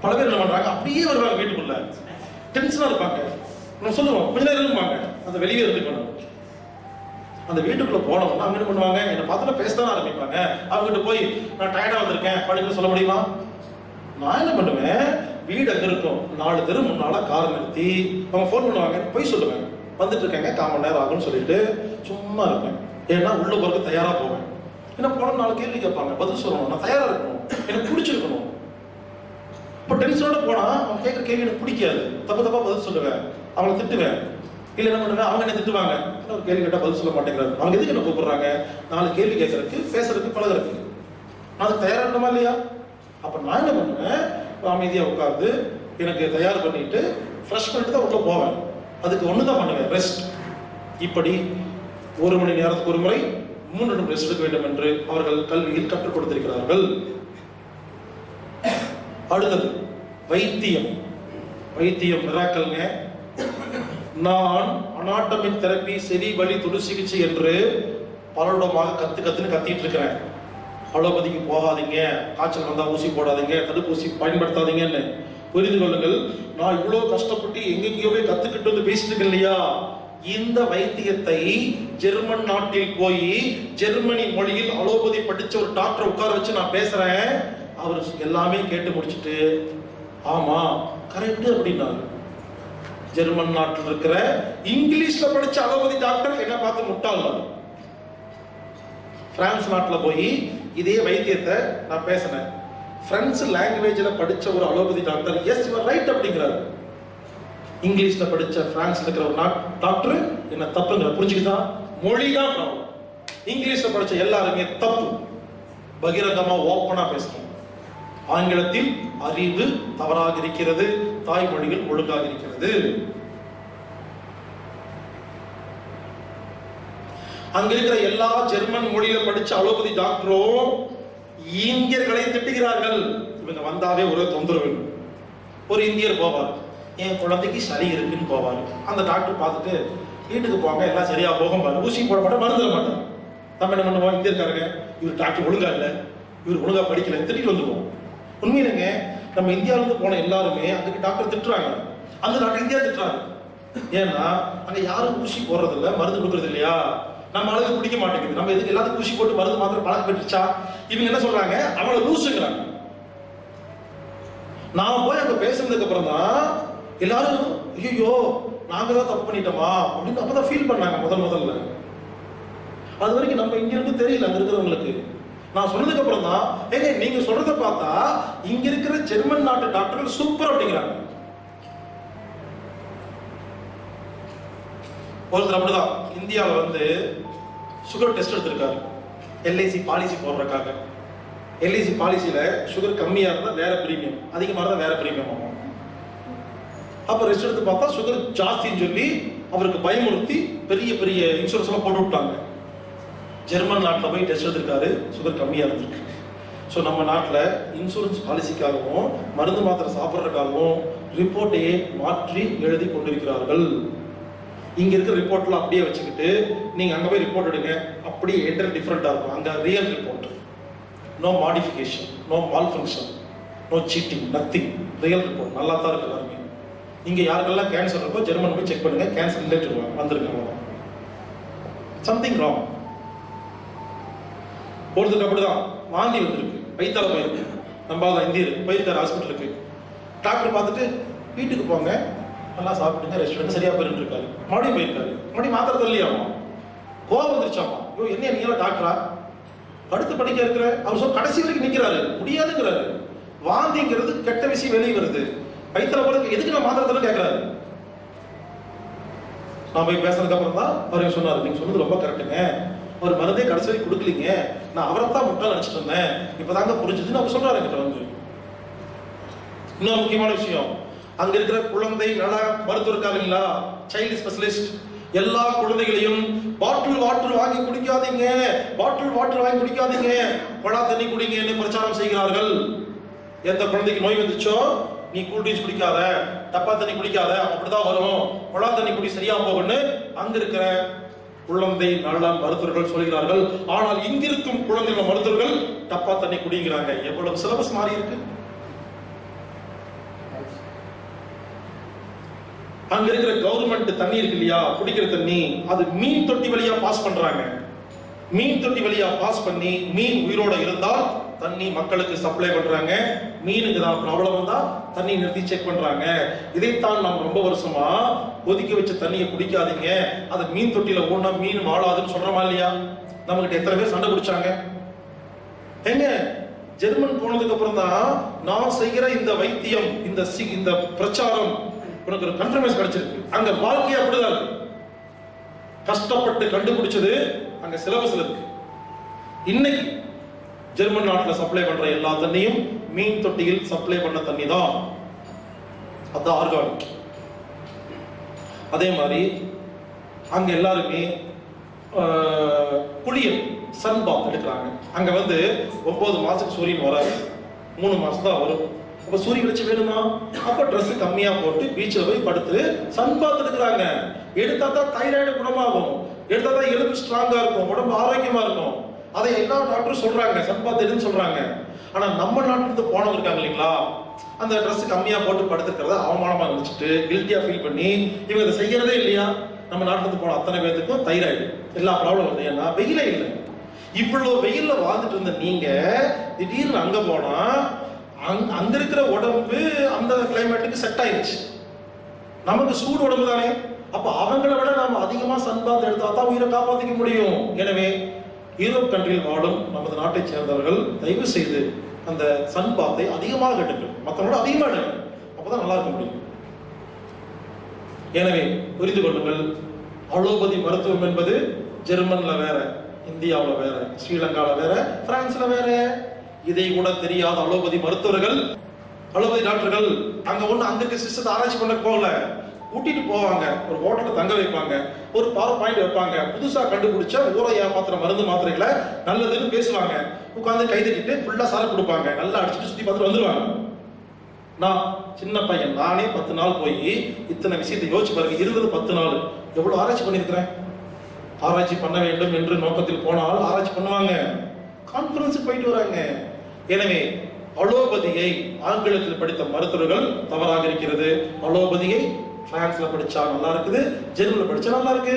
பல பேர் என்ன பண்றாங்க, அப்படியே வருவாங்க வீட்டுக்குள்ள, டென்ஷனா இருப்பாங்க. நம்ம சொல்லுவோம் கொஞ்ச நேரம் இருப்பாங்க, அந்த வெளியே இருந்துக்கணும். அந்த வீட்டுக்குள்ள போனோம்னா அவங்க என்ன பண்ணுவாங்க, என்னை பார்த்துட்டு பேசதான் ஆரம்பிப்பாங்க. அவங்ககிட்ட போய் நான் டயர்டா வந்திருக்கேன் படிக்க சொல்ல முடியுமா? நான் என்ன பண்ணுவேன், வீடு அங்க இருக்கும், 4 தெரு முன்னால கார் நிறுத்தி அவங்க போன் பண்ணுவாங்க, போய் சொல்லுவேன் வந்துட்டு இருக்காங்க 1/4 மணி நேரம் ஆகும்னு சொல்லிட்டு சும்மா இருப்பேன். ஏன்னா உள்ள போறதுக்கு தயாரா போவேன். என்ன போன 4 கேள்வி கேட்பாங்க, பதில் சொல்லணும், நான் தயாரா இருக்கணும், எனக்கு பிடிச்சிருக்கணும். இப்போ டென்ஷனோட போனா அவங்க கேட்குற கேள்வி எனக்கு பிடிக்காது, தப்பா பதில் சொல்லுவேன், அவங்களை திட்டுவேன். இல்லை என்ன பண்ணுவேன், அவங்க என்ன திட்டுவாங்க, ஒரு கேள்வி கேட்டால் பதில் சொல்ல மாட்டேங்கிறாரு, அவங்க எதுக்கு என்ன கூப்பிடுறாங்க, 4 கேள்வி கேட்கறதுக்கு, பேசுறதுக்கு, பழகிறதுக்கு. நான் அதுக்கு தயாரா இருக்கணுமா இல்லையா? அப்ப நான் என்ன பண்ணுவேன், அமைதியா உட்கார்ந்து எனக்கு தயார் பண்ணிட்டு ஃப்ரெஷ் பண்ணிட்டு தான் உள்ள போவேன். அதுக்கு ஒண்ணுதான் பண்ணுவேன், ரெஸ்ட். இப்படி 1 மணி நேரத்துக்கு ஒரு முறை 3 நிமிடம் ரெஸ்ட் எடுக்க வேண்டும் என்று அவர்கள் கல்வியில் கற்றுக் கொடுத்திருக்கிறார்கள். அடுத்தது வைத்தியம். வைத்தியம் மிராக்கல்ங்க. நான் அனாட்டமிக் தெரப்பி, செவி வலி தொடு சிகிச்சை என்று பலரிடமாக கத்துன்னு கத்திட்டு இருக்கிறேன். அலோபதிக்கு போகாதீங்க, காய்ச்சல் வந்தா ஊசி போடாதீங்க, தடுப்பூசி பயன்படுத்தாதீங்கன்னு புரிந்து கொள்ளுங்கள். நான் இவ்வளவு கஷ்டப்பட்டு எங்கெங்கயோவே கத்துக்கிட்டு வந்து பேசிட்டு இருக்கேன் இல்லையா, இந்த வைத்தியத்தை ஜெர்மன் நாட்டில் போய் ஜெர்மனி மொழியில் அலோபதி படிச்ச ஒரு டாக்டர் உட்கார வச்சு நான் பேசுறேன். அவர் எல்லாமே கேட்டு முடிச்சுட்டு ஆமா கரெக்ட் அப்படின்னாரு. ஜெர்மன் நாட்டில் இருக்கிற இங்கிலீஷ்ல படிச்ச அலோபதி டாக்டர் என்ன பார்த்து முட்டாள். பிரான்ஸ் நாட்டில் போய் இதே வைத்தியத்தை நான் பேசினேன். பிரெஞ்சு லாங்குவேஜ்ல படிச்ச ஒரு allopathy doctor S U R right அப்படிங்கிறாரு. இங்கிலீஷ்ல படிச்ச பிரான்ஸ்ல இருக்கிற ஒரு டாக்டர் என்ன தப்புங்கிற புரிஞ்சுக்கிட்டா, மொழிதான் ப்ராப்ளம். இங்கிலீஷ்ல படிச்ச எல்லாருமே தப்பு. பகிரங்கமா ஓப்பனா பேசணும். ஆங்கிலத்தில் அறிவு தவறாக இருக்கிறது, தாய்மொழிகள் ஒழுங்காக இருக்கிறது. அங்க இருக்கிற எல்லா ஜெர்மன் மொழியில படிச்ச அலோபதி டாக்டரும் இந்தியர்களை திட்டுகிறார்கள். இவங்க வந்தாவே ஒரு தொந்தரவு. ஒரு இந்தியர் போவார், என் குழந்தைக்கு சளி இருக்குன்னு போவார். அந்த டாக்டர் பார்த்துட்டு வீட்டுக்கு போங்க எல்லாம் சரியா போகும், ஊசி போட மாட்டேன், மருந்து தர மாட்டேன். நம்ம என்ன பண்ணுவோம், இந்தியர்காரங்க இவர் டாக்டர் ஒழுங்கா இல்லை, இவர் ஒழுங்கா படிக்கல, திட்டிட்டு வந்துடுவோம். உண்மையிலங்க நம்ம இந்தியாவிலிருந்து போன எல்லாருமே அங்க டாக்டர் திட்டுறாங்க. அந்த டாக்டர் இந்தியா திட்டுறாங்க. ஏன்னா அங்க யாரும் ஊசி போடுறது இல்லை, மருந்து கொடுக்கறது இல்லையா. நம்ம ஆளுக்கு பிடிக்க மாட்டேங்குது. நம்ம எதுக்கு எல்லாத்துக்கும் ஊசி போட்டு மருந்து மாத்திரம் பழக்கம் பெற்றுச்சா? இவங்க என்ன சொல்றாங்க, அவளை லூசுங்கிறாங்க. நான் போய் அங்க பேசுனதுக்கு அப்புறம் தான் எல்லாரும் ஐயோ நாங்க தான் தப்பு பண்ணிட்டோமா அப்படின்னு அப்பதான் ஃபீல் பண்ணாங்க முதல்ல. அது வரைக்கும் நம்ம இங்க இருந்து தெரியல அங்க இருக்கிறவங்களுக்கு. நான் சொன்னதுக்கு அப்புறம் தான் ஏங்க நீங்க சொல்றதை பார்த்தா இங்க இருக்கிற ஜெர்மன் நாட்டு டாக்டர்கள் சூப்பர் அப்படிங்கிறாங்க. ஒருத்தர் அப்படிதான் இந்தியாவில் வந்து சுகர் டெஸ்ட் எடுத்திருக்காரு எல்ஐசி பாலிசி போடுறதுக்காக. எல்ஐசி பாலிசியில சுகர் கம்மியா இருந்தா வேற பிரீமியம், அதிகமாக இருந்தா வேற பிரீமியம் ஆகும். அப்ப ரெஸ்ட் எடுத்து பார்த்தா சுகர் ஜாஸ்தின்னு சொல்லி அவருக்கு பயமுறுத்தி பெரிய பெரிய இன்சூரன்ஸ் எல்லாம் போட்டு விட்டாங்க. ஜெர்மன் நாட்டில் போய் டெஸ்ட் எடுத்திருக்காரு, சுகர் கம்மியா இருந்திருக்கு. ஸோ நம்ம நாட்டில் இன்சூரன்ஸ் பாலிசிக்காகவும் மருந்து மாத்திரை சாப்பிட்றதுக்காகவும் ரிப்போர்ட்டையே மாற்றி எழுதி கொண்டிருக்கிறார்கள். இங்க இருக்கிற ரிப்போர்ட்லாம் அப்படியே வச்சுக்கிட்டு நீங்க அங்க போய் ரிப்போர்ட் எடுங்க, அப்படியே என்டர் டிஃபரெண்டா இருக்கும். அங்க real report, no modification, no malfunction, no cheating, nothing, real report. நல்லா தான் இருக்கு எல்லாருமே. இங்க யாருக்கெல்லாம் கேன்சர் இருக்கோ ஜெர்மன் போய் செக் பண்ணுங்க, கேன்சர் இல்லைன்னு சொல்லுவாங்க, வந்துருங்க. Something wrong. ஒருத்தருக்கு அப்படிதான் வாந்தி வந்திருக்கு, வயிற்றால போயிருக்கு, நம்ம இந்தியர் போயிருக்காரு ஹாஸ்பிட்டலுக்கு. டாக்டர் பார்த்துட்டு வீட்டுக்கு போங்க, நல்லா சாப்பிட்டுங்க, ரெஸ்ட் எடுத்து சரியா போயிட்டு இருக்காரு. மறுபடியும் போயிருக்காரு, மறுபடியும் மாத்திரை தள்ளியாமா, கோவம் வந்துருச்சாமா. ஐயோ என்ன நீங்க டாக்டரா படுத்து படிக்க இருக்கிற அவர் சொல் கடைசி வரைக்கும் நிற்கிறாரு, முடியாதுங்கிறாரு. வாந்திங்கிறது கெட்ட விஷயம் வெளியே வருது, வயிற்றுல போல எதுக்கு நான் மாத்திரை தள்ள கேட்கிறாரு. நான் போய் பேசுறதுக்கு அப்புறம் தான் அவர் சொன்னாரு, நீங்க சொன்னது ரொம்ப கரெக்டுங்க, ஒரு மருந்தே கடைசி வரைக்கும் கொடுக்கலீங்க, நான் அவரைத்தான் முட்டாள் நினைச்சிட்டு இருந்தேன், இப்பதாங்க புரிஞ்சுதுன்னு அவர் சொல்றாரு என்கிட்ட வந்து. இன்னொரு முக்கியமான விஷயம், அங்க இருக்கிற குழந்தை நல மருத்துவர் இருக்காங்களா, சைல்டு ஸ்பெஷலிஸ்ட், எல்லா குழந்தைகளையும் பாட்டில் வாட்டர் வாங்கி குடிக்காதீங்க, பாட்டில் வாட்டர் வாங்கி குடிக்காதீங்க, குழா தண்ணி குடிங்கன்னு பிரச்சாரம் செய்கிறார்கள். எந்த குழந்தைக்கு நோய் வந்துச்சோ நீ கூல் ட்ரிங்க்ஸ் குடிக்காத, டப்பா தண்ணி குடிக்காத, அப்படிதான் வரும், குழா தண்ணி குடி சரியா போகும்னு அங்க இருக்கிற குழந்தை நல மருத்துவர்கள் சொல்கிறார்கள். ஆனால் இங்கிருக்கும் குழந்தை மருத்துவர்கள் டப்பா தண்ணி குடிங்கிறாங்க. எவ்வளவு சிலபஸ் மாறி இருக்கு. அங்க இருக்கிற கவர்மெண்ட் தண்ணி இருக்கு இல்லையா, குடிக்கிற தண்ணி, அது மீன் தொட்டி வழியா பாஸ் பண்றாங்க. மீன் தொட்டி வழியா பாஸ் பண்ணி மீன் உயிரோட இருந்தால் தண்ணி மக்களுக்கு சப்ளை பண்றாங்க. மீனுக்கு தான் ப்ராப்ளம் வந்தா தண்ணி நிறுத்தி செக் பண்றாங்க. இதைத்தான் நாம் ரொம்ப வருஷமா கொதிக்க வச்ச தண்ணியை குடிக்காதீங்க, அது மீன் தொட்டியில ஓடனா மீன் வாழாதுன்னு சொல்றோமா இல்லையா. நம்மகிட்ட எத்தனை பேர் சண்டை குடிச்சாங்க. எங்க ஜெர்மன் போனதுக்கு அப்புறம் தான் நான் செய்கிற இந்த வைத்தியம், இந்த பிரச்சாரம் உனக்கு ஒரு கன்ஃபர்மேஷன் கிடைச்சிருக்கு. அங்க வாழ்க்கையே அப்படிதான் இருக்கு. கஷ்டப்பட்டு கண்டுபிடிச்சது அங்க சிலபஸ்ல இருக்கு. இன்னைக்கு ஜெர்மன் நாட்டில் சப்ளை பண்ற எல்லா தண்ணியும் மீன் தொட்டியில் சப்ளை பண்ண தண்ணி தான், அதான் ஆர்கானிக். அதே மாதிரி அங்க எல்லாருமே குளியல் சன் பாத் எடுக்கிறாங்க. அங்க வந்து 9 மாசத்துக்கு சூரியன் வராது, 3 மாசம் தான் வரும். அப்ப சூரிய வெளிச்சம் வேணுமா, அப்ப ட்ரெஸ் கம்மியா போட்டு பீச்சில் போய் படுத்து சன் பாத் எடுக்கிறாங்க. எடுத்தா தான் தைராய்டு குணமாகும், எடுத்தா தான் எலும்பு ஸ்ட்ராங்கா இருக்கும், உடம்பு ஆரோக்கியமா இருக்கும். அதை எல்லா டாக்டரும் சொல்றாங்க, சன் பாத் எடுன்னு சொல்றாங்க. ஆனா நம்ம நாட்டுல இருந்து போனவங்க இருக்காங்க இல்லைங்களா, அந்த ட்ரெஸ் கம்மியா போட்டு படுத்துக்கிறத அவமானமா நினைச்சிட்டு கில்ட்டியா ஃபீல் பண்ணி இவங்க இதை செய்யறதே இல்லையா. நம்ம நாட்டுல இருந்து போன அத்தனை பேருக்கும் தைராய்டு எல்லா ப்ராப்ளம் வருது. ஏன்னா வெயிலே இல்லை. இவ்வளவு வெயில்ல வாழ்ந்துட்டு இருந்த நீங்க திடீர்னு அங்க போனா அங்க இருக்கிற உடம்பு அந்த கிளைமேட்டுக்கு செட் ஆயிடுச்சு. நமக்கு சூடு உடம்பு தானே, அப்ப அவங்களை விட நாம அதிகமா சன் பாத் எடுத்தா தான் உயிரை காப்பாற்றிக்க முடியும். எனவே யூரோப் கண்ட்ரியில் வாழும் நமது நாட்டை சேர்ந்தவர்கள் தயவு செய்து அந்த சன் பாத்தை அதிகமாக எடுங்கள், மற்றவங்களோட அதிகமாக எடுங்கள், அப்பதான் நல்லா இருக்க முடியும். எனவே புரிந்து கொள்ளுங்கள், அலோபதி மருத்துவம் என்பது ஜெர்மன்ல வேற, இந்தியாவில் வேற, ஸ்ரீலங்கால வேற, பிரான்ஸ்ல வேற. இதை கூட தெரியாத அலோபதி மருத்துவர்கள், அலோபதி டாக்டர்கள் அங்க அங்க சிஸ்டத்தை ஆராய்ச்சி பண்ண போகல, கூட்டிட்டு போவாங்க, ஒரு ஹோட்டல்ல தங்க வைப்பாங்க, ஒரு பவர் பாயிண்ட் வைப்பாங்க, புதுசா கண்டுபிடிச்ச ஊரை ஏமாத்திர மருந்து மாத்திரைகளை நல்லதுன்னு பேசுவாங்க, உட்காந்து கை தட்டிட்டு ஃபுல்லா சரக்கு கொடுப்பாங்க, நல்லா அடிச்சுட்டு சுத்தி பார்த்துட்டு வந்துருவாங்க. நான் சின்ன பையன், நானே 10 நாள் போய் இத்தனை விஷயத்தை யோசிச்சு பாருங்க. 10 நாள் எவ்வளவு ஆராய்ச்சி பண்ணிருக்கிறேன். ஆராய்ச்சி பண்ண வேண்டும் என்று நோக்கத்தில் போனால் ஆராய்ச்சி பண்ணுவாங்க, கான்ஃபரன்ஸுக்கு போயிட்டு வராங்க. எனவே அலோபதியை ஆங்கிலத்தில் படித்த மருத்துவர்கள் தவறாக இருக்கிறது. அலோபதியை பிரான்ஸ்ல படிச்சா நல்லா இருக்குது, ஜெர்மன்ல படிச்சா நல்லா இருக்கு.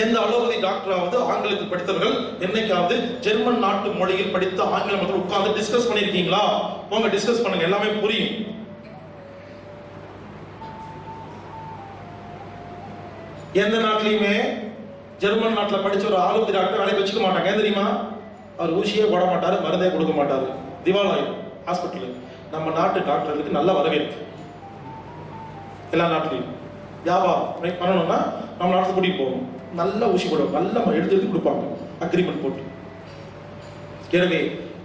எந்த அலோபதி டாக்டராவது ஆங்கிலத்தில் படித்தவர்கள் என்னைக்காவது ஜெர்மன் நாட்டு மொழியில் படித்த ஆங்கில மக்கள் உட்கார்ந்து டிஸ்கஸ் பண்ணிருக்கீங்களா? போங்க டிஸ்கஸ் பண்ணுங்க, எல்லாமே புரியும். எந்த நாட்டிலையுமே ஜெர்மன் நாட்டில் படிச்ச ஒரு அலோபதி டாக்டர் வேலைக்கு வச்சுக்க மாட்டாங்க. ஏன் தெரியுமா? அவர் ஊசியே போட மாட்டாரு, மருந்தே கொடுக்க மாட்டாரு, திவாலாயும் ஹாஸ்பிட்டலு. நம்ம நாட்டு டாக்டர்களுக்கு நல்ல வரவேற்பு. எல்லா நாட்டிலையும் வியாபாரம் பண்ணணும்னா நம்ம நாட்டுக்கு கூட்டிட்டு போகணும், நல்ல ஊசி போடுவாங்க, நல்ல எடுத்து கொடுப்பாங்க, அக்ரிமெண்ட் போட்டு. எனவே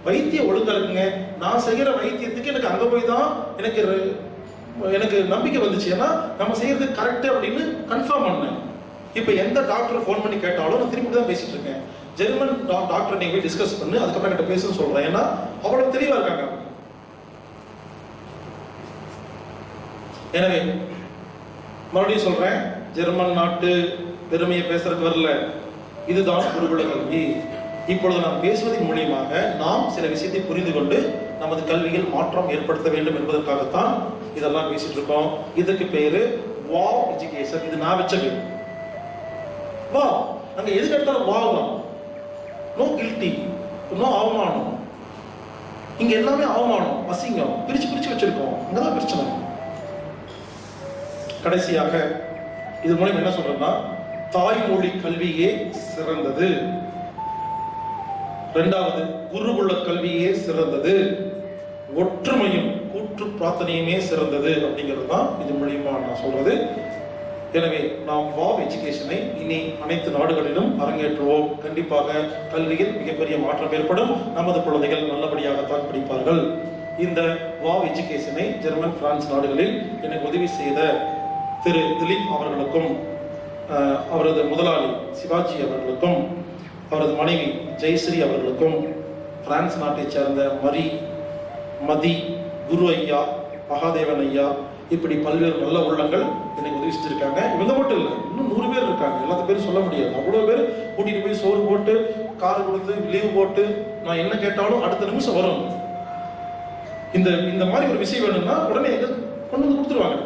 வைத்தியம் ஒழுங்கா இருக்குங்க. நான் செய்யற வைத்தியத்துக்கு எனக்கு அங்க போய் தான் எனக்கு நம்பிக்கை வந்துச்சு. ஏன்னா நம்ம செய்யறது கரெக்ட் அப்படின்னு கன்ஃபார்ம் பண்ணேன். இப்ப எந்த டாக்டர் ஃபோன் பண்ணி கேட்டாலும் நான் திரும்பி தான் பேசிட்டு இருக்கேன். ஜெர்மன் டாக்டர் நீங்க போய் டிஸ்கஸ் பண்ணு, அதுக்கப்புறம் என்கிட்ட பேசுன்னு சொல்றேன். ஏன்னா அவ்வளவு தெளிவா இருக்காங்க. எனவே மறுபடியும் சொல்றேன், ஜெர்மன் நாட்டு பெருமையை பேசுறதுக்கு வரல. இதுதான் குருகுல கல்வி. இப்பொழுது நாம் பேசுவதன் மூலியமாக நாம் சில விஷயத்தை புரிந்து கொண்டு நமது கல்வியில் மாற்றம் ஏற்படுத்த வேண்டும் என்பதற்காகத்தான் இதெல்லாம் பேசிட்டு இருக்கோம். இதுக்கு பேரு வாவ் எஜுகேஷன். இது நான் வச்ச பேர். வா, அங்க எதுக்கு எடுத்தாலும் வாவ் தான். நோ கில்ட்டி, நோ அவமானம். இங்க எல்லாமே அவமானம், அசிங்கம், பிரிச்சு பிரிச்சு வச்சிருக்கோம். இங்கதான் பிரச்சனை. கடைசியாக இது மூலம் என்ன சொல்றேன்னா, தாய்மொழி கல்வியே சிறந்தது. இரண்டாவது, குருகுல கல்வியே சிறந்தது. ஒற்றுமையும் கூற்று பிரார்த்தனையுமே சிறந்தது அப்படிங்கிறது தான் இது மூலியமா நான் சொல்றது. எனவே நாம் வாவ் எஜுகேஷனை இனி அனைத்து நாடுகளிலும் அரங்கேற்றுவோம். கண்டிப்பாக கல்வியில் மிகப்பெரிய மாற்றம் ஏற்படும். நமது குழந்தைகள் நல்லபடியாகத்தான் படிப்பார்கள். இந்த வாவ் எஜுகேஷனை ஜெர்மன், பிரான்ஸ் நாடுகளில் எனக்கு உதவி செய்த திரு திலீப் அவர்களுக்கும், அவரது முதலாளி சிவாஜி அவர்களுக்கும், அவரது மனைவி ஜெயஸ்ரீ அவர்களுக்கும், பிரான்ஸ் நாட்டை சேர்ந்த மதி, குரு ஐயா, மகாதேவன் ஐயா, இப்படி பல்வேறு நல்ல உள்ளங்கள் எனக்கு உதவி செஞ்சிருக்காங்க. இவங்க மட்டும் இல்லை, இன்னும் 100 பேர் இருக்காங்க. எல்லாத்த பேரும் சொல்ல முடியாது. அவ்வளோ பேர் கூட்டிட்டு போய் சோறு போட்டு, கார் கொடுத்து, லீவு போட்டு, நான் என்ன கேட்டாலும் அடுத்த நிமிஷம் வரும். இந்த மாதிரி ஒரு விஷயம் வேணும்னா உடனே கொண்டு வந்து கொடுத்துருவாங்க.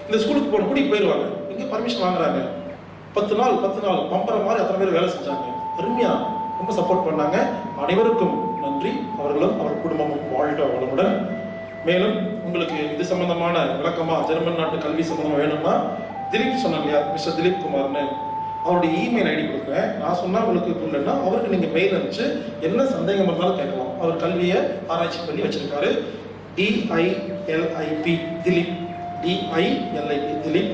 இந்த ஸ்கூலுக்கு போன கூட்டிட்டு போயிடுவாங்க. இங்கே பர்மிஷன் வாங்குறாங்க. 10 நாள் பம்பரம் மாதிரி அத்தனை பேர் வேலை செஞ்சாங்க. அருமையா ரொம்ப சப்போர்ட் பண்ணாங்க. அனைவருக்கும் நன்றி. அவர்களும் அவர் குடும்பமும் வாழ்க வளமுடன். மேலும் உங்களுக்கு இது சம்பந்தமான விளக்கமா, ஜெர்மன் நாட்டு கல்வி சம்பந்தமா வேணும்னா திலீப் சொன்னாங்க இல்லையா, மிஸ்டர் திலீப் குமார்னு, அவருடைய இமெயில் ஐடி கொடுக்குறேன். நான் சொன்னா உங்களுக்கு இல்லைன்னா அவருக்கு நீங்க மெயில் அனுப்பிச்சு என்ன சந்தேகம் இருந்தாலும் கேட்கலாம். அவர் கல்வியை ஆராய்ச்சி பண்ணி வச்சிருக்காரு. DILIP Dilip, DILIP Dilip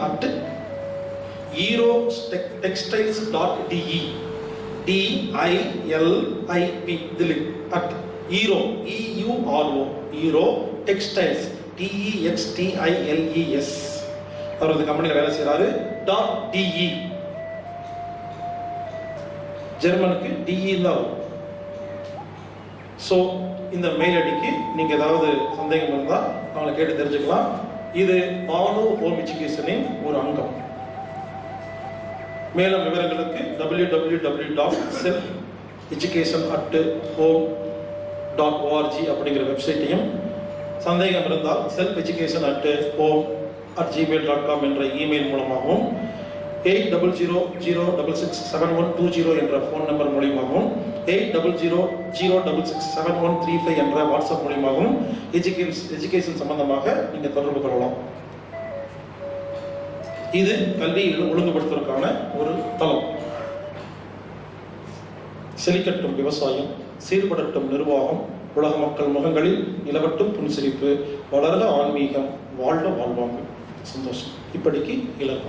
@eurotextiles.de, DILIP Dilip EURO textiles TEXTILES. அவரது கம்பெனியில் வேலை செய்யறாரு. .de ஜெர்மனுக்கு DE தான். ஸோ இந்த மெயில் ஐடிக்கு நீங்க ஏதாவது சந்தேகம் இருந்தால் அவங்களை கேட்டு தெரிஞ்சுக்கலாம். இது பானு ஹோம் எஜுகேஷனின் ஒரு அங்கம். மேலும் விவரங்களுக்கு www.selfeducation@home.org அப்படிங்கிற வெப்சைட்டையும், சந்தேகம் இருந்தால் selfeducation@home@gmail.com என்ற இமெயில் மூலமாகவும், 8000667120 என்ற போன் நம்பர் மூலமாகவும், 8000667135 என்ற வாட்ஸ்அப் மூலமாகவும் எஜுகேஷன் சம்பந்தமாக நீங்க தொடர்பு கொள்ளலாம். இது கல்வியை ஒழுங்குபடுத்துவதற்கான ஒரு தளம். செழிக்கட்டும் விவசாயம், சீர்படட்டும் நிர்வாகம், உலக மக்கள் முகங்களில் நிலவட்டும் புன்சிரிப்பு, வளர்க ஆன்மீகம், வாழ்க வாழ்வாங்கு. சந்தோஷம். இப்படிக்கு இளம்